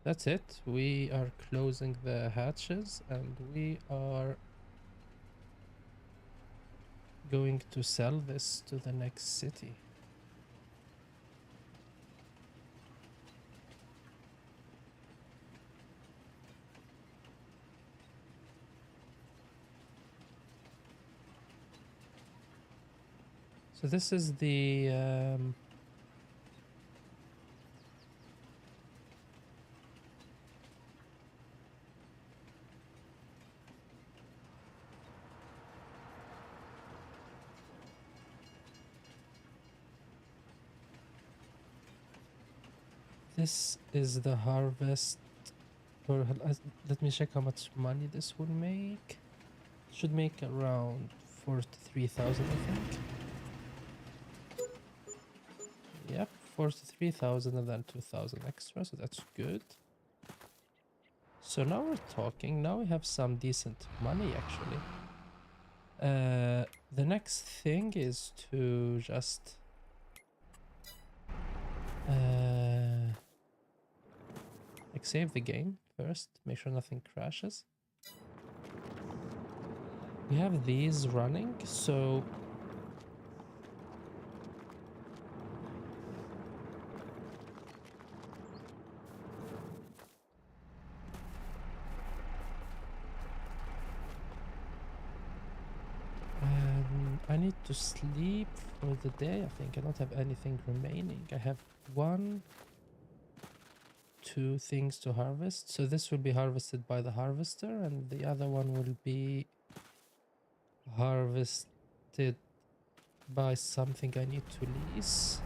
that's it. We are closing the hatches and we are going to sell this to the next city. So this is the this is the harvest. For, let me check how much money this will make. Should make around 43,000, I think. Yep, 43,000 and then 2,000 extra, so that's good. So now we're talking. Now we have some decent money, actually. The next thing is to just like save the game first, make sure nothing crashes. We have these running, so I need to sleep for the day. I think I don't have anything remaining. I have 1, 2 things to harvest. So this will be harvested by the harvester and the other one will be harvested by something I need to lease.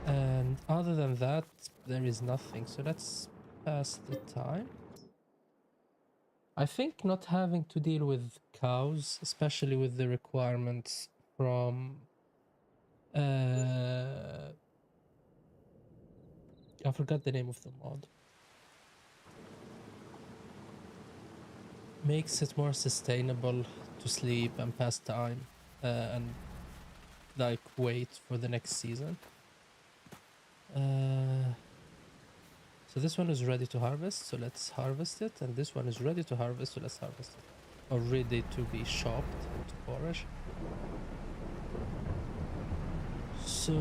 And other than that, there is nothing. So let's pass the time. I think not having to deal with cows, especially with the requirements from I forgot the name of the mod, makes it more sustainable to sleep and pass time and like wait for the next season. So this one is ready to harvest, so let's harvest it, and this one is ready to harvest, so let's harvest it. Or ready to be chopped into porridge. So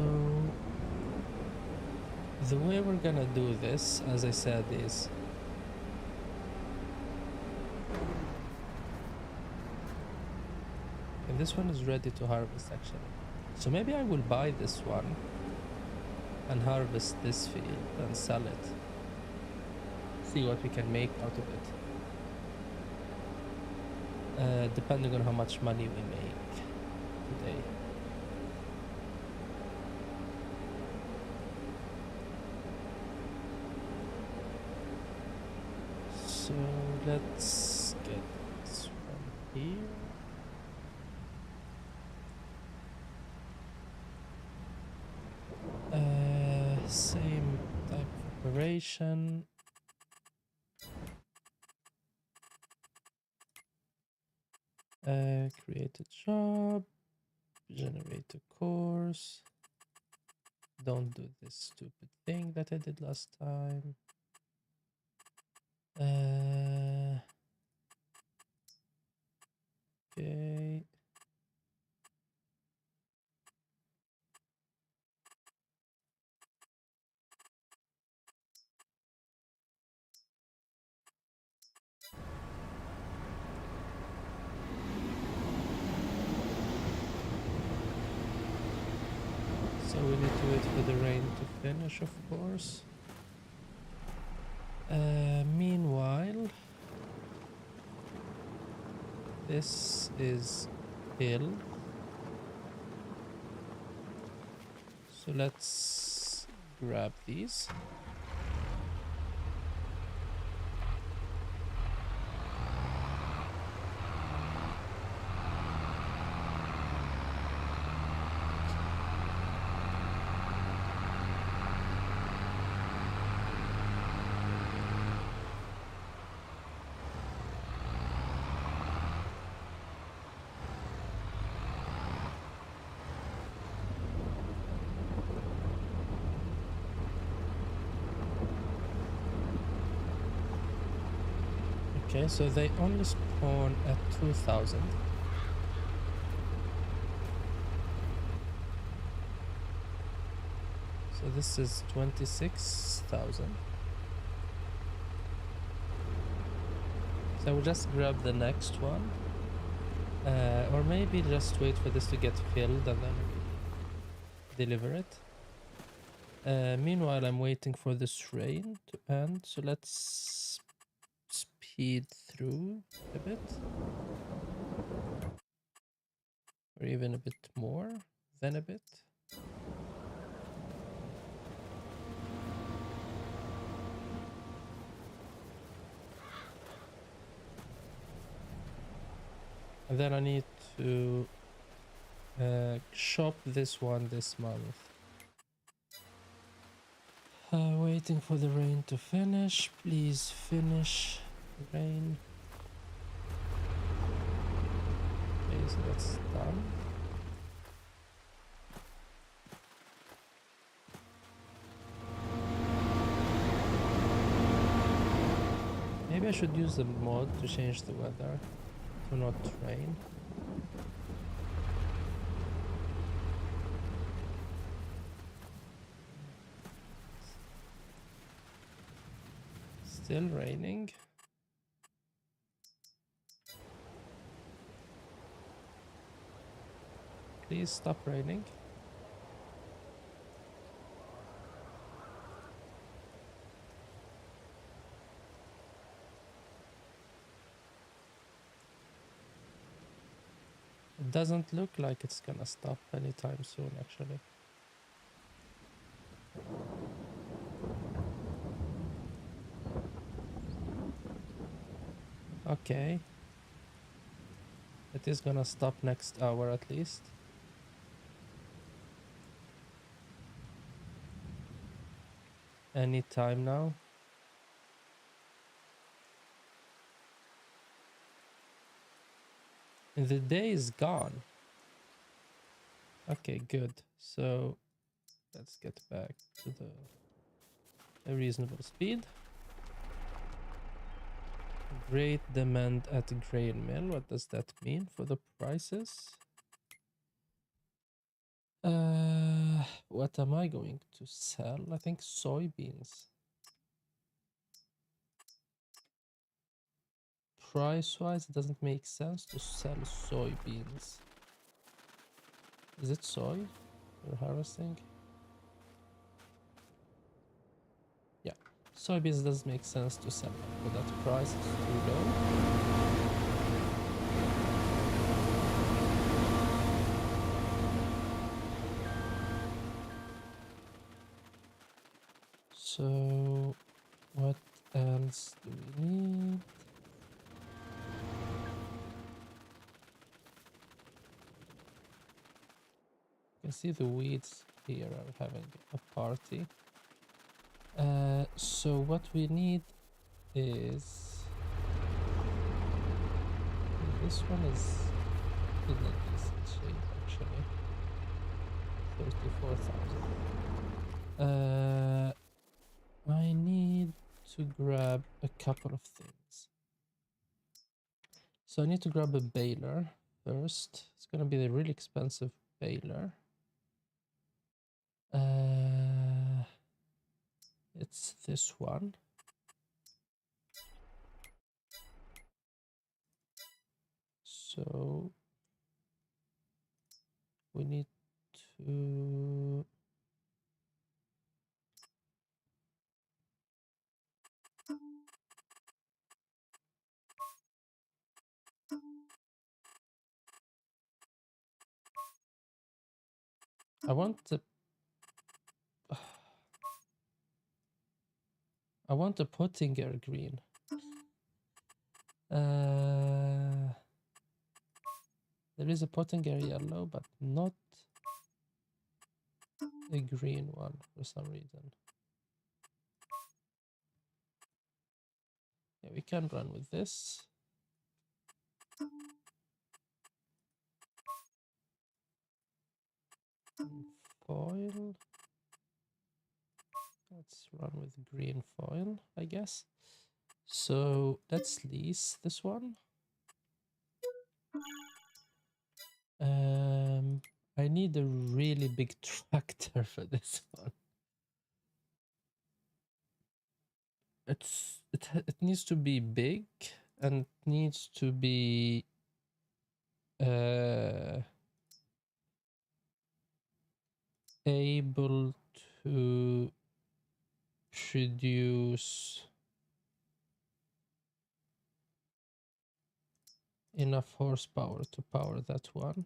the way we're gonna do this, as I said, is and this one is ready to harvest actually. So maybe I will buy this one and harvest this field and sell it. See what we can make out of it. Depending on how much money we make today. So let's get this one here. Same type of operation. Create a job, generate a course. Don't do this stupid thing that I did last time. Okay. So we need to wait for the rain to finish, of course. Meanwhile, this is hill. So let's grab these. Okay, so they only spawn at 2000. So this is 26,000. So we'll just grab the next one. Or maybe just wait for this to get filled and then we deliver it. Meanwhile, I'm waiting for this rain to end. So let's speed through a bit. Or even a bit more than a bit. And then I need to shop this one this month. Waiting for the rain to finish. Please finish, rain. Okay, so that's done. Maybe I should use the mod to change the weather to not rain. Still raining. Please stop raining. It doesn't look like it's gonna stop anytime soon, actually. Okay. It is gonna stop next hour at least. Any time now. And the day is gone. Okay, good. So let's get back to a reasonable speed. Great demand at grain mill. What does that mean for the prices? What am I going to sell? I think soybeans. Price-wise, it doesn't make sense to sell soybeans. Is it soy we're harvesting? Yeah, soybeans doesn't make sense to sell for that price. It's too low. So, what else do we need? You can see the weeds here are having a party. So what we need is this one is in a decent shape actually. 34,000. I need to grab a couple of things. So I need to grab a baler first. It's gonna be the really expensive baler. It's this one. So we need to I want the I want a Pottinger green. There is a Pottinger yellow, but not a green one for some reason. Yeah, we can run with this. Foil. Let's run with green foil, I guess. So let's lease this one. I need a really big tractor for this one. It needs to be big and it needs to be able to produce enough horsepower to power that one.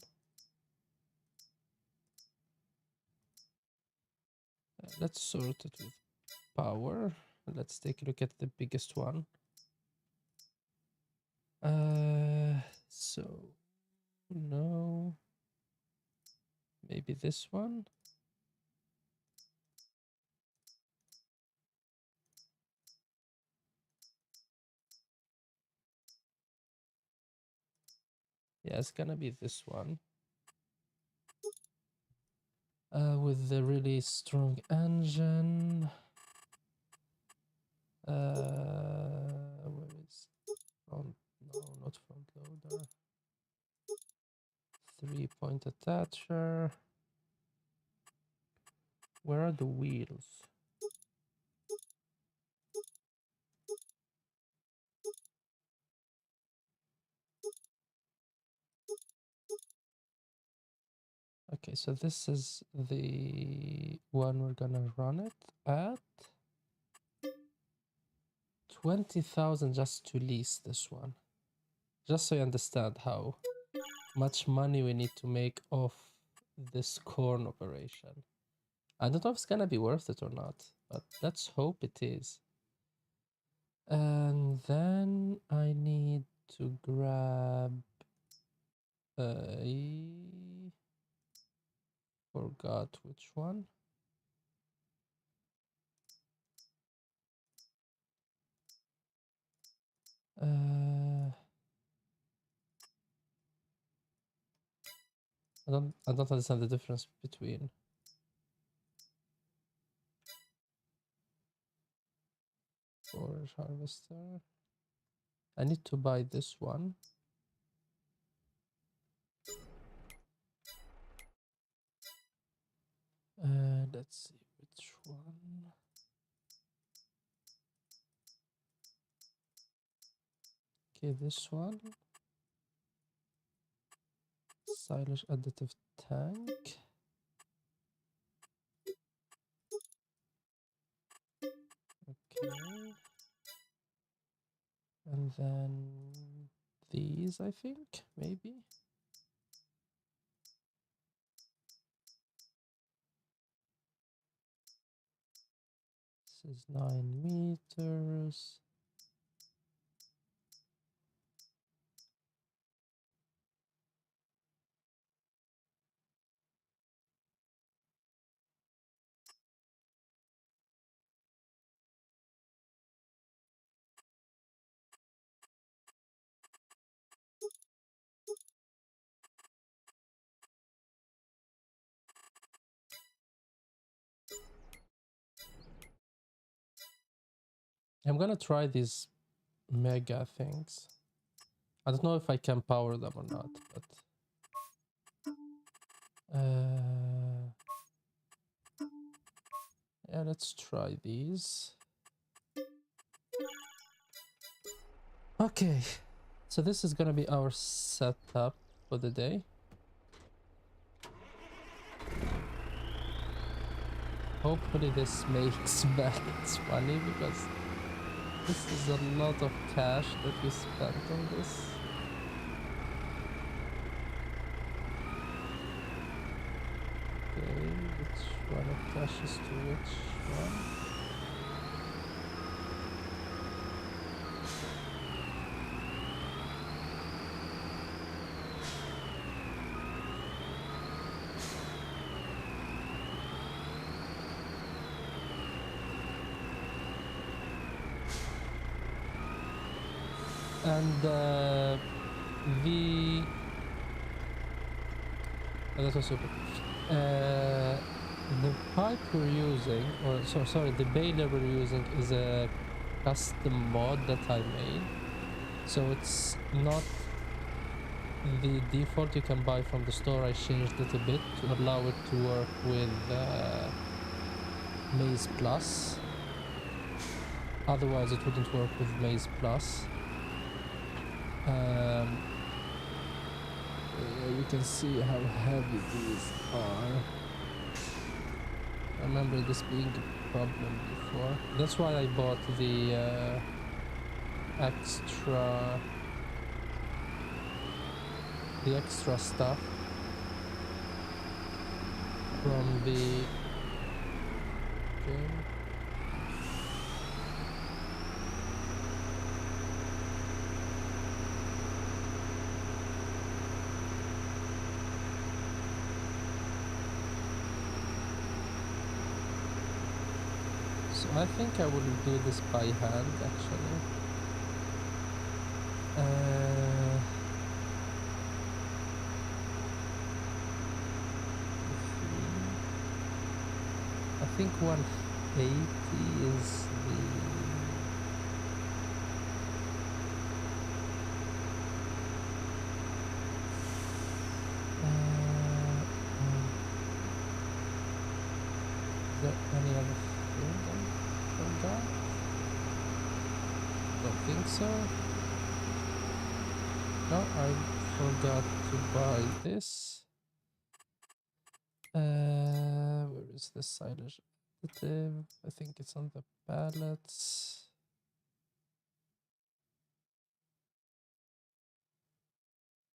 Let's sort it with power. Let's take a look at the biggest one. So no, maybe this one. Yeah, it's gonna be this one. With the really strong engine. Where is front? No, not front loader. 3-point attacher. Where are the wheels? Okay, so this is the one we're gonna run it at. 20,000 just to lease this one. Just so you understand how much money we need to make off this corn operation. I don't know if it's gonna be worth it or not, but let's hope it is. And then I need forgot which one. I don't understand the difference between forage harvester. I need to buy this one. Let's see which one. Okay, this one. Silage additive tank. Okay. And then these, I think, maybe. This is 9 meters. I'm gonna try these mega things. I don't know if I can power them or not, but yeah, let's try these. Okay, so this is gonna be our setup for the day. Hopefully this makes Max money, because this is a lot of cash that we spent on this. Okay, which one attaches to which one? And that was super. The pipe we're using, or sorry, the baler we're using is a custom mod that I made. So it's not the default you can buy from the store. I changed it a bit to allow it to work with Maze Plus. Otherwise it wouldn't work with Maze Plus. You can see how heavy these are. I remember this being a problem before. That's why I bought the extra stuff from the game. So I think I will do this by hand, actually. I think 180 is the... Is there any other thing I forgot? Don't think so. No, I forgot to buy this. Where is the silage additive? I think it's on the pallets.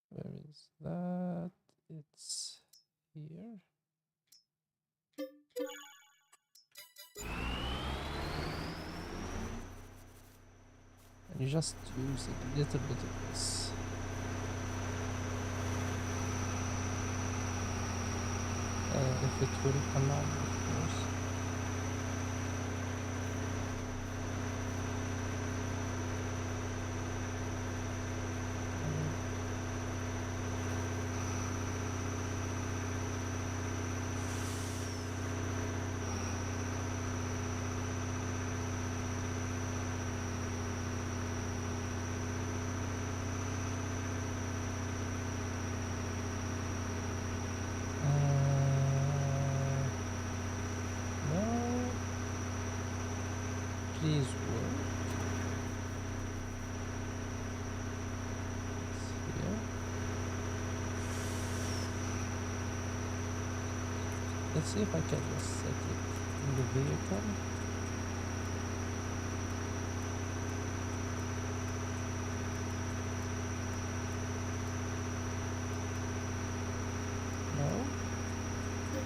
Where is that? It's here. And you just use a little bit of this. if it will allow, of course. No, please work. It's here. Let's see if I can just set it in the vehicle. No. Okay.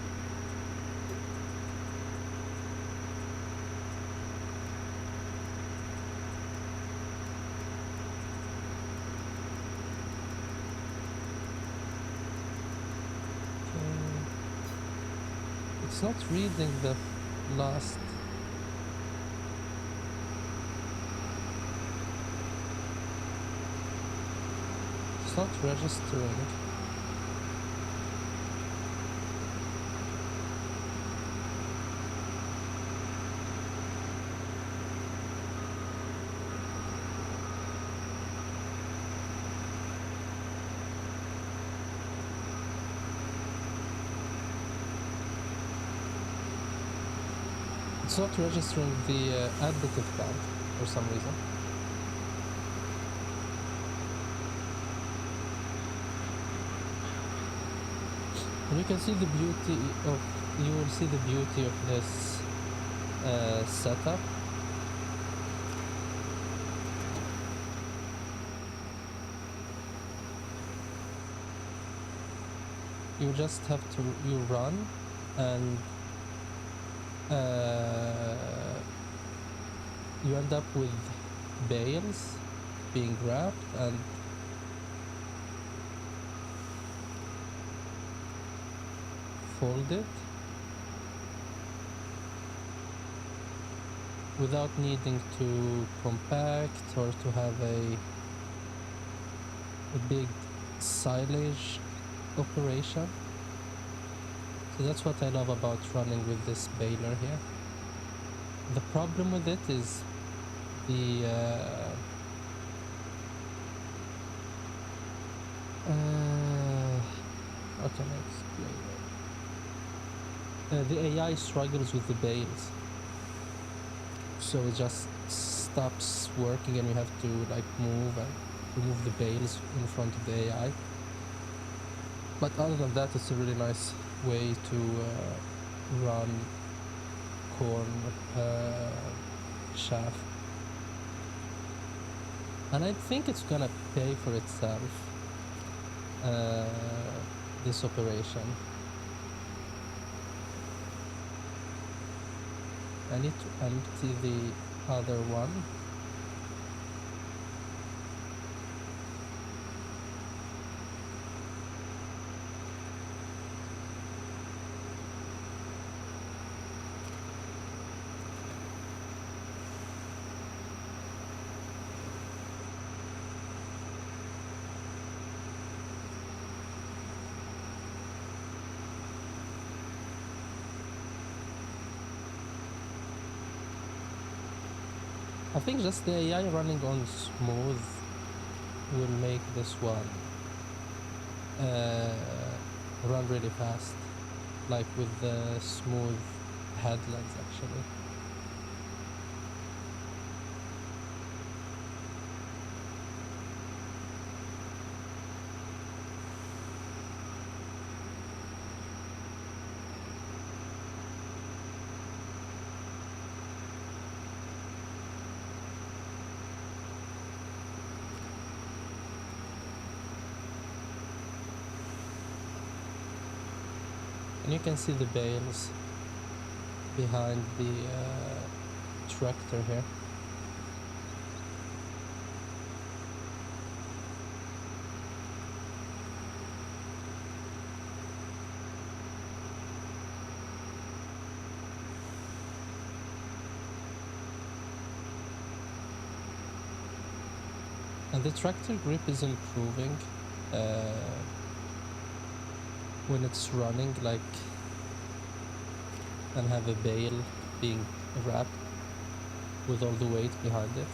It's not reading the last. It's not registering. It's not registering the additive plant for some reason. And you can see the beauty of, you will see the beauty of this setup. You just have to, you run and you end up with bales being wrapped and folded without needing to compact or to have a big silage operation. So that's what I love about running with this baler here. The problem with it is the how can I explain it? The AI struggles with the bales, so it just stops working and you have to like move and remove the bales in front of the AI. But other than that, it's a really nice way to run corn shaft. And I think it's gonna pay for itself, this operation. I need to empty the other one. I think just the AI running on smooth will make this one run really fast, like with the smooth headlands actually. And you can see the bales behind the tractor here. And the tractor grip is improving when it's running, like, and have a bale being wrapped with all the weight behind it.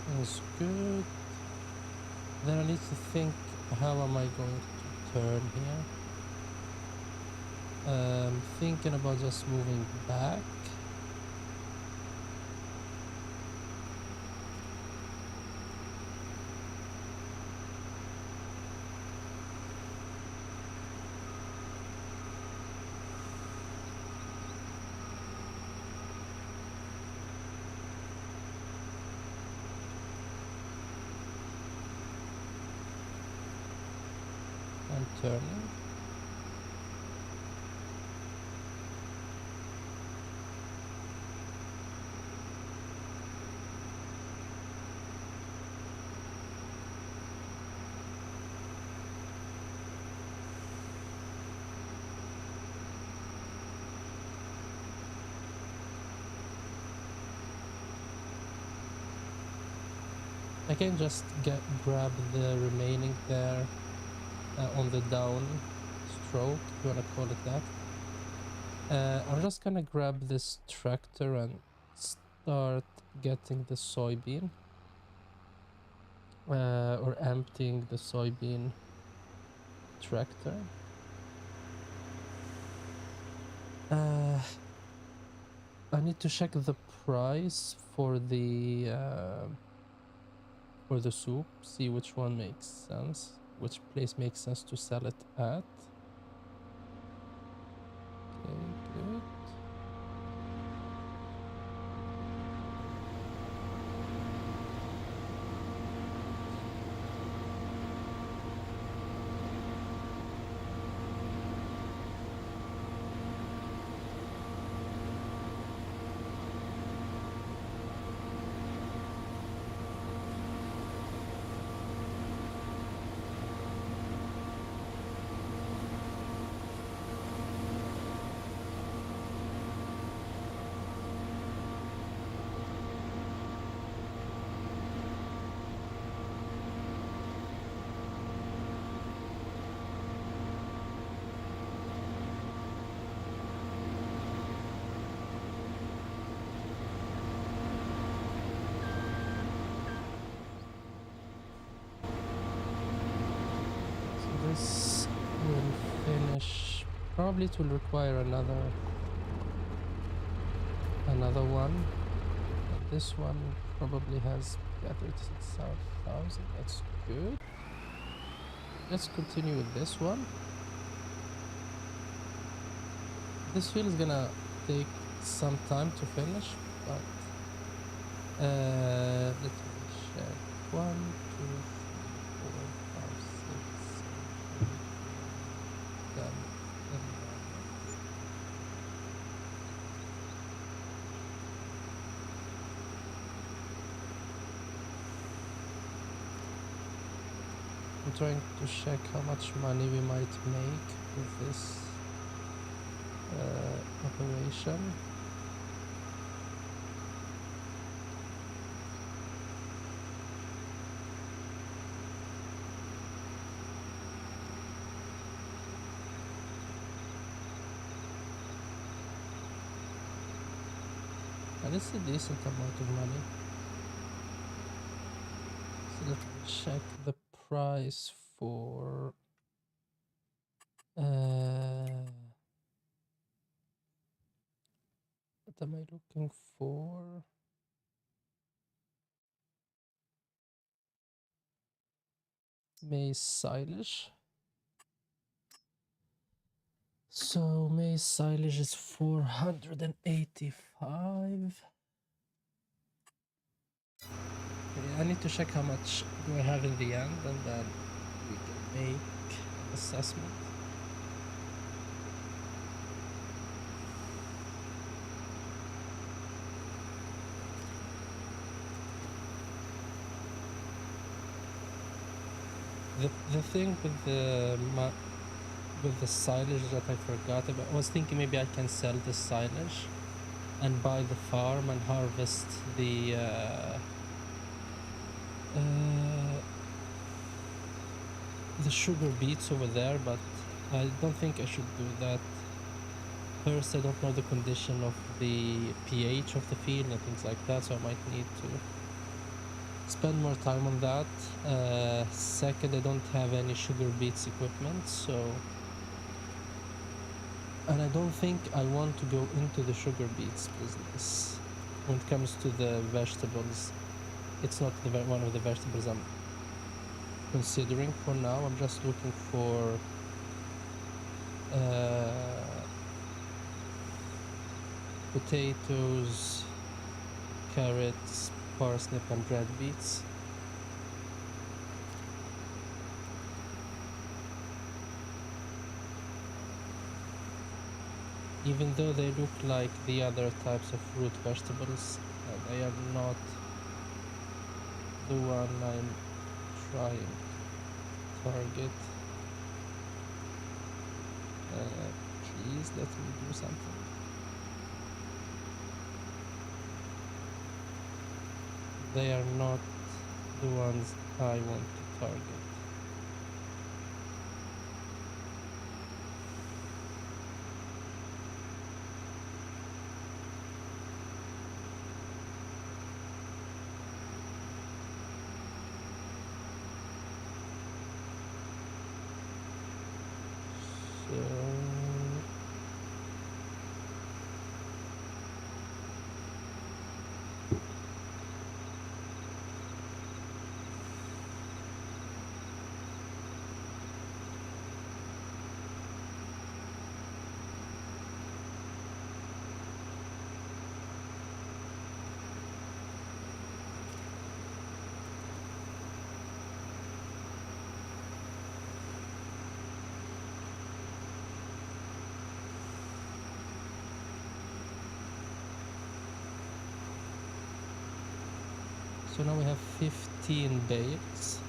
Sounds good. Then I need to think, how am I going to turn here? Thinking about just moving back. And turning. I can just grab the remaining there on the down stroke, if you wanna call it that. I'm just gonna grab this tractor and start getting the soybean, or emptying the soybean tractor. I need to check the price for the soup, see which one makes sense, which place makes sense to sell it at. Okay, good. This will finish. Probably it will require another one. But this one probably has 36,000. That's good. Let's continue with this one. This field is gonna take some time to finish, but let me check. 1, 2, 3, 4, 5, 6, 7, 8, 9. I'm trying to check how much money we might make with this operation. And it's a decent amount of money. Let me check the price for what am I looking for? Maize silage. So maize silage is 485. I need to check how much do I have in the end, and then we can make an assessment. The thing with the silage that I forgot about, I was thinking maybe I can sell the silage and buy the farm and harvest the sugar beets over there, but I don't think I should do that. First, I don't know the condition of the pH of the field and things like that, so I might need to spend more time on that. Second, I don't have any sugar beets equipment, so... And I don't think I want to go into the sugar beets business. When it comes to the vegetables, it's not one of the vegetables I'm considering for now. I'm just looking for potatoes, carrots, parsnip and red beets. Even though they look like the other types of root vegetables, they are not the one I'm trying to target. Please let me do something. They are not the ones I want to target. So now we have 15 bales.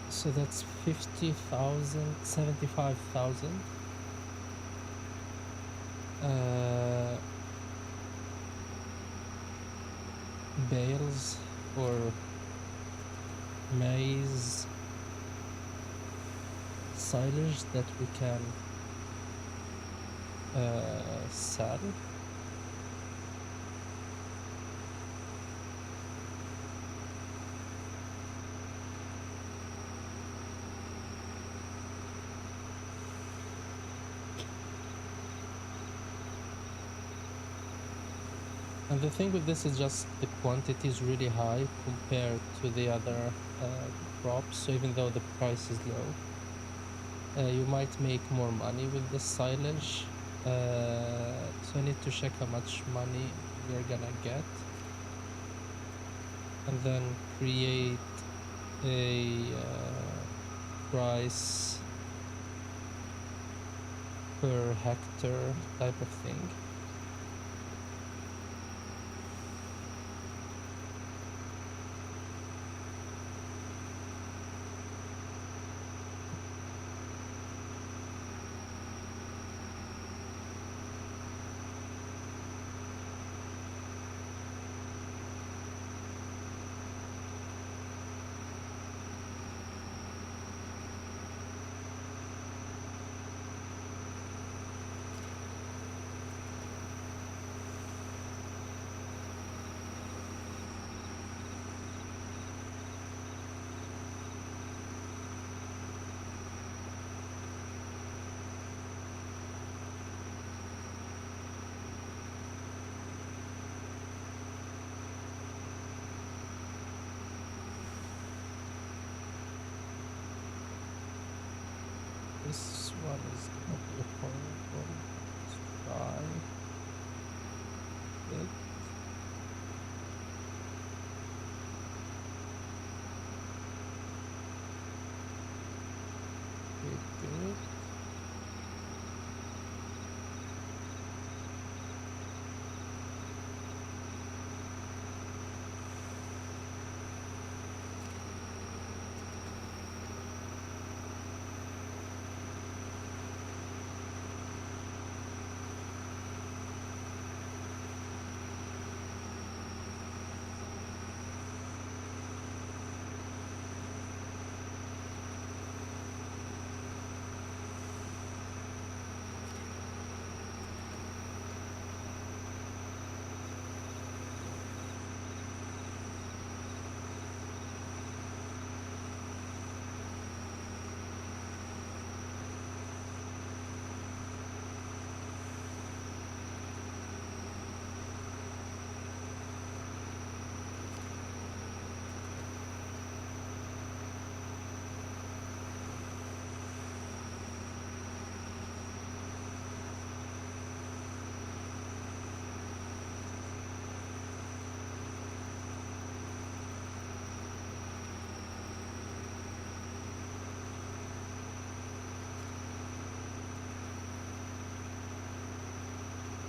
So that's 50,000, 75,000. Bales for maize silage that we can sell. And the thing with this is just the quantity is really high compared to the other crops. So even though the price is low, you might make more money with the silage. So I need to check how much money we're gonna get, and then create a price per hectare type of thing. one is gonna be horrible. Let's try it. Pretty good.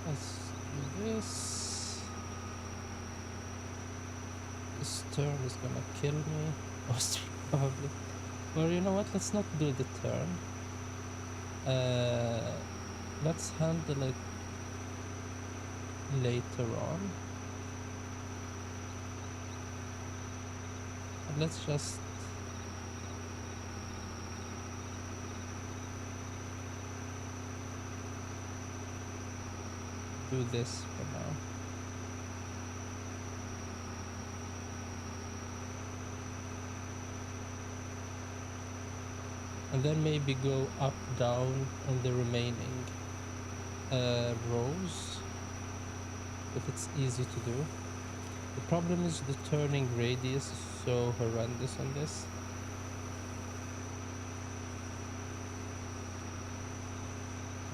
Let's do this. This turn is gonna kill me, most probably. Well, you know what? Let's not do the turn. Let's handle it later on. And let's just do this for now. And then maybe go up, down on the remaining rows, if it's easy to do. The problem is the turning radius is so horrendous on this.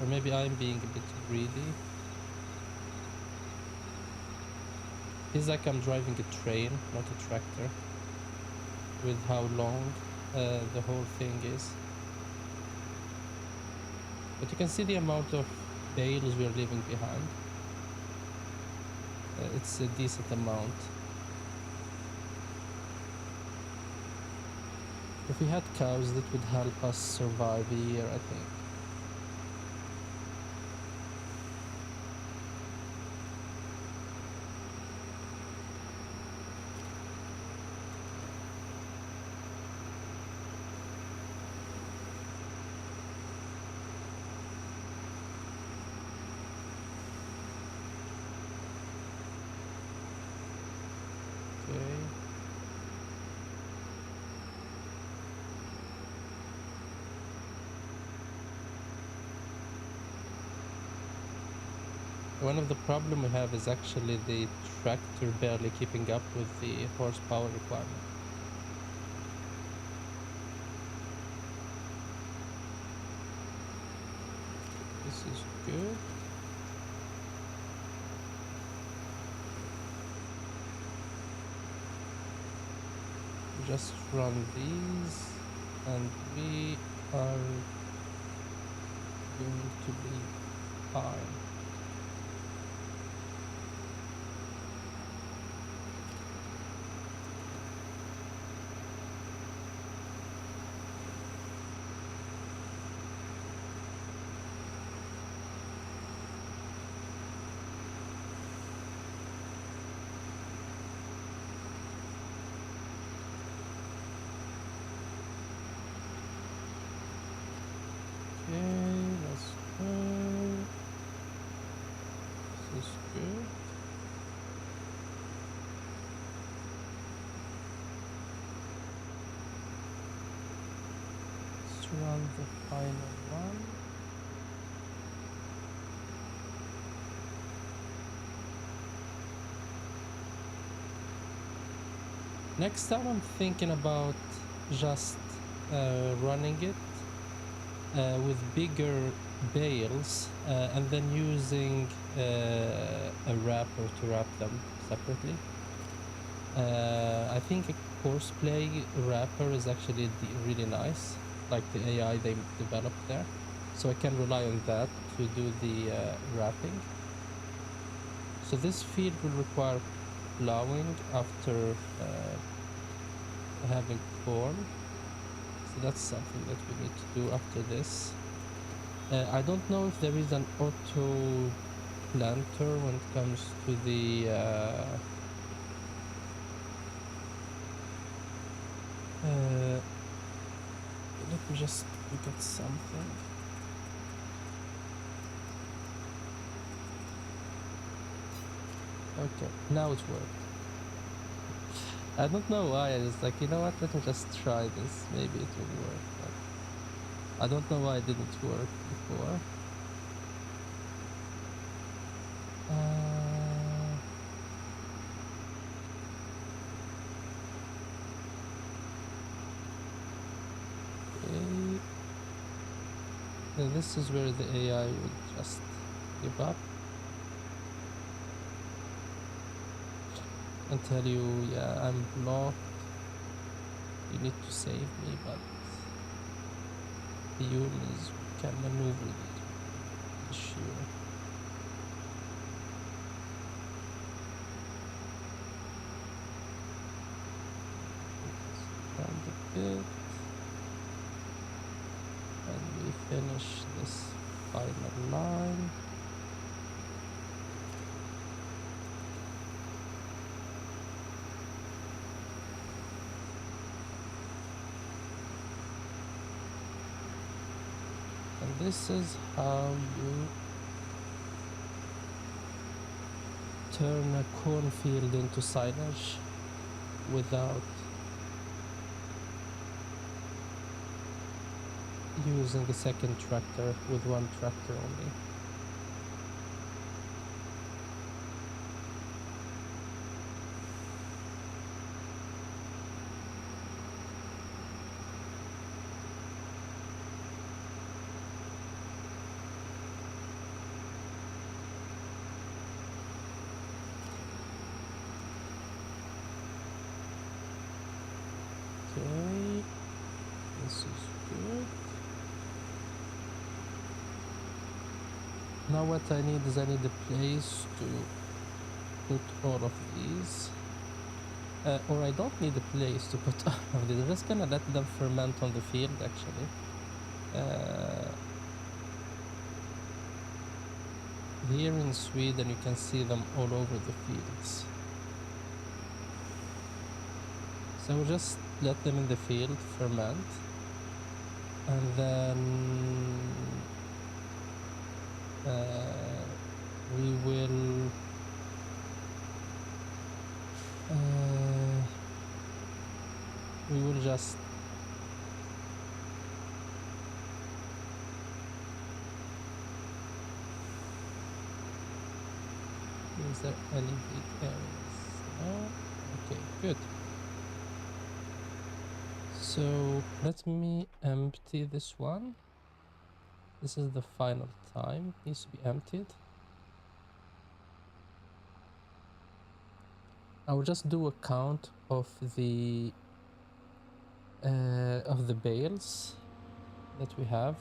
Or maybe I'm being a bit greedy. Feels like I'm driving a train, not a tractor, with how long the whole thing is. But you can see the amount of bales we're leaving behind. It's a decent amount. If we had cows, that would help us survive a year, I think. One of the problem we have is actually the tractor barely keeping up with the horsepower requirement. This is good. Just run these and we are going to be fine. Let's go. This is good. Let's run the final one. Next time I'm thinking about just running it with bigger bales and then using a wrapper to wrap them separately. I think a course play wrapper is actually really nice, like the AI they developed there. So I can rely on that to do the wrapping. So this field will require plowing after having corn. So that's something that we need to do after this. I don't know if there is an auto planter when it comes to the let me just look at something. Okay, now it worked. I don't know why, I was like, you know what, let me just try this, maybe it will work. But I don't know why it didn't work before. Okay. Then this is where the AI would just give up and tell you, yeah, I'm blocked, you need to save me, but the humans can maneuver the issue. Down the bit, and we finish this final line. And this is how you turn a cornfield into silage without using a second tractor, with one tractor only. Okay, this is good. Now what I need is I need a place to put all of these. Or I don't need a place to put all of these. I'm just gonna let them ferment on the field actually. Here in Sweden you can see them all over the fields. So we'll just let them in the field ferment. And then we will just is there any big areas? No? Okay, good. So let me empty this one. This is the final time. It needs to be emptied. I will just do a count of the bales that we have.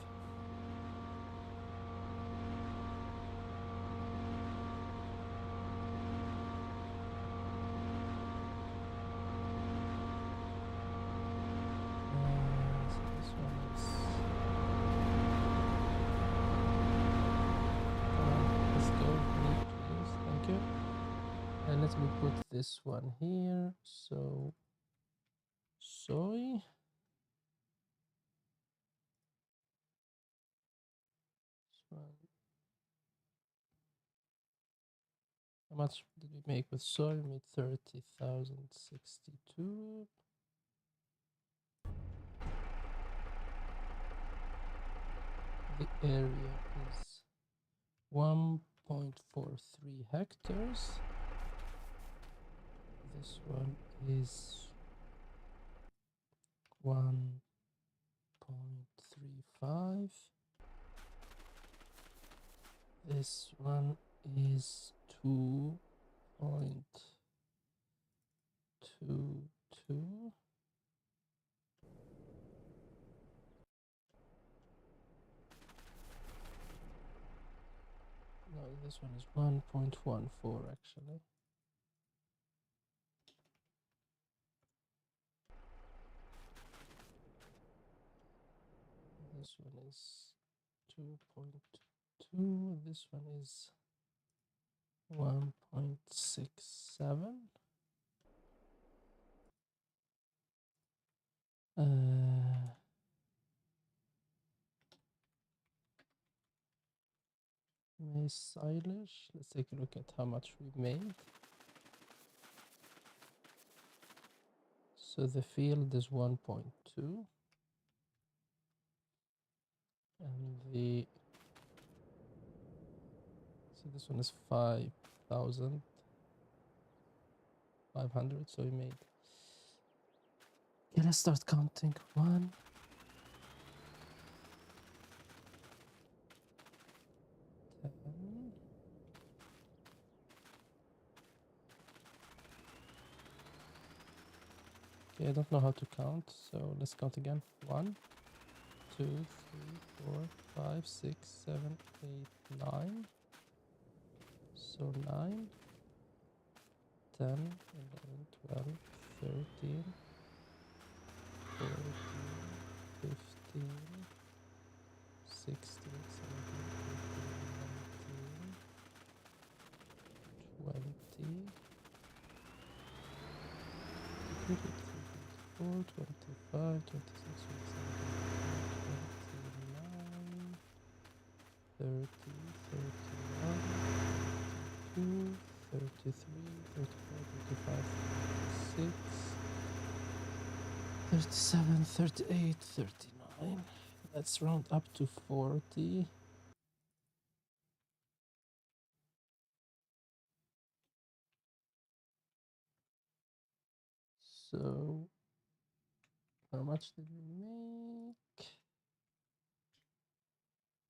So this one is. Let's go. Need to use. Thank you. And let me put this one here. So soy. This one. How much did we make with soy? We made 30,062. The area is 1.43 hectares. This one is 1.35 1.5. This one is 2.22. No, this one is 1.14 actually. This one is 2.2. This one is 1.67. May silage. Let's take a look at how much we made. So the field is 1.2. And the, so this one is 5,500. So we made, okay, let's start counting. 1, 10. Okay, I don't know how to count, so let's count again. 1, 2, 3, 4, 5, 6, 7, 8, 9. So 9, 10, 11, 12, 13, 14, 15, 16, 17, 18, 19, 20, 24, 25, 26, 27, 29, 30, 31, 32, 33, 34, 35, 36, 37, 38, 39. Let's round up to 40. So how much did we make?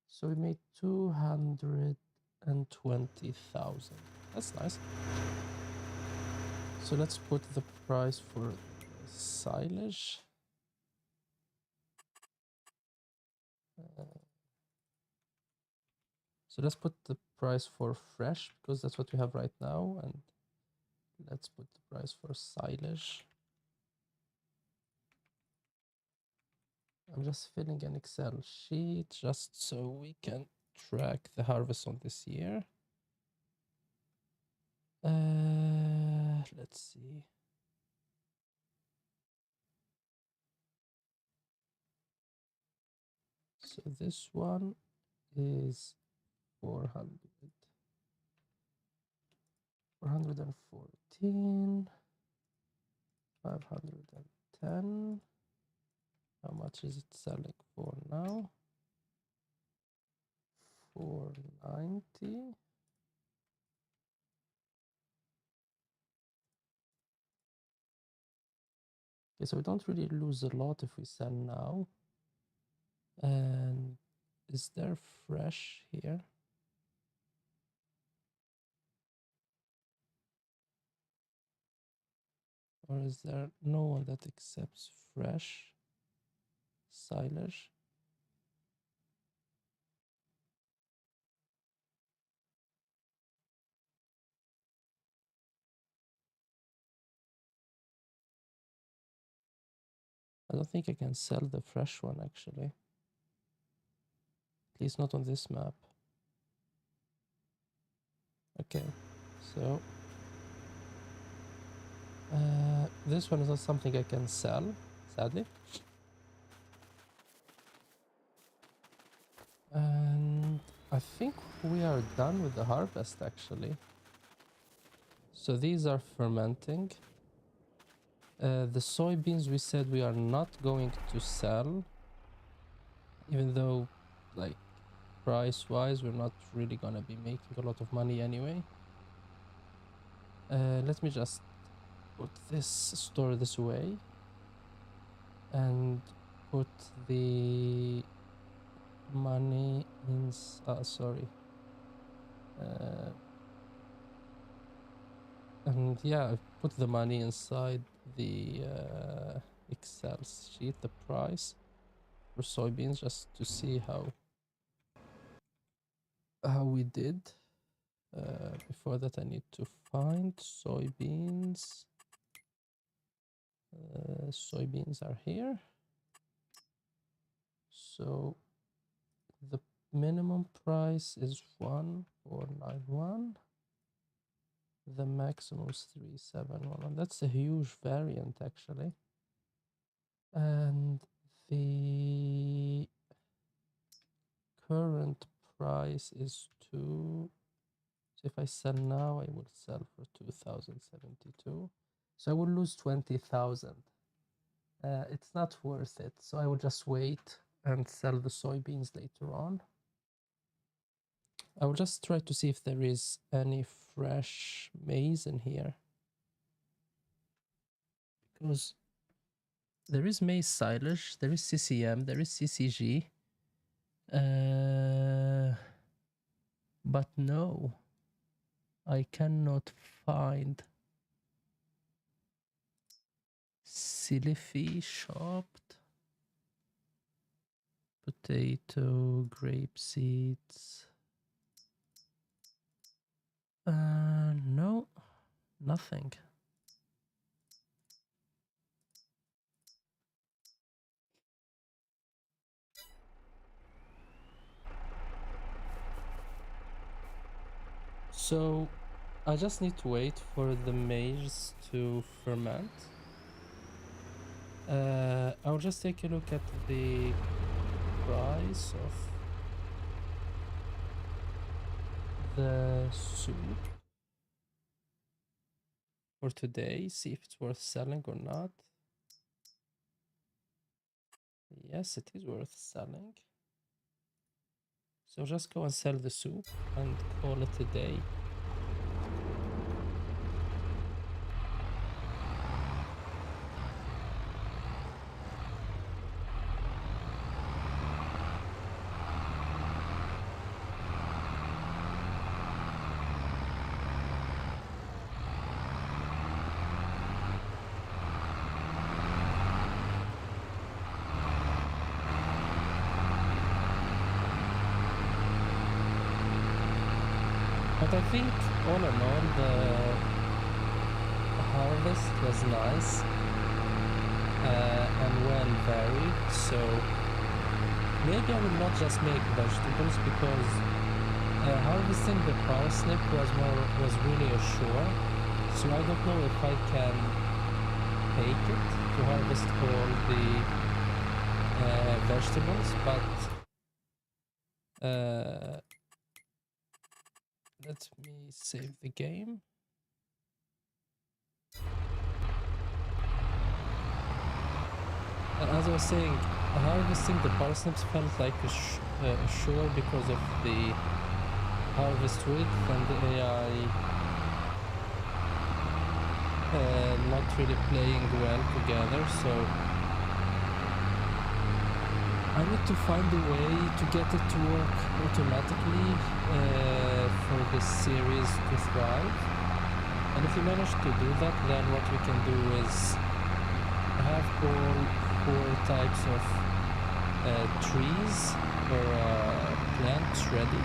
So we made 220,000. That's nice. So let's put the price for silage. So let's put the price for fresh because that's what we have right now, and let's put the price for silage. I'm just filling an Excel sheet just so we can track the harvest on this year. Let's see. So this one is 414, 510. How much is it selling for now? 490. Okay, so we don't really lose a lot if we sell now. And is there fresh here? Or is there no one that accepts fresh silage? I don't think I can sell the fresh one actually. At least not on this map. Okay, so this one is not something I can sell, sadly. And I think we are done with the harvest actually. So these are fermenting. The soybeans we said we are not going to sell, even though like price wise we're not really gonna be making a lot of money anyway. Let me just put this, store this away, and put the money in sorry. And yeah, I put the money inside the Excel sheet, the price for soybeans, just to see how we did. Before that, I need to find soybeans. Soybeans are here. So the minimum price is 1491. The maximum is 3711. That's a huge variant, actually. And the current price is 2. So if I sell now, I will sell for 2072. So I will lose 20,000. It's not worth it. So I will just wait and sell the soybeans later on. I will just try to see if there is any fresh maize in here. Because there is maize silage, there is CCM, there is CCG. But no, I cannot find Silify chopped potato, grape seeds. No, nothing. So I just need to wait for the maize to ferment. I'll just take a look at the price of the soup for today, see if it's worth selling or not. Yes, it is worth selling. So just go and sell the soup and call it a day. But I think all in all the harvest was nice and well varied, so maybe I will not just make vegetables, because harvesting the parsnip was really a chore, so I don't know if I can take it to harvest all the vegetables, but let me save the game. And as I was saying, harvesting the parsnips felt like a chore because of the harvest width and the AI not really playing well together, so I need to find a way to get it to work automatically for this series to thrive. And if we manage to do that, then what we can do is have all 4 types of trees or plants ready,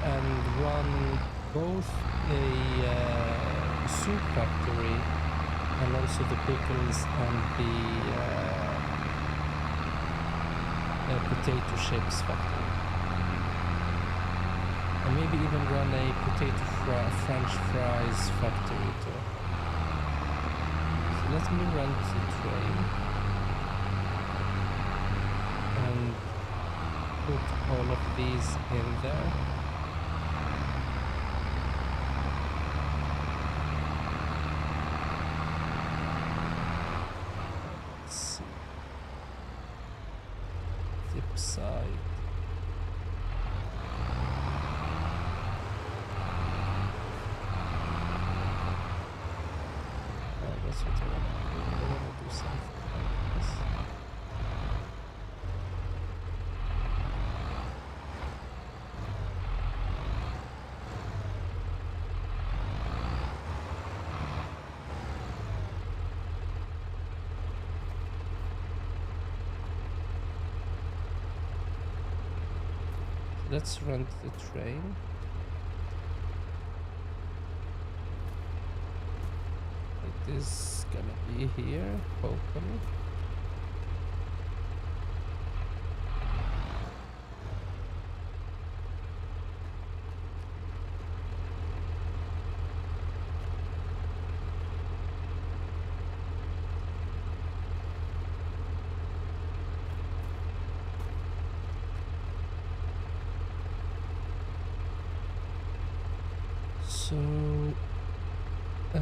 and run both a soup factory and also the pickles and the potato chips factory, and maybe even run a potato French fries factory too. So let me rent the train and put all of these in there. Let's see. Zip side. That's what I want to do. I want to do something like this. Let's run the train. It is gonna be here, hopefully. So I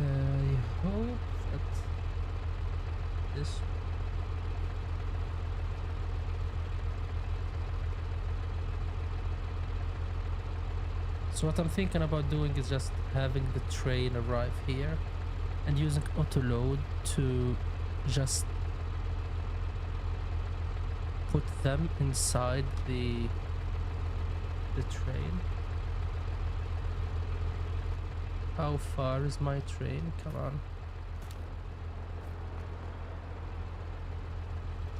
hope that this. So what I'm thinking about doing is just having the train arrive here and using autoload to just put them inside the train. How far is my train? Come on.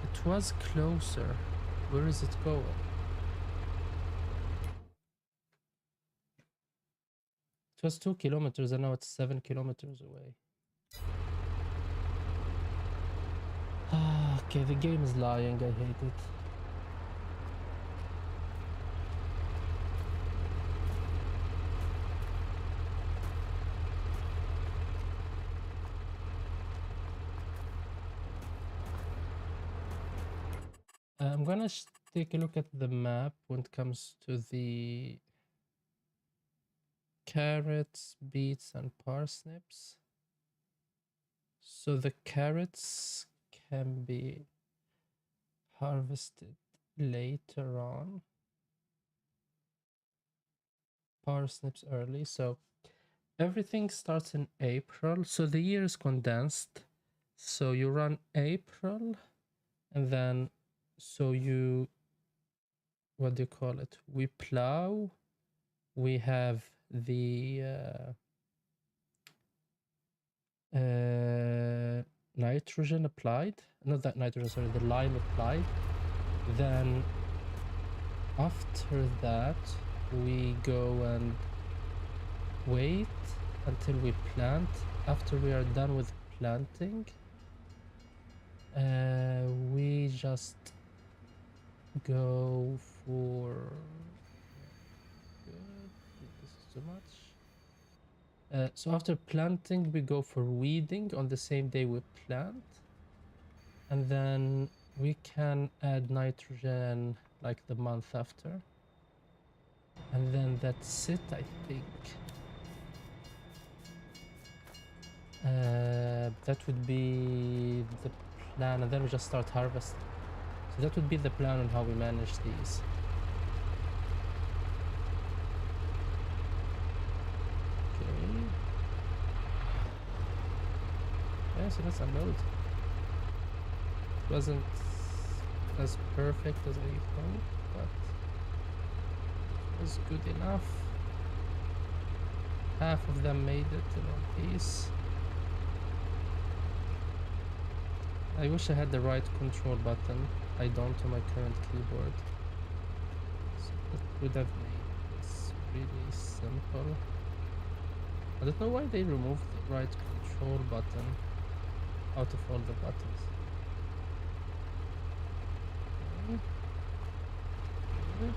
It was closer. Where is it going? It was 2 kilometers and now it's 7 kilometers away. Okay, the game is lying. I hate it. I'm gonna take a look at the map when it comes to the carrots, beets, and parsnips. So the carrots can be harvested later on. Parsnips early. So everything starts in April. So the year is condensed. So you run April and then so you, what do you call it? We plow. We have the nitrogen applied. Not that nitrogen, sorry, the lime applied. Then after that, we go and wait until we plant. After we are done with planting, we just go for good. This is too much. So after planting, we go for weeding on the same day we plant, and then we can add nitrogen like the month after, and then that's it, I think. That would be the plan, and then we just start harvesting. So that would be the plan on how we manage these. Okay. Yeah, so let's unload. It wasn't as perfect as I hoped, but it was good enough. Half of them made it in one piece. I wish I had the right control button. I don't on my current keyboard. So that would have made this really simple. I don't know why they removed the right control button out of all the buttons. Okay. Good.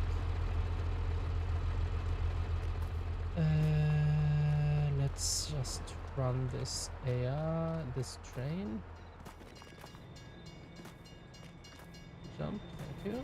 Let's just run this train. Jump, thank you.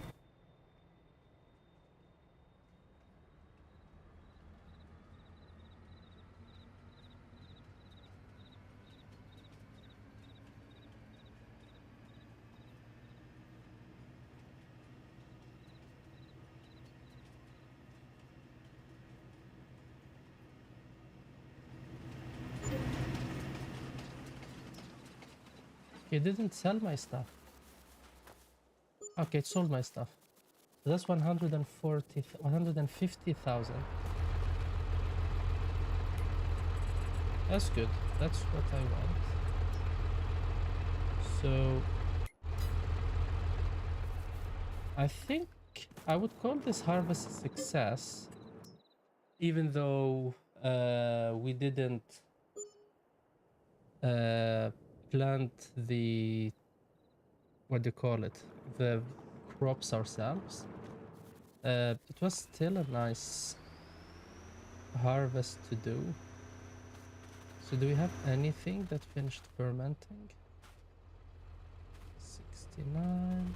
It didn't sell my stuff. Okay, it sold my stuff. So that's 150,000. That's good. That's what I want. So I think think I would call this harvest a success, even though we didn't plant the, what do you call it, the crops ourselves. It was still a nice harvest to do. So do we have anything that finished fermenting? 69.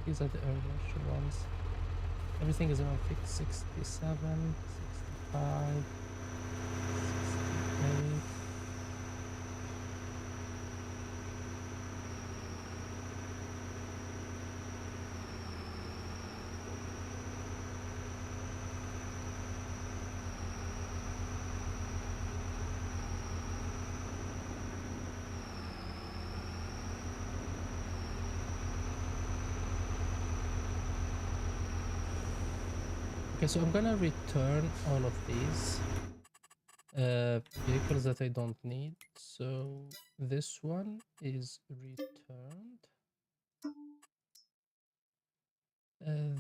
These are the earlier ones. Everything is around 67, 65, 68. Okay, so I'm gonna return all of these vehicles that I don't need. So this one is returned.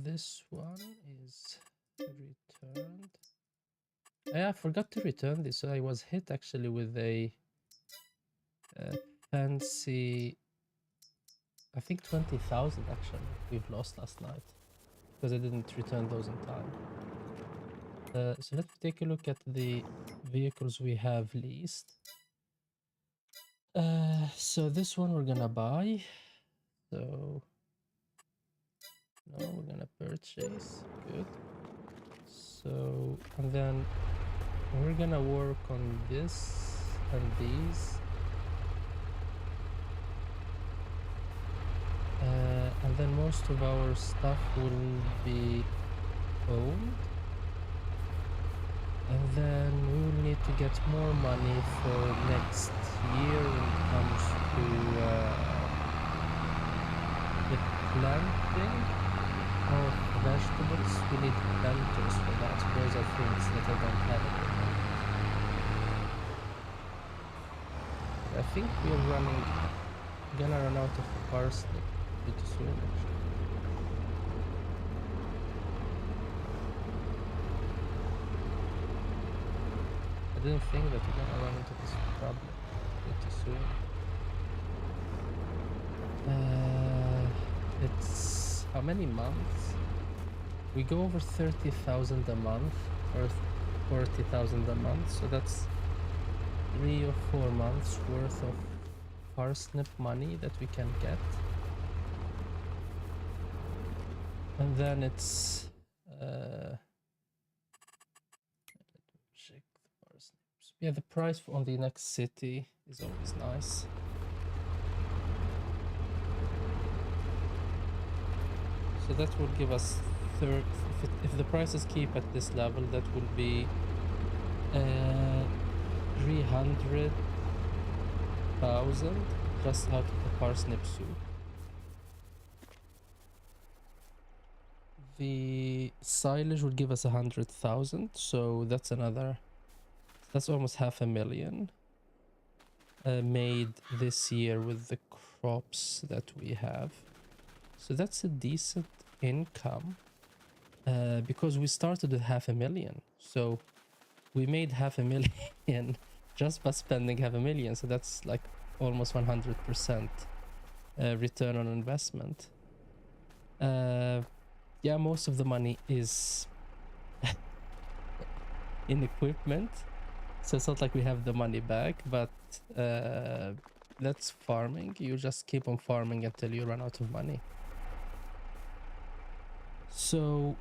This one is returned. Yeah, I forgot to return this. So I was hit actually with a fancy, I think 20,000 actually we've lost last night because I didn't return those in time. So let's take a look at the vehicles we have leased. So this one we're gonna buy. So no, we're gonna purchase. Good. So, and then we're gonna work on this and these. And then most of our stuff will be owned. And then we will need to get more money for next year when it comes to the planting of vegetables. We need planters for that. Those are things that I don't have at the moment. I think we are gonna run out of parsnip pretty soon actually. I didn't think that we're gonna run into this problem pretty soon. It's how many months? We go over 30,000 a month or 40,000 a month, so that's 3 or 4 months worth of parsnip money that we can get. And then it's check the parsnips. Yeah, the price on the next city is always nice. So that will give us if the prices keep at this level, that will be 300,000 just out of the parsnip soup. The silage would give us 100,000, so that's almost 500,000 made this year with the crops that we have. So that's a decent income because we started with 500,000. So we made 500,000 just by spending 500,000. So that's like almost 100% return on investment. Yeah, most of the money is in equipment. So it's not like we have the money back, but that's farming. You just keep on farming until you run out of money. So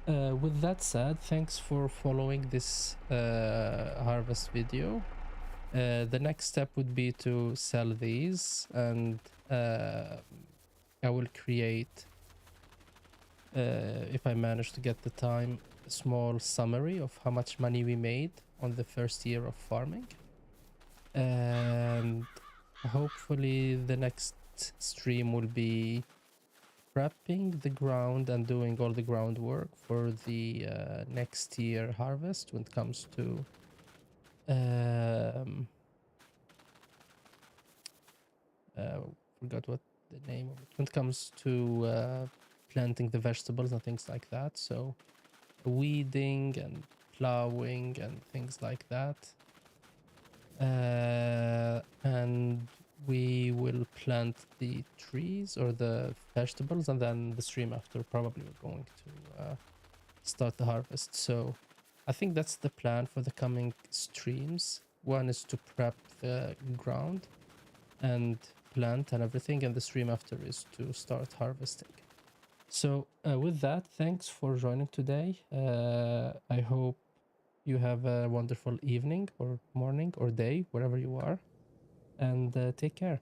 with that said, thanks for following this harvest video. The next step would be to sell these, and I will create, if I manage to get the time, a small summary of how much money we made on the first year of farming. And hopefully the next stream will be prepping the ground and doing all the groundwork for the next year harvest when it comes to forgot what the name of it, when it comes to planting the vegetables and things like that. So weeding and plowing and things like that. And we will plant the trees or the vegetables, and then the stream after probably we're going to start the harvest. So I think that's the plan for the coming streams. One is to prep the ground and plant and everything, and the stream after is to start harvesting. So with that, thanks for joining today. I hope you have a wonderful evening or morning or day, wherever you are, and take care.